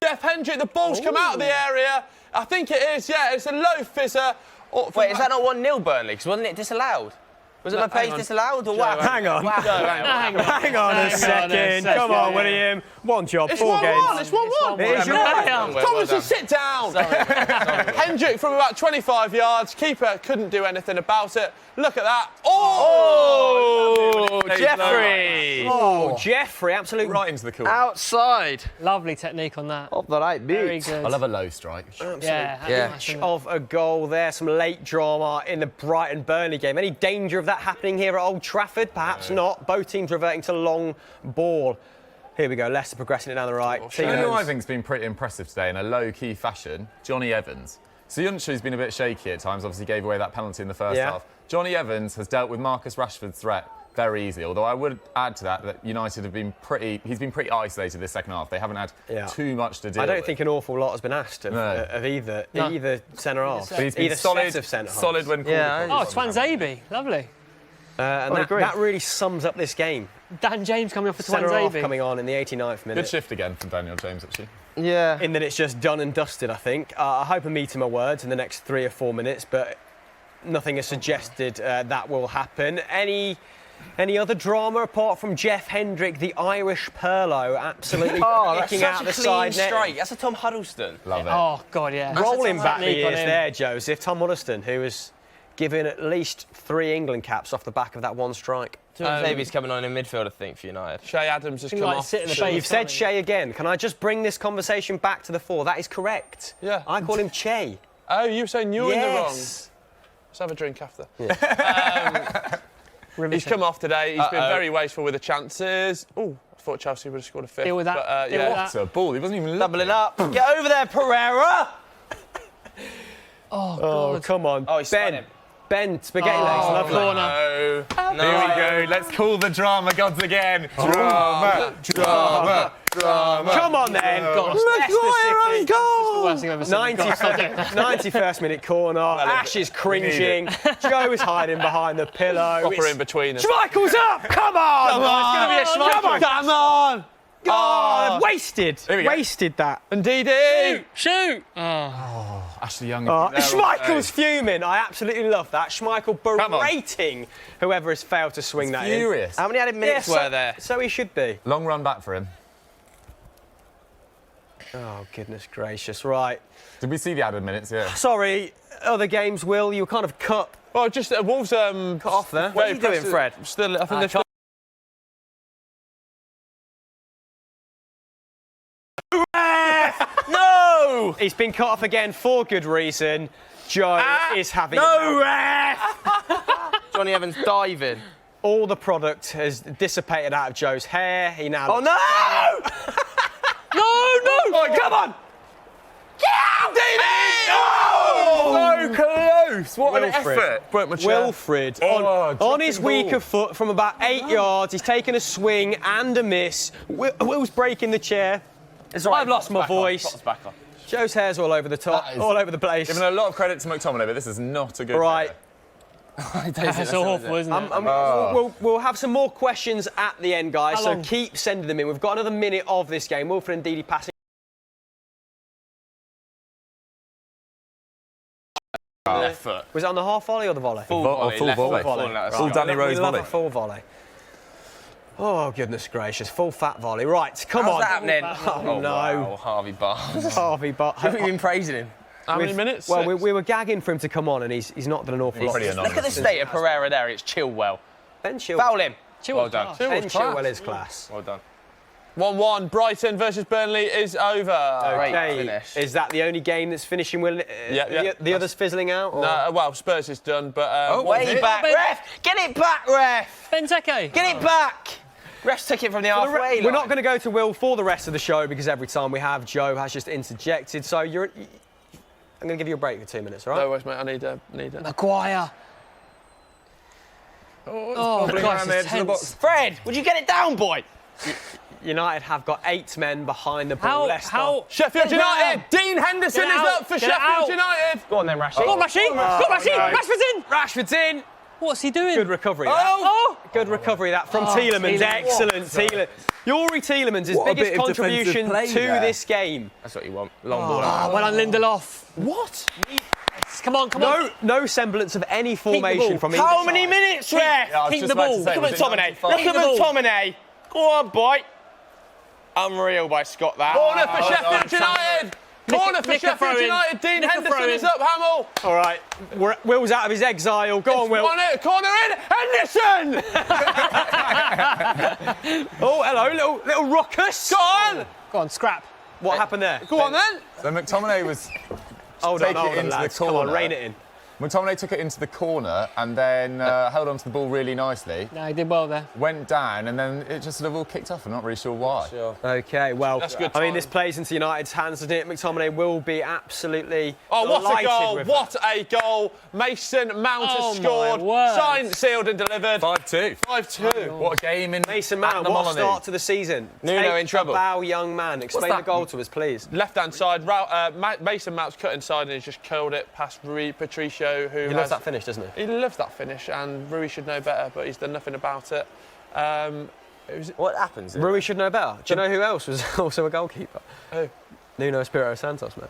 Jeff Hendrick, the ball's come out of the area. I think it is, yeah. It's a low fizzer. Wait, is that not 1-0 Burnley? Because wasn't it disallowed? Was it Mape's disallowed or what? Hang on. Hang on a second. second. Come on, William. One job, It's 4 1-1. games. It's 1-1. It is your Thomas, you sit down. Hendrick from about 25 yards. Keeper couldn't do anything about it. Look at that. Oh, Jeffrey! Oh, Jeffrey, absolutely right into the corner. Outside. Lovely technique on that. Of the right Very beat. good. I love a low strike. Yeah. of a goal there. Some late drama in the Brighton Burnley game. Any danger of that happening here at Old Trafford? Perhaps not. Both teams reverting to long ball. Here we go. Leicester progressing it down the right. You know who I think's been pretty impressive today in a low-key fashion? Johnny Evans. Soyuncu's been a bit shaky at times. Obviously gave away that penalty in the first half. Johnny Evans has dealt with Marcus Rashford's threat very easily. Although I would add to that United have been he's been pretty isolated this second half. They haven't had too much to deal with. I don't think an awful lot has been asked of either centre half. But he's been solid when called upon. Oh, Twanzebe. Lovely. And that really sums up this game. Dan James coming off for Centre half Twanzebe. coming on in the 89th minute. Good shift again from Daniel James, actually. Yeah. In that it's just done and dusted, I think. I hope I'm eating my words in the next 3 or 4 minutes, but nothing has suggested that will happen. Any other drama apart from Jeff Hendrick, the Irish Perlo, absolutely kicking out the side net. strike. That's a Tom Huddleston. Love it. Oh, God, yeah. Rolling back the technique on years him. there, Joseph. Tom Huddleston, who was given at least 3 England caps off the back of that one strike. Davies coming on in midfield, I think, for United. Shea Adams has Can come like off. sit in the base, You've said can't he? Shea again. Can I just bring this conversation back to the fore? That is correct. Yeah. I call him Che. Oh, you were saying you were in the wrong. Yes. Let's have a drink after. Riveting. He's come off today. He's been very wasteful with the chances. Oh, I thought Chelsea would have scored a 5th. Deal with that. But, Deal with that. It's a ball. He wasn't even Doubling up. Get over there, Pereira. Oh, Oh, God. come on. Oh, he spun him. Ben, spaghetti legs, lovely. Corner. No. Here we go, let's call the drama gods again. Drama, drama, drama. Come on then. Maguire on goal. Worst thing I've ever seen. 91st minute corner. Ash is cringing. Joe is hiding behind the pillow. Proper in between us. Schmeichel's up. Come on. Come on. It's going to be a Schmeichel. Come on. Oh, wasted. Here we go. Wasted that. And DD. Shoot! Ashley Young. Schmeichel's fuming. I absolutely love that. Schmeichel berating whoever has failed to swing that furious. How many added minutes were there? So he should be. Long run back for him. Oh, goodness gracious. Right. Did we see the added minutes? Yeah. Sorry, other games, Will, you were kind of cut Well, just Wolves cut off there. What are you doing, Fred? Still, I think they've No! He's been cut off again for good reason. Joe is having Johnny Evans diving. all the product has dissipated out of Joe's hair. He now. Oh, no! no! Come on! So close. What an Wilfred. effort. broke my chair. Wilfred Oh, on his dropping weaker foot from about 8 yards. He's taken a swing and a miss. Will's breaking the chair. I've lost my voice. Back on. Joe's hair's all over the top, all over the place. Giving a lot of credit to McTominay, but this is not a good. Right. That's awful, isn't it? We'll have some more questions at the end, guys, How so long? keep sending them in. We've got another minute of this game. Wilfred and Didi passing. Left foot. Was it on the half volley or the volley? Full volley, volley. full left volley. foot, falling out of Full sky. Danny Rose We love volley. a full volley. Oh, goodness gracious. Full fat volley. Right, come How's on. that happening? Oh, no. Wow, Harvey Barnes. Harvey, but Have we been praising him? How many minutes? Well, Six. we were gagging for him to come on, and he's not done an awful lot. Pretty anonymous. Look at the state of Pereira there. It's Chilwell. Ben Chilwell. Foul him. Chilwell's Well done. class. Ben Chilwell's Chilwell class. is class. Well done. 1-1. Brighton versus Burnley is over. Great Okay, finish. is that the only game that's finishing? Yeah. The others fizzling out? Or? No, well, Spurs is done, but Way back. Ben- Ref! Get it back, ref! Benteke. Get it back! Refs took it from the halfway line. We're not going to go to Will for the rest of the show because every time we have, Joe has just interjected. So I'm going to give you a break for 2 minutes, all right? no worries, mate. I need a. Maguire. Oh, Christ, it's tense. Fred, would you get it down, boy? United have got 8 men behind the ball. Leicester. How? Sheffield Get it United. out. Dean Henderson Get it is out. up for Get it Sheffield out. United. Go on then, Rashid. Go on, Rashid. Go on, Rashid. Rashford's in. Rashford's in. What's he doing? Good recovery. Oh! Good recovery that from Oh, Tielemans. Tielemans. Excellent, Tielemans. Yuri Tielemans' What a biggest bit of contribution defensive play to there. this game. That's what you want. Long ball. Oh, well done, Lindelof. What? Come on, come on. No semblance of any formation ball. from either How many side. minutes, ref? Yeah, I was Keep just the about to ball. say, Look was at it McTominay. 95? Look at the ball. McTominay. Go on, boy. Unreal by Scott, that. Corner for Sheffield United. Corner for Nick a throw Sheffield in. United. Dean Nick a Henderson throw is in. up. Hamill. All right, Will's out of his exile. Go on, Will. Corner in. Henderson. Oh, hello, little ruckus. Go on. Go on, scrap. What happened there? Go on then. So McTominay was. Hold Take on, it into the lads. Come on, corner. rein it in. McTominay took it into the corner and then held onto the ball really nicely. No, he did well there. Went down and then it just sort of all kicked off. I'm not really sure why. Okay, well, That's good I mean, this time. plays into United's hands, doesn't it? McTominay will be absolutely Oh, what a delighted goal! with What a goal! Mason Mount Oh, has my scored. word. Signed, sealed, and delivered. 5-2. 5-2. What a game in that. Mason at Mount, the what a Molyneux. start to the season. Nuno Take in trouble. a bow, young man. Explain the that? goal to us, please. Left-hand side, Mason Mount's cut inside and he's just curled it past Rui Patricio, who He has... loves that finish, doesn't he? He loves that finish, and Rui should know better, but he's done nothing about it. What happens? Rui should know better. Do you know who else was also a goalkeeper? Who? Nuno Espirito Santos, mate.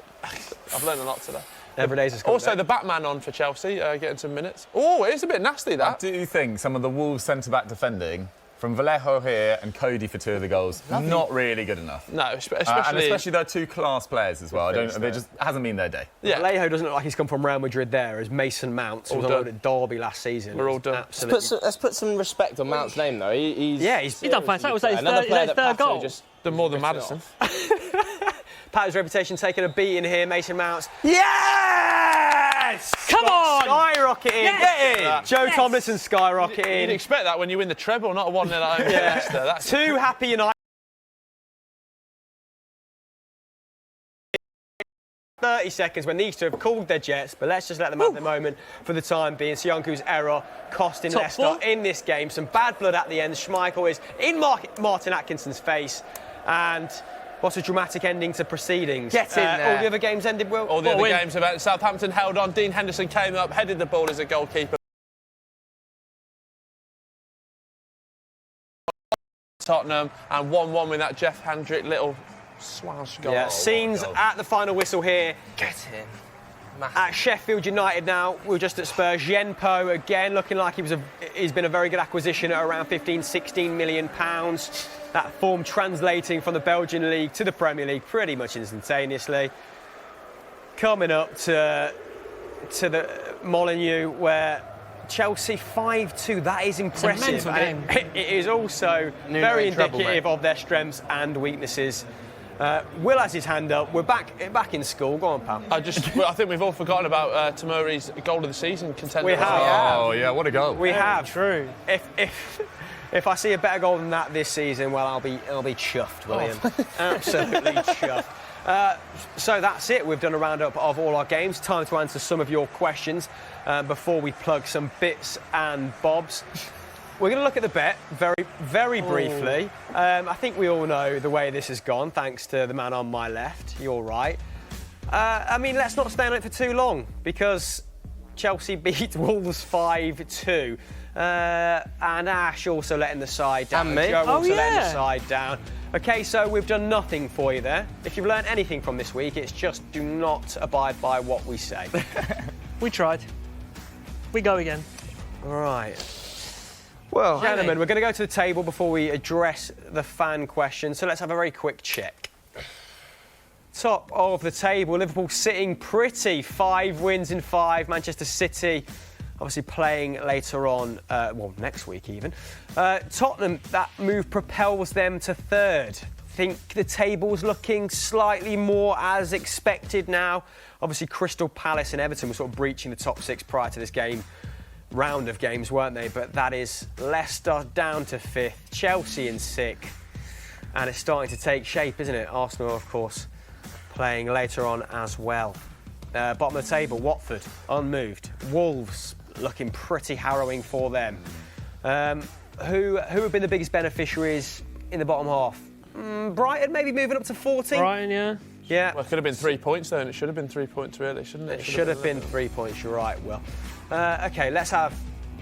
I've learned a lot today. Every day's a school Also, day. the Batman on for Chelsea, getting some minutes. Oh, it is a bit nasty, I that. do think some of the Wolves centre-back defending, from Vallejo here and Cody for 2 of the goals, not really good enough. No, And especially... especially they're 2 class players as well. I don't. They just hasn't been their day. yeah. Vallejo doesn't look like he's come from Real Madrid there, as Mason Mount, who was All on loan done. at Derby last season. We're all was done. Absolutely. Let's put some respect on Mount's name, though. He's He's done fantastic. Was that his Another third, player his that third Pato goal? just Done more than written Madison. Pat's reputation taking a beating here. Mason Mount's Yes! Come on! skyrocketing. Yes! Joe Yes! Tomlinson You'd skyrocketing. expect that when you win the treble, not a 1-0 at home to Leicester. That's 2 happy United. 30 seconds when these two have called their jets, but let's just let them have the moment for the time being. Sionku's error costing Top Leicester four. in this game. Some bad blood at the end. Schmeichel is in Martin Atkinson's face. And what a dramatic ending to proceedings. Get in there. All the other games ended, Will? All the other games have ended. Southampton held on. Dean Henderson came up, headed the ball as a goalkeeper. Tottenham and 1-1 with that Jeff Hendrick little swash goal. Yeah, scenes at the final whistle here. Get in. At Sheffield United now, we're just at Spurs. Jenpo again looking like he's been a very good acquisition at around 15-16 million pounds. That form translating from the Belgian league to the Premier League pretty much instantaneously. Coming up to the Molineux where Chelsea 5-2, that is impressive. mental And it is also Nuno very in trouble, indicative mate. of their strengths and weaknesses. Will has his hand up. We're back in school. Go on, pal. I think we've all forgotten about Tomori's goal of the season contender. We have. Oh, yeah, what a goal. We have. True. If I see a better goal than that this season, well, I'll be chuffed, William. Absolutely chuffed. So that's it. We've done a roundup of all our games. Time to answer some of your questions before we plug some bits and bobs. We're going to look at the bet very, very briefly. I think we all know the way this has gone, thanks to the man on my left. You're right. I mean, let's not stay on it for too long because Chelsea beat Wolves 5-2. And Ash also letting the side down. And me. Joe also letting the yeah. side down. OK, so we've done nothing for you there. If you've learned anything from this week, it's just do not abide by what we say. We tried. We go again. All right. Well, Gentlemen, we're going to go to the table before we address the fan question, so let's have a very quick check. Top of the table, Liverpool sitting pretty, 5 wins in 5. Manchester City obviously playing later on, well, next week even. Tottenham, that move propels them to 3rd. Think the table's looking slightly more as expected now. Obviously, Crystal Palace and Everton were sort of breaching the top 6 prior to this round of games, weren't they? But that is Leicester down to 5th, Chelsea in 6th, and it's starting to take shape, isn't it? Arsenal, of course, playing later on as well. Bottom of the table, Watford unmoved, Wolves looking pretty harrowing for them. Who have been the biggest beneficiaries in the bottom half? Brighton maybe moving up to 14. Brighton, yeah. Yeah. Well, it could have been 3 points though, and it should have been 3 points really, shouldn't it? It should have been 3 points, you're right, Will. OK, let's have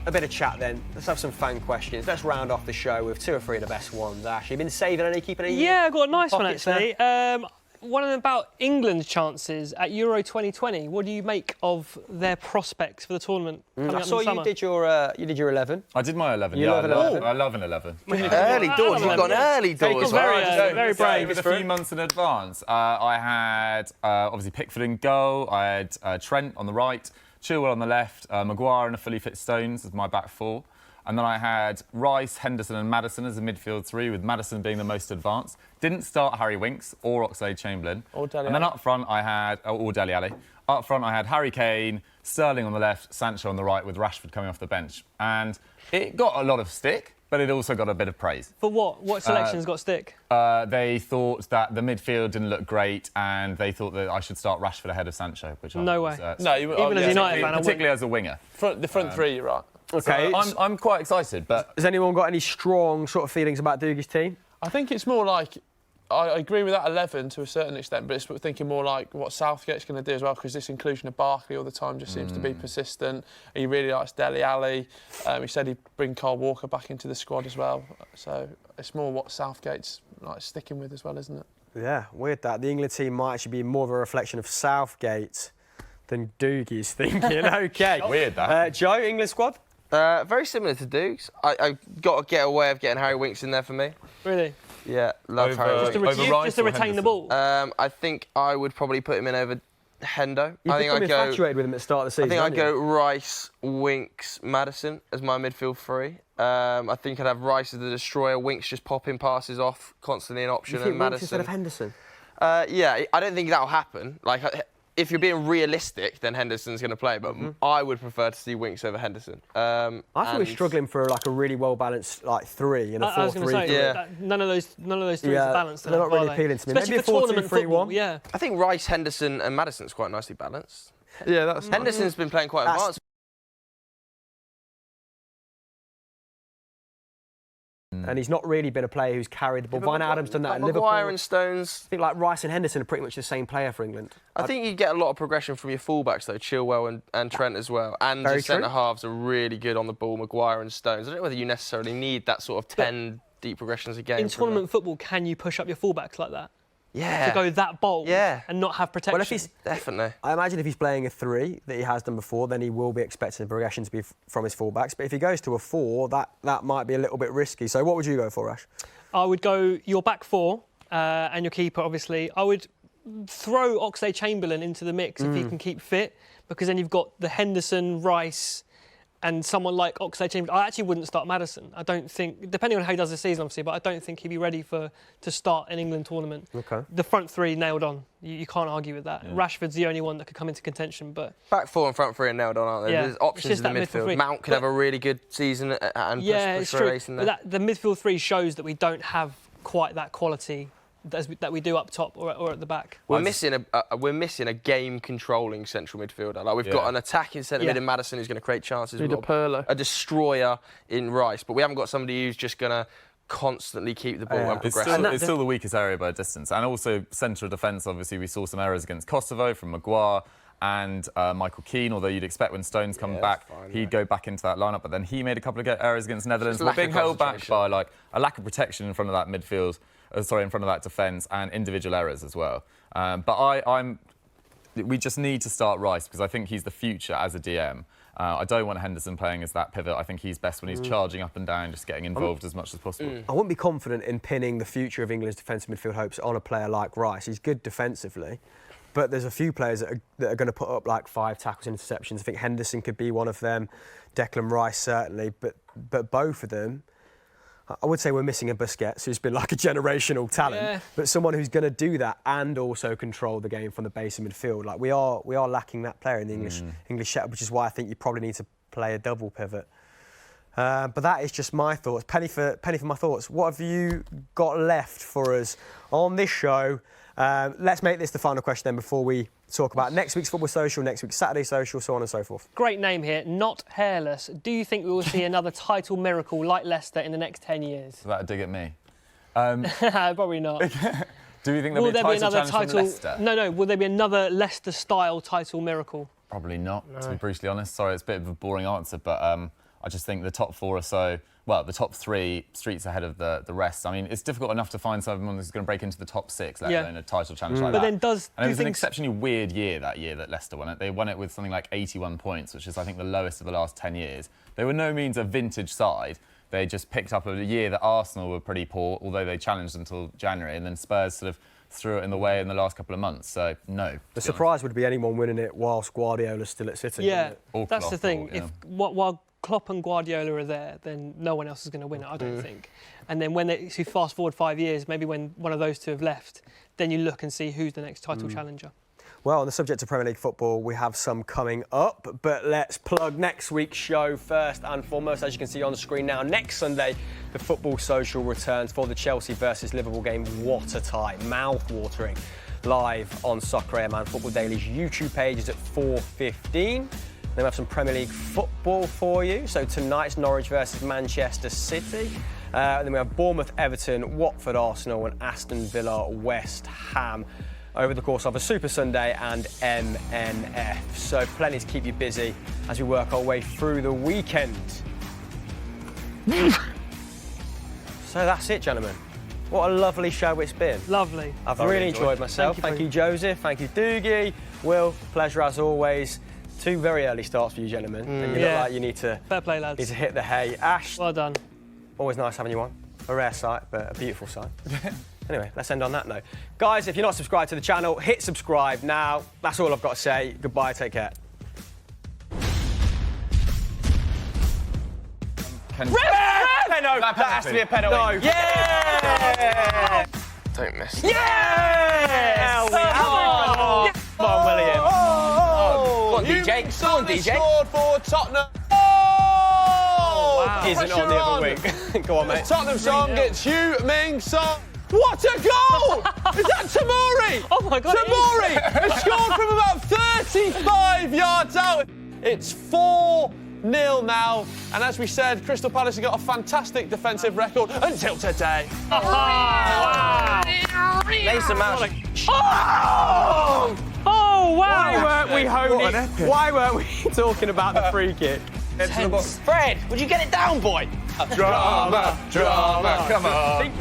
a bit of chat then. Let's have some fan questions. Let's round off the show with 2 or 3 of the best ones. Ash, you been saving any, keeping any? Yeah, I got a nice one pockets actually. One of them about England's chances at Euro 2020. What do you make of their prospects for the tournament? I saw you did your 11. I did my 11. You yeah, love an 11? I love an 11. early doors. You've gone early doors. Very brave. With a few months in advance. I had obviously Pickford in goal. I had Trent on the right, Chilwell on the left, Maguire and a fully fit Stones as my back 4. And then I had Rice, Henderson and Maddison as a midfield 3, with Maddison being the most advanced. Didn't start Harry Winks or Oxlade-Chamberlain. Or Dele And then up front I had, or Dele Alli. Up front I had Harry Kane, Sterling on the left, Sancho on the right, with Rashford coming off the bench. And it got a lot of stick, but it also got a bit of praise. For what? What selections got stick? They thought that the midfield didn't look great, and they thought that I should start Rashford ahead of Sancho, which No was, way. No, Even as a United fan, I particularly as a winger. the front 3, you're right. OK. So I'm quite excited, but Has anyone got any strong sort of feelings about Dougie's team? I think it's more like, I agree with that 11 to a certain extent, but it's thinking more like what Southgate's going to do as well, because this inclusion of Barkley all the time just seems to be persistent. He really likes Dele Alli. He said he'd bring Kyle Walker back into the squad as well. So it's more what Southgate's like sticking with as well, isn't it? Yeah, weird that. The England team might actually be more of a reflection of Southgate than Dougie's thinking. OK. Weird that. Joe, England squad? Very similar to Dukes. I got to get a way of getting Harry Winks in there for me. Really? Yeah, love Over- Harry Just Winks. to Rice Just to or retain the Henderson? ball? I think I would probably put him in over Hendo. You've I think become I'd go. infatuated with him at the start of the I season. think I'd haven't go Rice, Winks, Maddison as my midfield 3. I think I'd have Rice as the destroyer, Winks just popping passes off constantly an option, you think and Winks Maddison. instead of Henderson? Yeah, I don't think that'll happen. Like if you're being realistic, then Henderson's going to play, but I would prefer to see Winks over Henderson. I think we're struggling for like a really well-balanced like 3 in a 4-3. I was going to say, Yeah. none of those threes are balanced. They're not really appealing to me. Especially Maybe for a 4-2-3-1. tournament football. Yeah. I think Rice, Henderson and Maddison's quite nicely balanced. Yeah, that's Henderson's been playing quite advanced. And he's not really been a player who's carried the ball. Vine Adams done that at Liverpool. Maguire and Stones. I think like Rice and Henderson are pretty much the same player for England. I think you get a lot of progression from your fullbacks though, Chilwell and Trent as well. And Very your true. centre halves are really good on the ball, Maguire and Stones. I don't know whether you necessarily need that sort of 10 deep progressions a game. In tournament football, can you push up your fullbacks like that? Yeah. To go that bold and not have protection. Well, if he's definitely. I imagine if he's playing a 3 that he has done before, then he will be expecting the progression to be from his fullbacks. But if he goes to a 4, that might be a little bit risky. So what would you go for, Ash? I would go your back 4 and your keeper, obviously. I would throw Oxlade-Chamberlain into the mix if he can keep fit, because then you've got the Henderson, Rice, and someone like Oxlade-Chamberlain. I actually wouldn't start Maddison. I don't think, depending on how he does this season, obviously, but I don't think he'd be ready to start an England tournament. Okay. The front 3 nailed on. You can't argue with that. Yeah. Rashford's the only one that could come into contention, but Back 4 and front 3 are nailed on, aren't they? Yeah. There's options in the It's just that midfield midfield. three. Mount could have a really good season and yeah, push it's for a true. race in there. But the midfield 3 shows that we don't have quite that quality that we do up top or at the back. We're missing a game-controlling central midfielder. Like we've got an attacking centre mid in Maddison who's going to create chances. Need We've a got Perlo. a destroyer in Rice, but we haven't got somebody who's just going to constantly keep the ball and It's progress. still the weakest area by a distance. And also central defence, obviously, we saw some errors against Kosovo from Maguire and Michael Keane, although you'd expect when Stones come back, he'd go back into that lineup. But then he made a couple of errors against Netherlands. We're being held back by like a lack of protection in front of that midfield, in front of that defence, and individual errors as well. But we just need to start Rice because I think he's the future as a DM. I don't want Henderson playing as that pivot. I think he's best when he's charging up and down, just getting involved as much as possible. I wouldn't be confident in pinning the future of England's defensive midfield hopes on a player like Rice. He's good defensively, but there's a few players that are going to put up like 5 tackles and interceptions. I think Henderson could be one of them, Declan Rice certainly, but both of them, I would say we're missing a Busquets, who's been like a generational talent, but someone who's going to do that and also control the game from the base of midfield. Like we are lacking that player in the English setup, which is why I think you probably need to play a double pivot. But that is just my thoughts. Penny for my thoughts. What have you got left for us on this show? Let's make this the final question then before we talk about next week's Football Social, next week's Saturday Social, so on and so forth. Great name here, Not Hairless. Do you think we will see another title miracle like Leicester in the next 10 years? Is that a dig at me? Probably not. Do you think there'll be a title challenge from Leicester? No. Will there be another Leicester-style title miracle? Probably not, to be brutally honest. Sorry, it's a bit of a boring answer, but I just think the top 4 are so... Well, the top 3 streets ahead of the rest. I mean, it's difficult enough to find someone who's going to break into the top 6, let alone a title challenge like that. But then And it was an exceptionally weird year that Leicester won it. They won it with something like 81 points, which is, I think, the lowest of the last 10 years. They were no means a vintage side. They just picked up a year that Arsenal were pretty poor, although they challenged until January, and then Spurs sort of threw it in the way in the last couple of months. So, no. The surprise would be anyone winning it whilst Guardiola's still at City. Yeah, wouldn't it? that's the thing. While Klopp and Guardiola are there, then no one else is going to win it, I don't think. And then when you fast forward 5 years, maybe when one of those two have left, then you look and see who's the next title challenger. Well, on the subject of Premier League football, we have some coming up, but let's plug next week's show first and foremost. As you can see on the screen now, next Sunday, the Football Social returns for the Chelsea versus Liverpool game. What a time, mouth-watering. Live on Soccer AM and Football Daily's YouTube pages at 4:15. Then we have some Premier League football for you. So tonight's Norwich versus Manchester City. Then we have Bournemouth, Everton, Watford, Arsenal and Aston Villa, West Ham over the course of a Super Sunday and MNF. So plenty to keep you busy as we work our way through the weekend. So that's it, gentlemen. What a lovely show it's been. Lovely. I've really enjoyed myself. Thank you, Joseph. Thank you, Doogie. Will, pleasure as always. 2 very early starts for you, gentlemen. And you look like you need to Fair play, lads. need to hit the hay. Ash, Well done. always nice having you on. A rare sight, but a beautiful sight. Anyway, let's end on that note. Guys, if you're not subscribed to the channel, hit subscribe now. That's all I've got to say. Goodbye, take care. That has to be a penalty. No. Yeah! Don't miss. Yeah! Come on, William. DJ. Come on, DJ. Scored for Tottenham. Oh! Wow. Isn't on the other wing. Go on, mate. Tottenham Song gets Heung-min Son. What a goal! Is that Tamori? Oh my God, it Tamori has scored from about 35 yards out. It's 4-0 now, and as we said, Crystal Palace have got a fantastic defensive record until today. Wow. Mason Mount. Oh, wow. Why weren't we honing? Why weren't we talking about the free kick? Fred, would you get it down, boy? Drama, drama, come on.